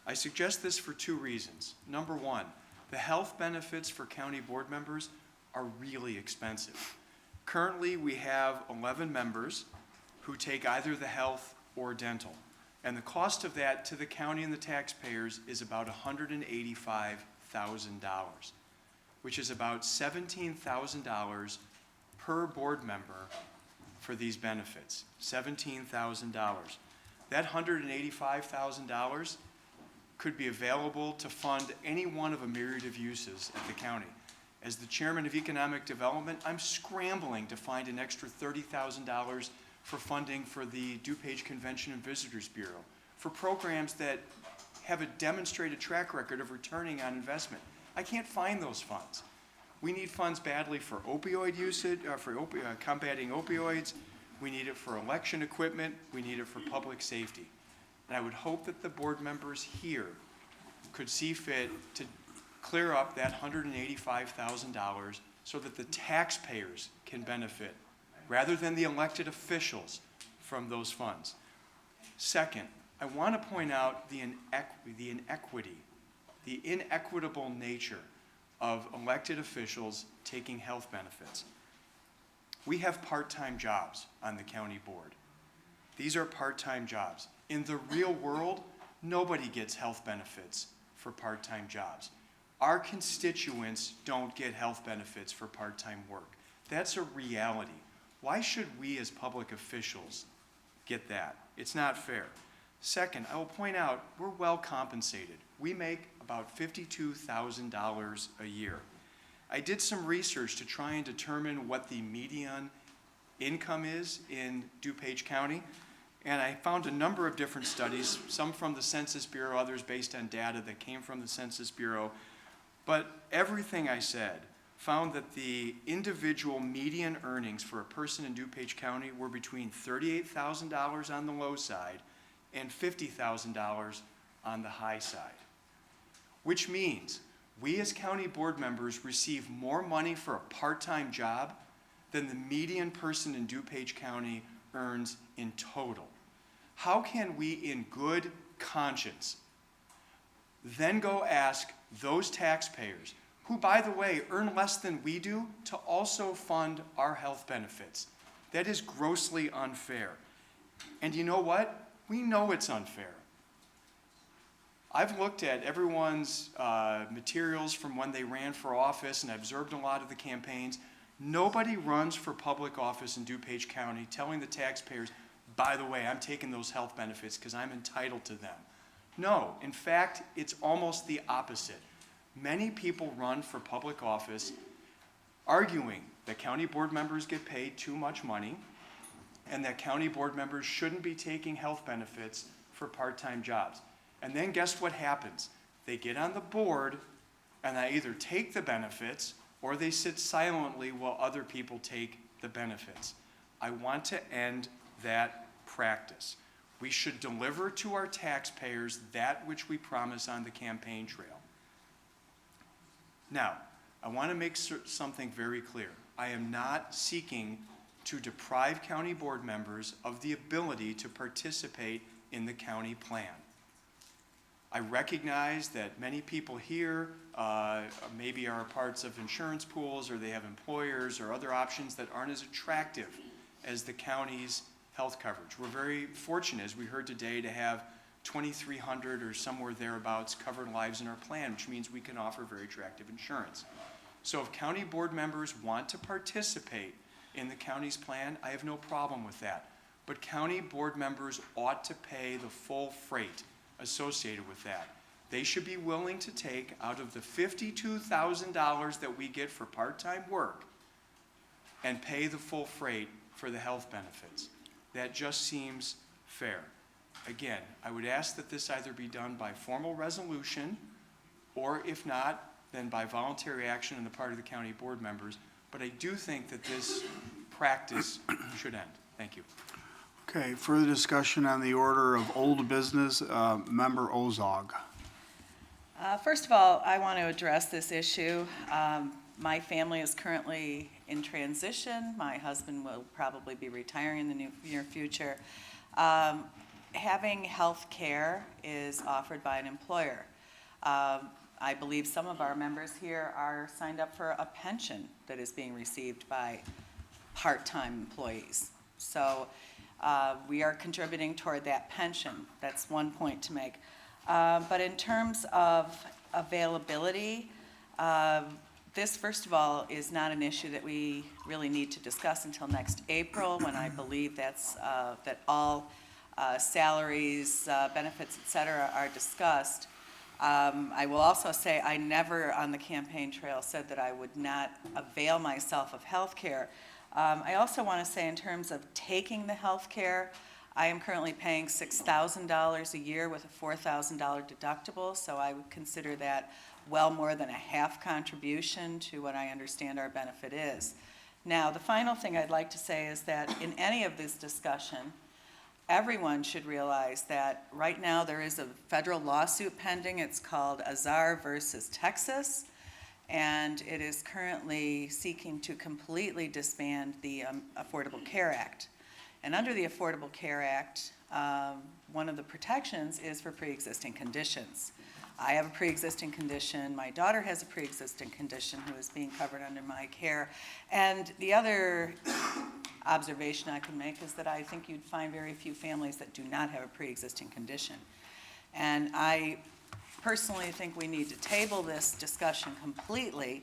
I suggest this for two reasons. Number one, the health benefits for county board members are really expensive. Currently, we have 11 members who take either the health or dental. And the cost of that to the county and the taxpayers is about $185,000, which is about $17,000 per board member for these benefits, $17,000. That $185,000 could be available to fund any one of a myriad of uses at the county. As the chairman of economic development, I'm scrambling to find an extra $30,000 for funding for the DuPage Convention and Visitors Bureau, for programs that have a demonstrated track record of returning on investment. I can't find those funds. We need funds badly for opioid usage, combating opioids. We need it for election equipment. We need it for public safety. And I would hope that the board members here could see fit to clear up that $185,000 so that the taxpayers can benefit rather than the elected officials from those funds. Second, I want to point out the inequitable nature of elected officials taking health benefits. We have part-time jobs on the county board. These are part-time jobs. In the real world, nobody gets health benefits for part-time jobs. Our constituents don't get health benefits for part-time work. That's a reality. Why should we as public officials get that? It's not fair. Second, I will point out we're well compensated. We make about $52,000 a year. I did some research to try and determine what the median income is in DuPage County, and I found a number of different studies, some from the Census Bureau, others based on data that came from the Census Bureau, but everything I said found that the individual median earnings for a person in DuPage County were between $38,000 on the low side and $50,000 on the high side, which means we as county board members receive more money for a part-time job than the median person in DuPage County earns in total. How can we, in good conscience, then go ask those taxpayers, who, by the way, earn less than we do, to also fund our health benefits? That is grossly unfair. And you know what? We know it's unfair. I've looked at everyone's materials from when they ran for office, and I observed a lot of the campaigns. Nobody runs for public office in DuPage County telling the taxpayers, by the way, I'm taking those health benefits because I'm entitled to them. No, in fact, it's almost the opposite. Many people run for public office arguing that county board members get paid too much money and that county board members shouldn't be taking health benefits for part-time jobs. And then guess what happens? They get on the board and they either take the benefits or they sit silently while other people take the benefits. I want to end that practice. We should deliver to our taxpayers that which we promise on the campaign trail. Now, I want to make something very clear. I am not seeking to deprive county board members of the ability to participate in the county plan. I recognize that many people here maybe are parts of insurance pools, or they have employers or other options that aren't as attractive as the county's health coverage. We're very fortunate, as we heard today, to have 2,300 or somewhere thereabouts covered lives in our plan, which means we can offer very attractive insurance. So if county board members want to participate in the county's plan, I have no problem with that. But county board members ought to pay the full freight associated with that. They should be willing to take out of the $52,000 that we get for part-time work and pay the full freight for the health benefits. That just seems fair. Again, I would ask that this either be done by formal resolution, or if not, then by voluntary action on the part of the county board members. But I do think that this practice should end. Thank you. Okay, further discussion on the order of old business, Member Ozog. First of all, I want to address this issue. My family is currently in transition. My husband will probably be retiring in the near future. Having health care is offered by an employer. I believe some of our members here are signed up for a pension that is being received by part-time employees. So We are contributing toward that pension. That's one point to make. But in terms of availability, this, first of all, is not an issue that we really need to discuss until next April, when I believe that's, that all salaries, benefits, et cetera, are discussed. I will also say I never on the campaign trail said that I would not avail myself of health care. I also want to say in terms of taking the health care, I am currently paying $6,000 a year with a $4,000 deductible, so I would consider that well more than a half contribution to what I understand our benefit is. Now, the final thing I'd like to say is that in any of this discussion, everyone should realize that right now there is a federal lawsuit pending. It's called Azar versus Texas, and it is currently seeking to completely disband the Affordable Care Act. And under the Affordable Care Act, one of the protections is for pre-existing conditions. I have a pre-existing condition, my daughter has a pre-existing condition who is being covered under my care. And the other observation I can make is that I think you'd find very few families that do not have a pre-existing condition. And I personally think we need to table this discussion completely.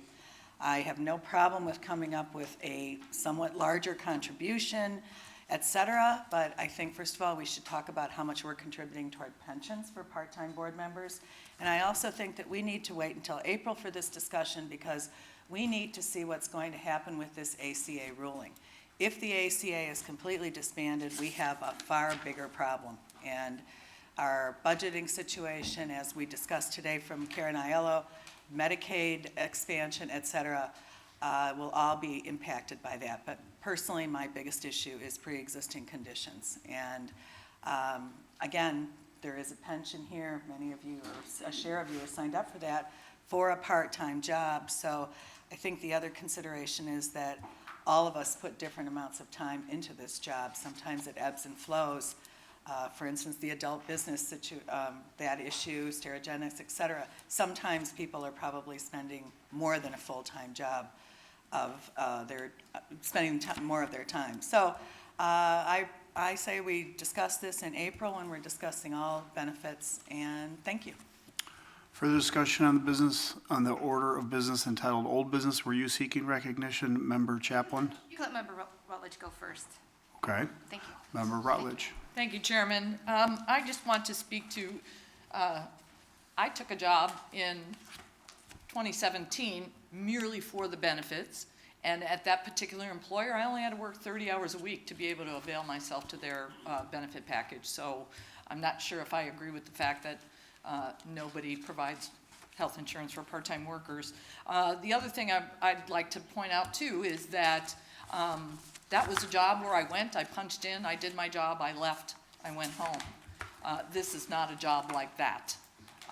I have no problem with coming up with a somewhat larger contribution, et cetera, but I think first of all we should talk about how much we're contributing toward pensions for part-time board members. And I also think that we need to wait until April for this discussion because we need to see what's going to happen with this ACA ruling. If the ACA is completely disbanded, we have a far bigger problem. And our budgeting situation, as we discussed today from Karen Aiello, Medicaid expansion, et cetera, will all be impacted by that. But personally, my biggest issue is pre-existing conditions. And again, there is a pension here. Many of you, or a share of you, are signed up for that for a part-time job. So I think the other consideration is that all of us put different amounts of time into this job. Sometimes it ebbs and flows. For instance, the adult business that issue, stereogenics, et cetera. Sometimes people are probably spending more than a full-time job of spending more of their time. So I say we discuss this in April when we're discussing all benefits, and thank you. Further discussion on the business, on the order of business entitled Old Business. Were you seeking recognition, Member Chaplin? You can let Member Rutledge go first. Okay. Thank you. Member Rutledge. Thank you, Chairman. I just want to speak to, I took a job in 2017 merely for the benefits, and at that particular employer, I only had to work 30 hours a week to be able to avail myself to their benefit package. So I'm not sure if I agree with the fact that nobody provides health insurance for part-time workers. The other thing I'd like to point out too is that that was a job where I went, I punched in, I did my job, I left, I went home. This is not a job like that.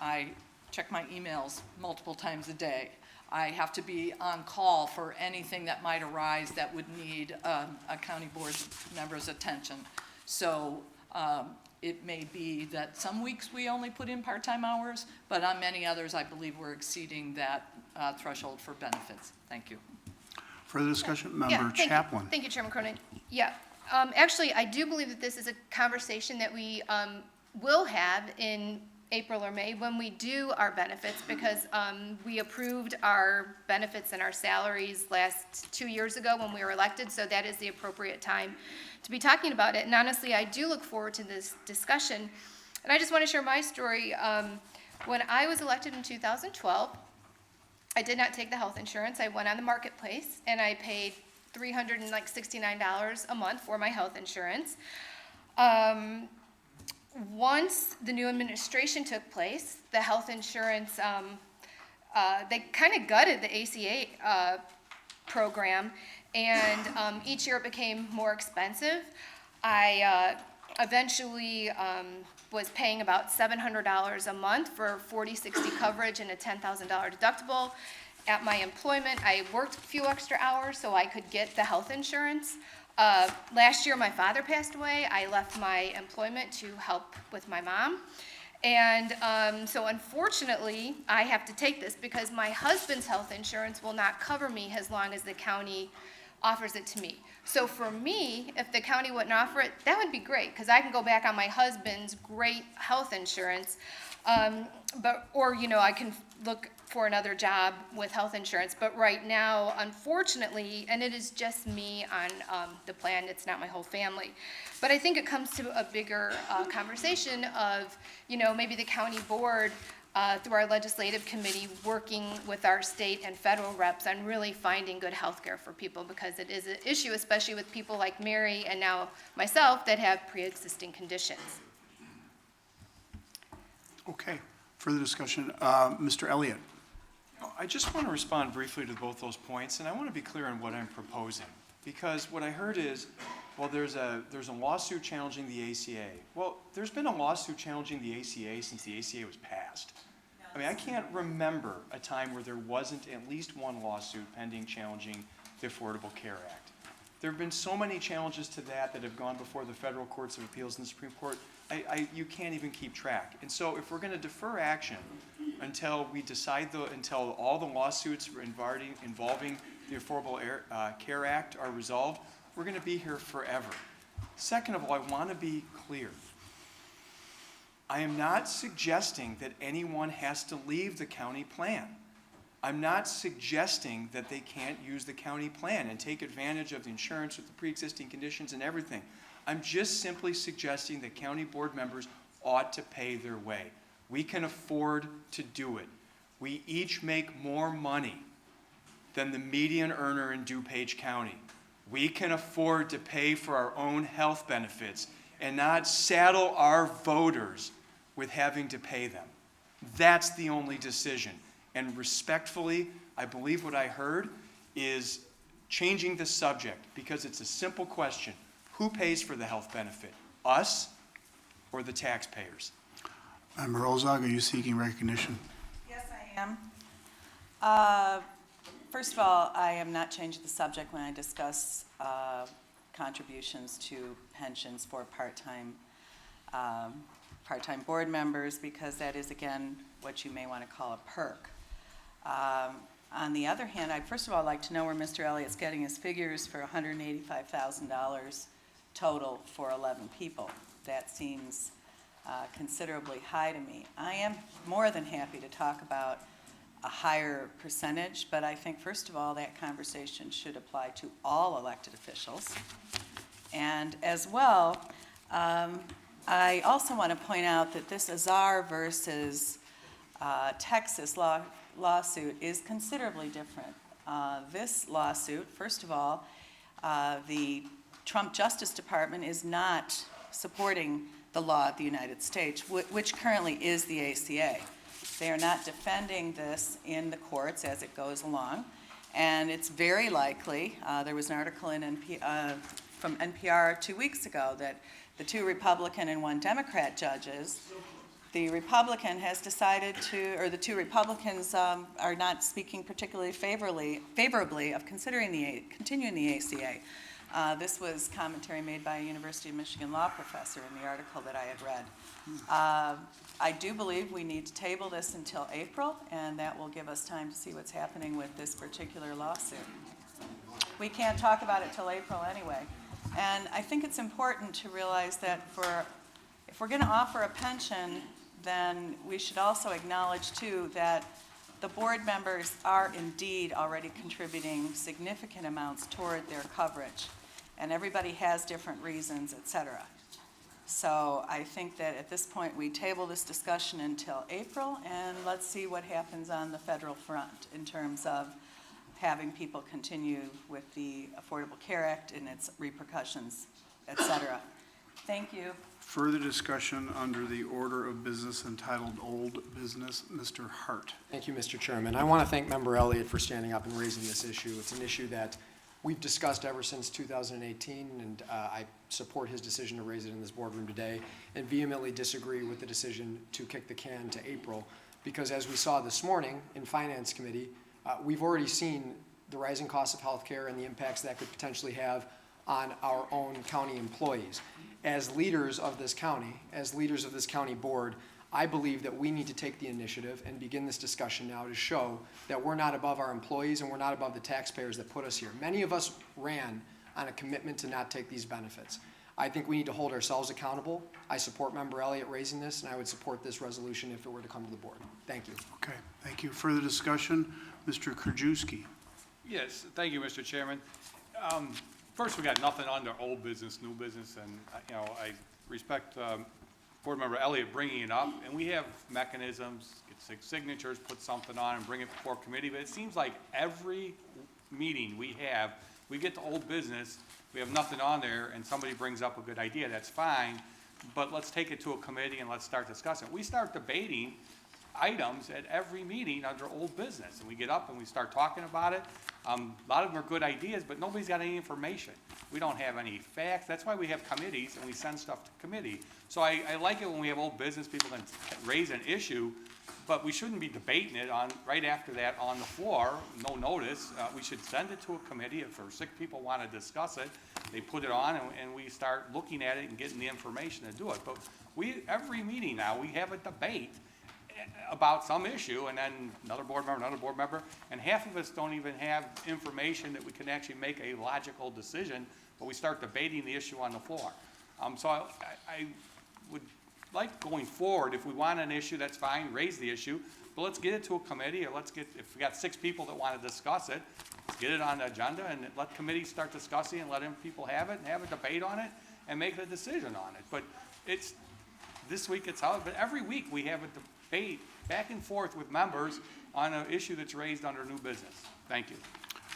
I check my emails multiple times a day. I have to be on call for anything that might arise that would need a county board member's attention. So it may be that some weeks we only put in part-time hours, but on many others, I believe we're exceeding that threshold for benefits. Thank you. Further discussion, Yeah, Member Chaplin. Thank you, Chairman Cronin. Yeah, actually, I do believe that this is a conversation that we will have in April or May when we do our benefits, because we approved our benefits and our salaries last 2 years ago when we were elected, so that is the appropriate time to be talking about it. And honestly, I do look forward to this discussion. And I just want to share my story. When I was elected in 2012, I did not take the health insurance. I went on the marketplace and I paid $369 a month for my health insurance. Once the new administration took place, the health insurance, they kind of gutted the ACA program, and each year it became more expensive. I eventually was paying about $700 a month for 40/60 coverage and a $10,000 deductible. At my employment, I worked a few extra hours so I could get the health insurance. Last year, my father passed away. I left my employment to help with my mom. And so unfortunately, I have to take this because my husband's health insurance will not cover me as long as the county offers it to me. So for me, if the county wouldn't offer it, that would be great, because I can go back on my husband's great health insurance, or, you know, I can look for another job with health insurance. But right now, unfortunately, and it is just me on the plan, it's not my whole family. But I think it comes to a bigger conversation of, you know, maybe the county board, through our legislative committee, working with our state and federal reps on really finding good health care for people, because it is an issue, especially with people like Mary and now myself that have pre-existing conditions. Okay, further discussion. Mr. Elliott. I just want to respond briefly to both those points, and I want to be clear on what I'm proposing. Because what I heard is, well, there's a lawsuit challenging the ACA. Well, there's been a lawsuit challenging the ACA since the ACA was passed. I mean, I can't remember a time where there wasn't at least one lawsuit pending challenging the Affordable Care Act. There have been so many challenges to that have gone before the federal courts of appeals and the Supreme Court, you can't even keep track. And so if we're going to defer action until we decide, until all the lawsuits involving the Affordable Care Act are resolved, we're going to be here forever. Second of all, I want to be clear. I am not suggesting that anyone has to leave the county plan. I'm not suggesting that they can't use the county plan and take advantage of the insurance with the pre-existing conditions and everything. I'm just simply suggesting that county board members ought to pay their way. We can afford to do it. We each make more money than the median earner in DuPage County. We can afford to pay for our own health benefits and not saddle our voters with having to pay them. That's the only decision. And respectfully, I believe what I heard is changing the subject, because it's a simple question. Who pays for the health benefit? Us or the taxpayers? Member Ozog, are you seeking recognition? Yes, I am. First of all, I am not changing the subject when I discuss contributions to pensions for part-time board members, because that is, again, what you may want to call a perk. On the other hand, I'd first of all like to know where Mr. Elliott's getting his figures for $185,000 total for 11 people. That seems considerably high to me. I am more than happy to talk about a higher percentage, but I think first of all that conversation should apply to all elected officials. And as well, I also want to point out that this Azar versus Texas lawsuit is considerably different. This lawsuit, first of all, the Trump Justice Department is not supporting the law of the United States, which currently is the ACA. They are not defending this in the courts as it goes along, and it's very likely, there was an article in from NPR 2 weeks ago that the 2 Republican and 1 Democrat judges, the Republican has decided to, or the 2 Republicans are not speaking particularly favorably of continuing the ACA. This was commentary made by a University of Michigan law professor in the article that I had read. I do believe we need to table this until April, and that will give us time to see what's happening with this particular lawsuit. We can't talk about it till April anyway. And I think it's important to realize that if we're going to offer a pension, then we should also acknowledge too that the board members are indeed already contributing significant amounts toward their coverage, and everybody has different reasons, et cetera. So I think that at this point we table this discussion until April, and let's see what happens on the federal front in terms of having people continue with the Affordable Care Act and its repercussions, et cetera. Thank you. Further discussion under the order of business entitled Old Business. Mr. Hart. Thank you, Mr. Chairman. I want to thank Member Elliott for standing up and raising this issue. It's an issue that we've discussed ever since 2018, and I support his decision to raise it in this boardroom today, and vehemently disagree with the decision to kick the can to April, because as we saw this morning in Finance Committee, we've already seen the rising cost of health care and the impacts that could potentially have on our own county employees. As leaders of this county, as leaders of this county board, I believe that we need to take the initiative and begin this discussion now to show that we're not above our employees and we're not above the taxpayers that put us here. Many of us ran on a commitment to not take these benefits. I think we need to hold ourselves accountable. I support Member Elliott raising this, and I would support this resolution if it were to come to the board. Thank you. Okay, thank you. Further discussion? Mr. Krajewski. Yes, thank you, Mr. Chairman. First, we got nothing under old business, new business, and, I respect Board Member Elliott bringing it up, and we have mechanisms, get 6 signatures, put something on and bring it before committee, but it seems like every meeting we have, we get to old business, we have nothing on there, and somebody brings up a good idea, that's fine, but let's take it to a committee and let's start discussing. We start debating items at every meeting under old business, and we get up and we start talking about it. A lot of them are good ideas, but nobody's got any information. We don't have any facts. That's why we have committees and we send stuff to committee. So I like it when we have old business, people can raise an issue, but we shouldn't be debating it on right after that on the floor, no notice. We should send it to a committee. If our 6 people want to discuss it, they put it on and we start looking at it and getting the information to do it. But every meeting now, we have a debate about some issue, and then another board member, and half of us don't even have information that we can actually make a logical decision, but we start debating the issue on the floor. So I would like going forward, if we want an issue, that's fine, raise the issue, but let's get it to a committee, or if we got 6 people that want to discuss it, let's get it on the agenda and let committees start discussing and let people have it and have a debate on it and make a decision on it. But this week it's out, but every week we have a debate back and forth with members on an issue that's raised under new business. Thank you.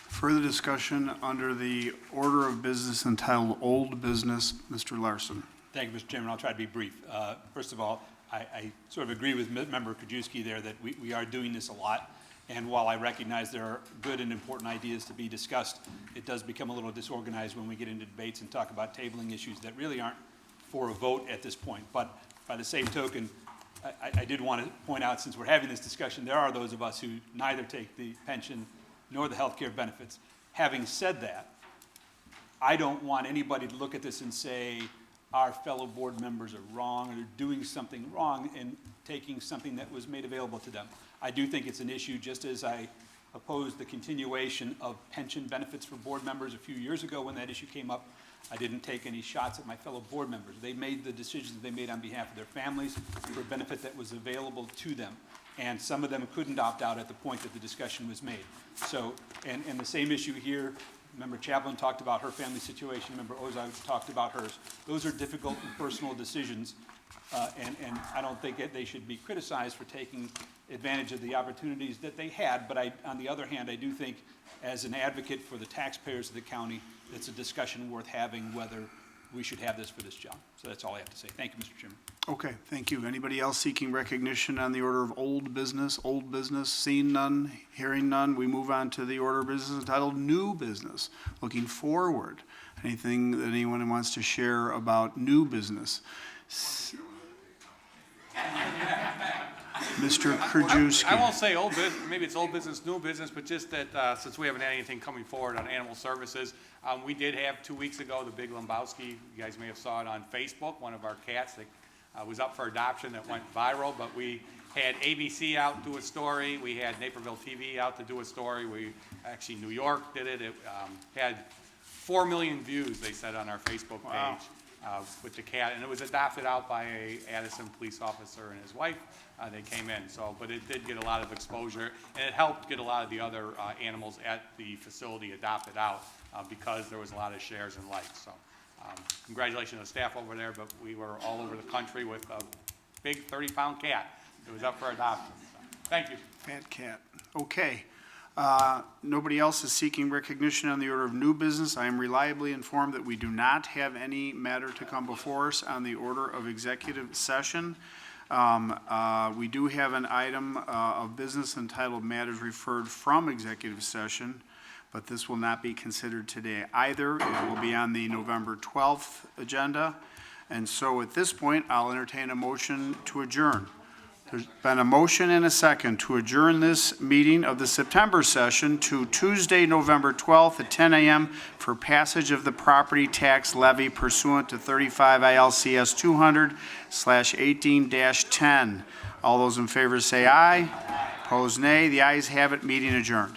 Further discussion under the order of business entitled Old Business. Mr. Larson. Thank you, Mr. Chairman. I'll try to be brief. First of all, I sort of agree with Member Krajewski there that we are doing this a lot. And while I recognize there are good and important ideas to be discussed, it does become a little disorganized when we get into debates and talk about tabling issues that really aren't for a vote at this point. But by the same token, I did want to point out, since we're having this discussion, there are those of us who neither take the pension nor the health care benefits. Having said that, I don't want anybody to look at this and say our fellow board members are wrong or they're doing something wrong in taking something that was made available to them. I do think it's an issue, just as I opposed the continuation of pension benefits for board members a few years ago when that issue came up. I didn't take any shots at my fellow board members. They made the decisions they made on behalf of their families for a benefit that was available to them. And some of them couldn't opt out at the point that the discussion was made. So, and the same issue here, Member Chaplin talked about her family situation, Member Ozog talked about hers. Those are difficult and personal decisions, and I don't think that they should be criticized for taking advantage of the opportunities that they had, but on the other hand, I do think as an advocate for the taxpayers of the county, it's a discussion worth having whether we should have this for this job. So that's all I have to say. Thank you, Mr. Chairman. Okay, thank you. Anybody else seeking recognition on the order of old business? Old business, seeing none, hearing none. We move on to the order of business entitled New Business. Looking forward. Anything that anyone wants to share about new business? Mr. Krajewski. I won't say old business, maybe it's old business, new business, but just that since we haven't had anything coming forward on animal services, we did have 2 weeks ago the Big Lebowski. You guys may have saw it on Facebook. One of our cats that was up for adoption that went viral, but we had ABC out do a story. We had Naperville TV out to do a story. Actually, New York did it. It had 4 million views, they said, on our Facebook page. With the cat, and it was adopted out by a Addison police officer and his wife. They came in, but it did get a lot of exposure, and it helped get a lot of the other animals at the facility adopted out because there was a lot of shares and likes. So congratulations to the staff over there, but we were all over the country with a big 30-pound cat. It was up for adoption. So, thank you. Fat cat. Okay. Nobody else is seeking recognition on the order of new business. I am reliably informed that we do not have any matter to come before us on the order of executive session. We do have an item of business entitled Matters Referred from Executive Session, but this will not be considered today either. It will be on the November 12th agenda. And so at this point, I'll entertain a motion to adjourn. There's been a motion and a second to adjourn this meeting of the September session to Tuesday, November 12th at 10 a.m. for passage of the property tax levy pursuant to 35 ILCS 200/18-10. All those in favor say aye. Opposed, nay. The ayes have it. Meeting adjourned.